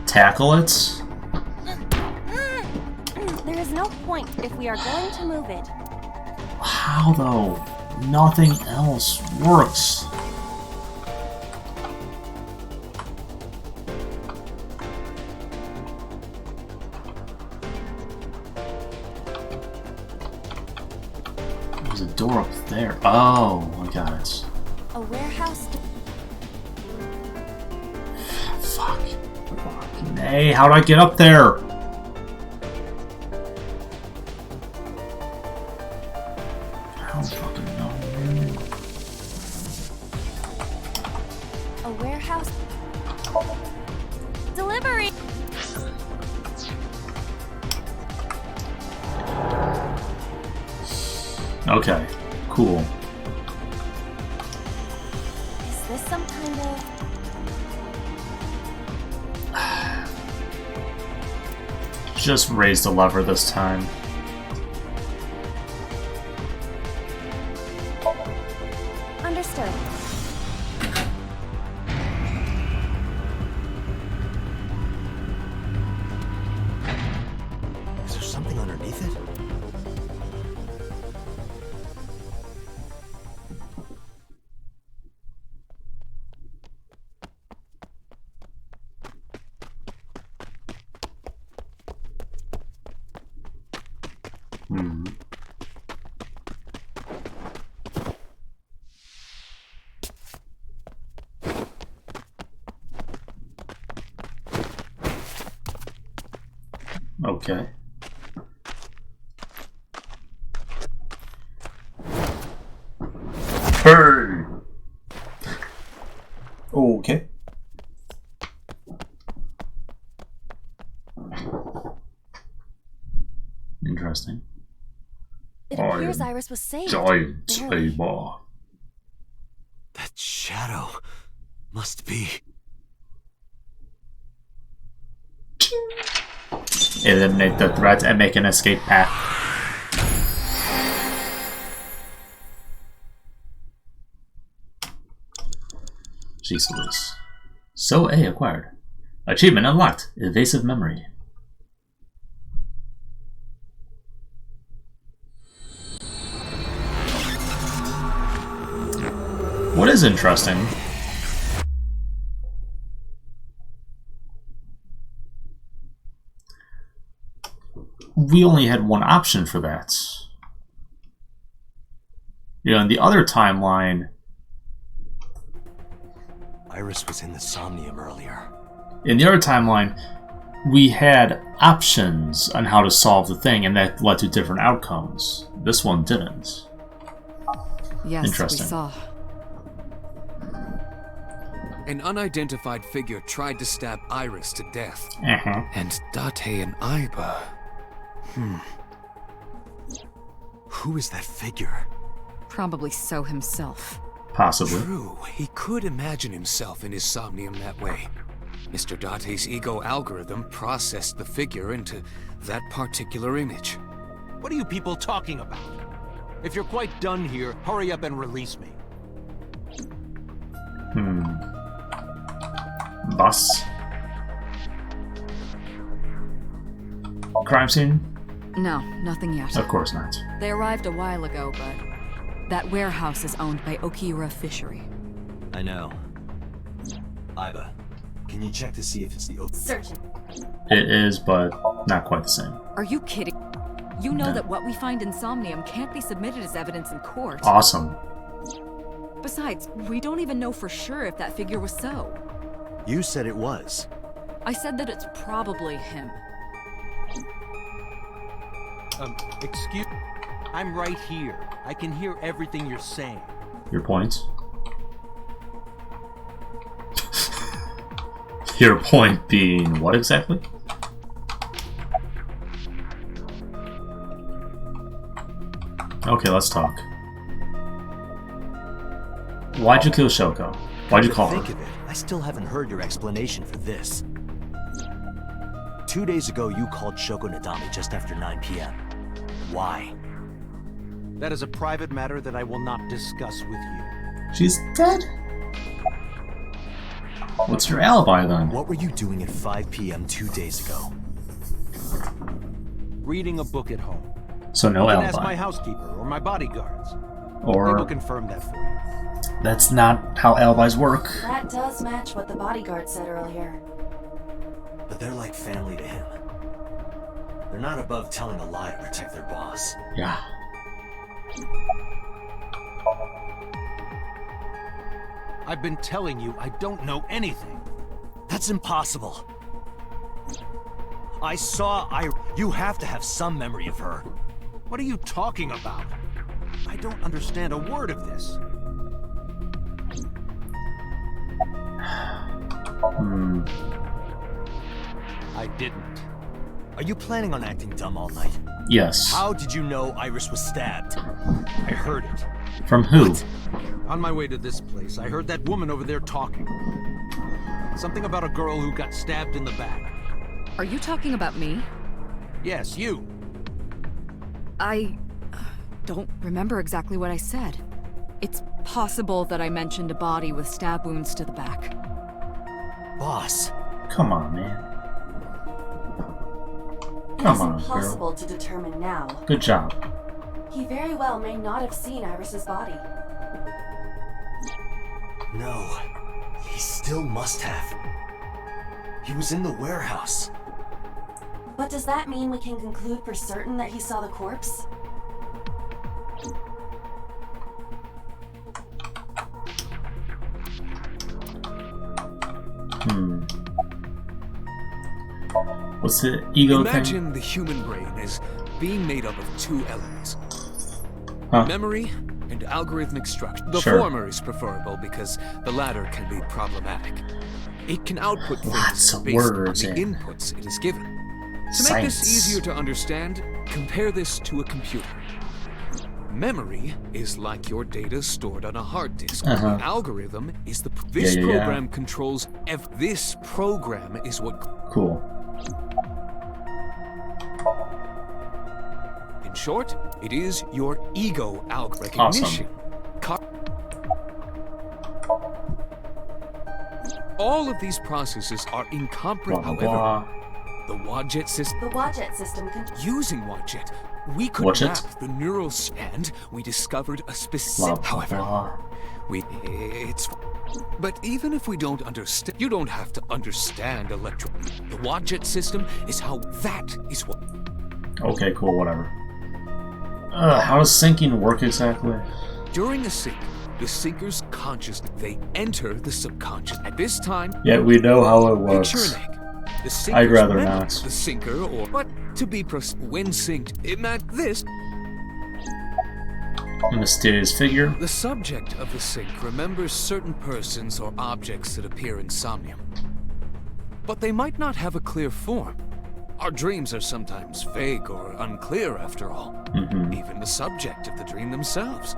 Tackle it? There is no point if we are going to move it. How though? Nothing else works. There's a door up there. Oh, I got it. A warehouse. Fuck. Hey, how do I get up there? I don't fucking know. A warehouse. Delivery. Okay, cool. Is this some kind of... Just raise the lever this time. Understood. Is there something underneath it? Okay. Hey! Okay. Interesting. It appears Iris was saved. Giant Barely. saber. That shadow must be... Eliminate the threat and make an escape path. Jeez Louise. So A acquired. Achievement unlocked. Evasive memory. What is interesting? We only had one option for that. You know, in the other timeline... Iris was in the Somnium earlier. In the other timeline, we had options on how to solve the thing, and that led to different outcomes. This one didn't. Yes, Interesting. we saw. An unidentified figure tried to stab Iris to death. Uh-huh. And Date and Iba... Who is that figure? Probably So himself. Possibly. True, he could imagine himself in his Somnium that way. Mr. Date's ego algorithm processed the figure into that particular image. What are you people talking about? If you're quite done here, hurry up and release me. Boss. Crime scene? No, nothing yet. Of course not. They arrived a while ago, but that warehouse is owned by Okiura Fishery. I know. Iba, can you check to see if it's the Searching. It is, but not quite the same. Are you kidding? You know No. that what we find in Somnium can't be submitted as evidence in court. Awesome. Besides, we don't even know for sure if that figure was So. You said it was. I said that it's probably him. Excuse... I'm right here. I can hear everything you're saying. Your point? Your point being what exactly? Okay, let's talk. Why'd you kill Shoko? Why'd you call her? Think of it, I still haven't heard your explanation for this. 2 days ago, you called Shoko Nadami just after 9 p.m. Why? That is a private matter that I will not discuss with you. She's dead? What's your alibi then? What were you doing at 5 p.m. 2 days ago? Reading a book at home. So no you can alibi. ask my housekeeper or my bodyguards. Or they will confirm that for you. That's not how alibis work. That does match what the bodyguard said earlier. But they're like family to him. They're not above telling a lie to protect their boss. Yeah. I've been telling you I don't know anything. That's impossible. I saw You have to have some memory of her. What are you talking about? I don't understand a word of this. I didn't. Are you planning on acting dumb all night? Yes. How did you know Iris was stabbed? I heard it. From who? What? On my way to this place, I heard that woman over there talking. Something about a girl who got stabbed in the back. Are you talking about me? Yes, you. I don't remember exactly what I said. It's possible that I mentioned a body with stab wounds to the back. Boss. Come on, man. It Come is on, impossible girl. to determine now. Good job. He very well may not have seen Iris's body. No. He still must have. He was in the warehouse. But does that mean we can conclude for certain that he saw the corpse? What's the ego Imagine thing? the human brain as being made up of two elements. Huh. Memory and algorithmic structure. The Sure. former is preferable because the latter can be problematic. It can output Lots things of based words on the and inputs it is given. To make science. this easier to understand, compare this to a computer. Memory is like your data stored on a hard disk. Uh-huh. The algorithm is this Yeah. program controls this program is what Cool. In short, it is your ego recognition. All of these processes are incomprehensible. However, the Wadjet system. Using Wadjet, we could Wadjet? map the neural and we discovered a specific. However, But even if we don't understand, you don't have to understand electro. The Wadjet system is how that is what. Okay, cool, whatever. How does syncing work exactly? During a sync, the sinker's consciousness, they enter the subconscious. At this time, Yeah, we know how it picture works. an egg. The I'd sinker's rather memory, not. The sinker, but to be when synced, it meant this. A mysterious figure. The subject of the sync remembers certain persons or objects that appear in Somnium. But they might not have a clear form. Our dreams are sometimes vague or unclear after all. Even the subject of the dream themselves.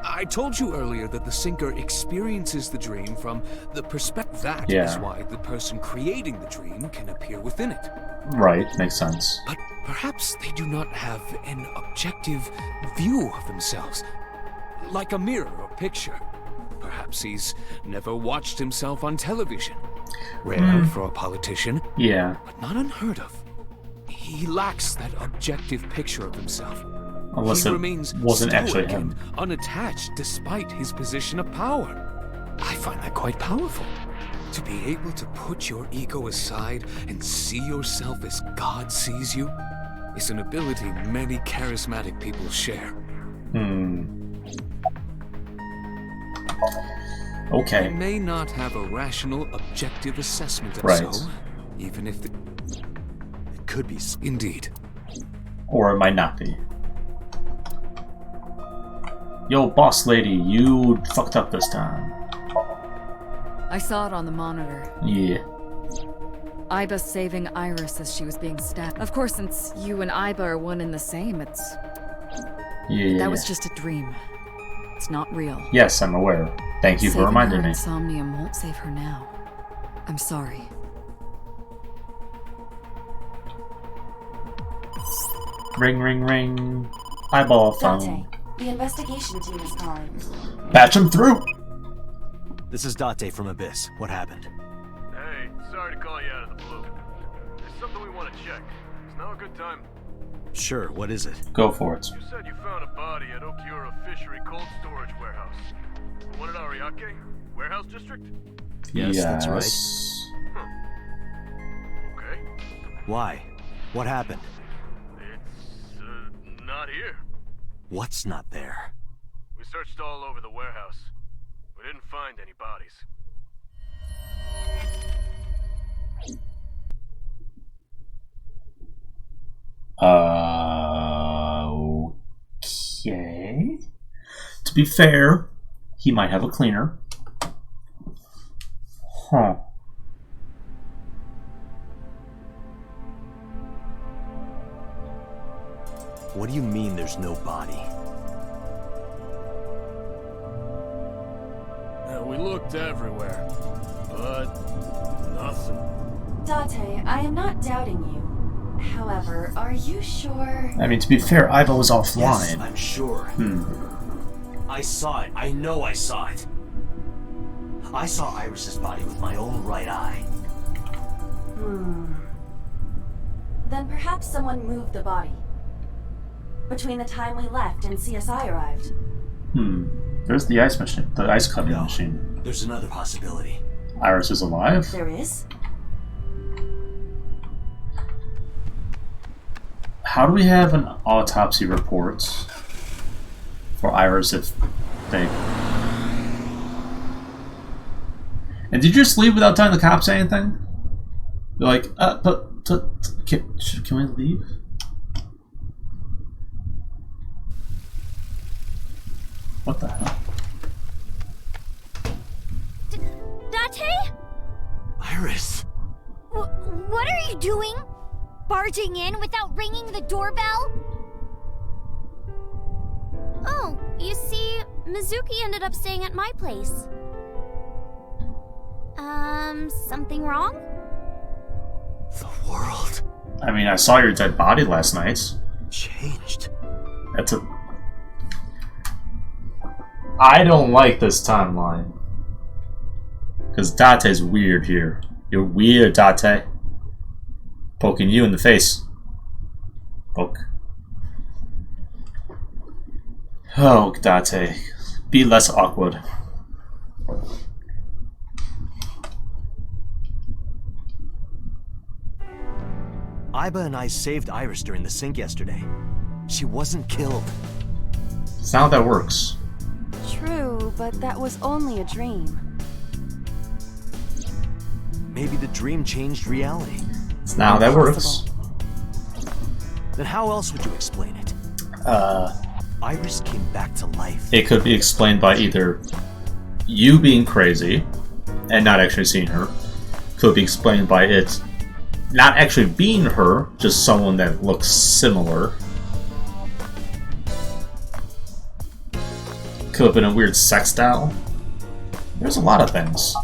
I told you earlier that the syncer experiences the dream from the perspective. That is why the person creating the dream can appear within it. Right, makes sense. But perhaps they do not have an objective view of themselves, like a mirror or picture. Perhaps he's never watched himself on television. Rare for a politician, Yeah. but not unheard of. He lacks that objective picture of himself. Unless He it remains wasn't actually stoic him. and unattached despite his position of power. I find that quite powerful. To be able to put your ego aside and see yourself as God sees you is an ability many charismatic people share. Okay. They may not have a rational, objective assessment of Right. so, even if it could be. Indeed. Or it might not be. Yo, boss lady, you fucked up this time. I saw it on the monitor. Yeah. Iba saving Iris as she was being stabbed. Of course, since you and Iba are one and the same, it's... Yeah. That was just a dream. It's not real. Yes, I'm aware. Thank you for Saving reminding her me. in Somnium won't save her now. I'm sorry. Ring, ring, ring. eyeball phone. Dante, the investigation team is calling. Patch him through. This is Date from Abyss. What happened? Hey, sorry to call you out of the blue. There's something we want to check. Is now a good time? Sure, what is it? Go for it. You said you found a body at Okiura Fishery Cold Storage Warehouse. The one at Ariake? Warehouse District? Yes, that's right. Okay. Why? What happened? It's, not here. What's not there? We searched all over the warehouse. We didn't find any bodies. Okay. To be fair, he might have a cleaner. Huh. What do you mean there's no body? Yeah, we looked everywhere, but nothing. Date, I am not doubting you. However, are you sure? I mean, to be fair, Ivo was offline. Yes, I'm sure. I saw it. I know I saw it. I saw Iris's body with my own right eye. Then perhaps someone moved the body. Between the time we left and CSI arrived. There's the ice machine. The ice cutting machine. There's another possibility. Iris is alive? There is? How do we have an autopsy report for Iris if they... And did you just leave without telling the cops anything? You're like, can we leave? What the hell? Date? Iris! What are you doing? Barging in without ringing the doorbell? Oh, you see, Mizuki ended up staying at my place. Something wrong? The world. I mean, I saw your dead body last night. Changed. That's a... I don't like this timeline. Because Date's weird here. You're weird, Date. Poking you in the face. Poke. Oh, Date. Be less awkward. Iba and I saved Iris during the sink yesterday. She wasn't killed. It's not how that works. True, but that was only a dream. Maybe the dream changed reality. It's not how that works. Then how else would you explain it? Iris came back to life. It could be explained by either you being crazy and not actually seeing her. Could be explained by it not actually being her, just someone that looks similar. Could have been a weird sex doll. There's a lot of things.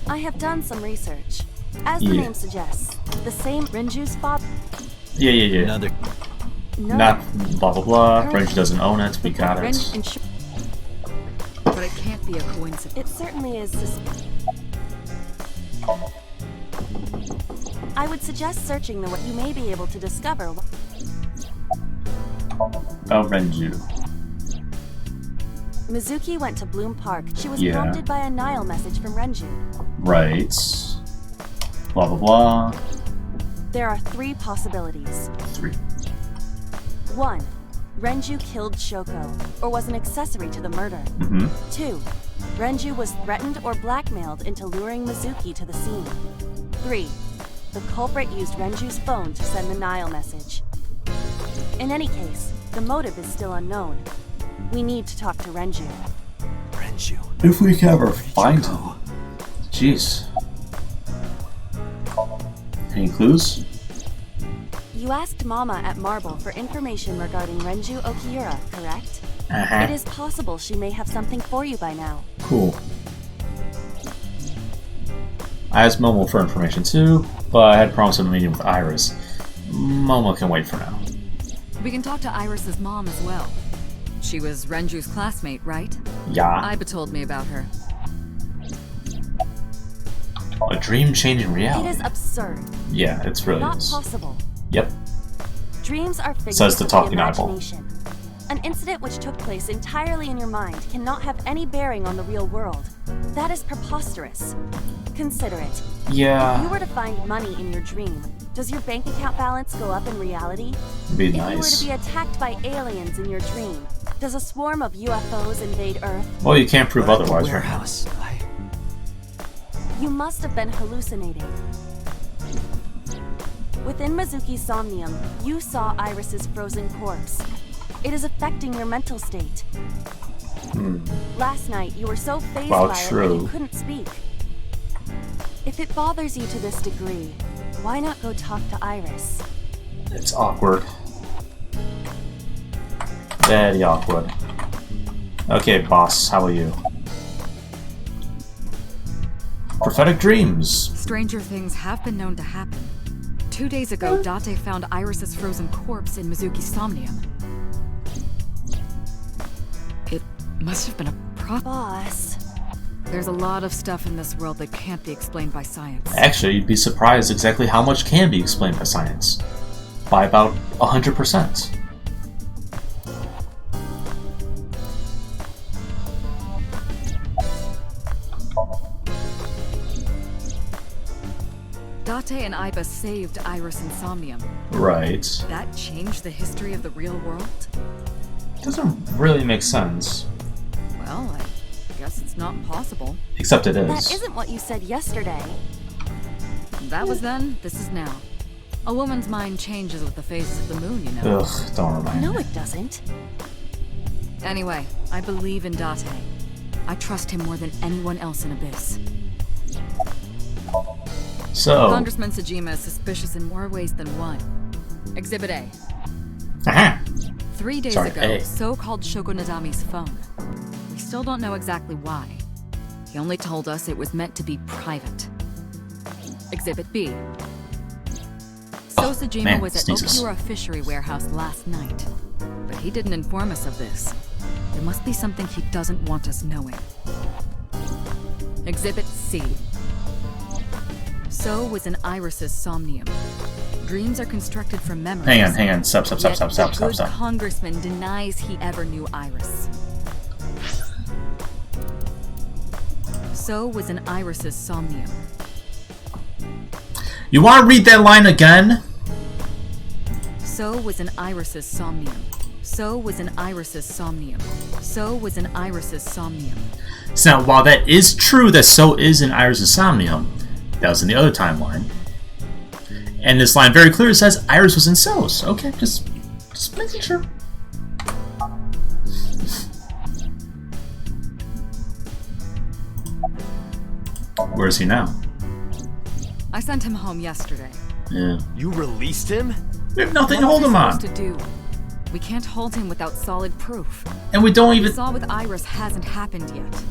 I have done some research. As the name suggests, the same Renju's father. Yeah. Another. Not blah blah blah. Renju doesn't own it. We got it. But it can't be a coincidence. It certainly is. I would suggest searching the way you may be able to discover. Oh, Renju. Mizuki went to Bloom Park. She was prompted by a Nile message from Renju. Right. Blah blah blah. There are 3 possibilities. 3. 1. Renju killed Shoko, or was an accessory to the murder. 2. Renju was threatened or blackmailed into luring Mizuki to the scene. 3. The culprit used Renju's phone to send the Nile message. In any case, the motive is still unknown. We need to talk to Renju. Renju? If we can ever find him. Jeez. Any clues? You asked Mama at Marble for information regarding Renju Okiura, correct? It is possible she may have something for you by now. Cool. I asked Momo for information too, but I had promised him a meeting with Iris. Momo can wait for now. We can talk to Iris's mom as well. She was Renju's classmate, right? Yeah. Iba told me about her. A dream-changing reality. It is absurd. Yeah, it's really not is. possible. Yep. Dreams are figments Says the of talking eyeball. imagination. An incident which took place entirely in your mind cannot have any bearing on the real world. That is preposterous. Consider it. Yeah. If you were to find money in your dream, does your bank account balance go up in reality? Be if nice. you were to be attacked by aliens in your dream, does a swarm of UFOs invade Earth? Well, you can't prove otherwise, right? Warehouse. You must have been hallucinating. Within Mizuki's Somnium, you saw Iris's frozen corpse. It is affecting your mental state. Last night, you were so fazed by it that you couldn't speak. If it bothers you to this degree, why not go talk to Iris? It's awkward. Very awkward. Okay, boss, how are you? Prophetic dreams. Stranger things have been known to happen. 2 days ago, Date found Iris's frozen corpse in Mizuki's Somnium. It must have been a Boss. There's a lot of stuff in this world that can't be explained by science. Actually, you'd be surprised exactly how much can be explained by science. By about 100%. Date and Iba saved Iris in Somnium. Right. That changed the history of the real world? Doesn't really make sense. Well, I guess it's not impossible. Except it is. That isn't what you said yesterday. That was then, this is now. A woman's mind changes with the phases of the moon, you know. Ugh, don't remind me. No, it doesn't. Anyway, I believe in Date. I trust him more than anyone else in Abyss. So... Congressman Sejima is suspicious in more ways than one. Exhibit A. Aha! 3 days ago, So called Shoko Nadami's phone. We still don't know exactly why. He only told us it was meant to be private. Exhibit B. So Sejima was at Okura Fishery Warehouse last night. But he didn't inform us of this. There must be something he doesn't want us knowing. Exhibit C. So was in Iris's Somnium. Dreams are constructed from memories. Hang on, stop. The congressman denies he ever knew Iris. So was in Iris's Somnium. You want to read that line again? So was in Iris's Somnium. So was in Iris's Somnium. So was in Iris's Somnium. So now, while that is true that So is in Iris's Somnium, that was in the other timeline. And this line very clearly says Iris was in So's. Okay, just making sure. Where is he now? I sent him home yesterday. Yeah. You released him? We have nothing to hold him on. To do? We can't hold him without solid proof. And we don't even... What we saw with Iris hasn't happened yet.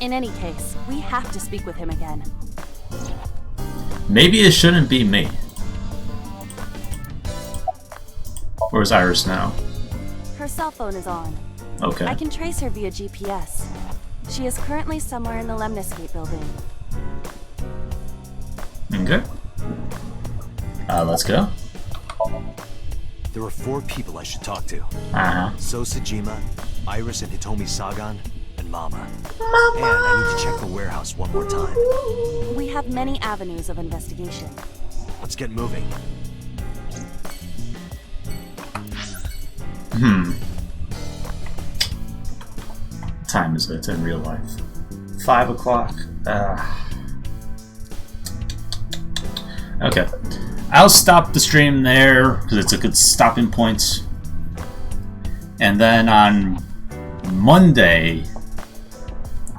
In any case, we have to speak with him again. Maybe it shouldn't be me. Where's Iris now? Her cell phone is on. Okay. I can trace her via GPS. She is currently somewhere in the Lemniscate building. Okay. Let's go. There are 4 people I should talk to. So Sejima, Iris and Hitomi Sagan, and Mama. And I need to check the warehouse one more time. We have many avenues of investigation. Let's get moving. Time is it in real life? 5 o'clock. Okay. I'll stop the stream there because it's a good stopping point. And then on Monday,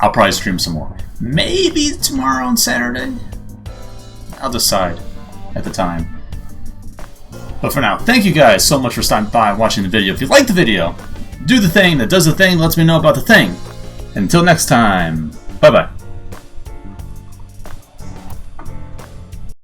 I'll probably stream some more. Maybe tomorrow on Saturday. I'll decide at the time. But for now, thank you guys so much for stopping by and watching the video. If you liked the video, do the thing that does the thing, lets me know about the thing. Until next time, bye-bye.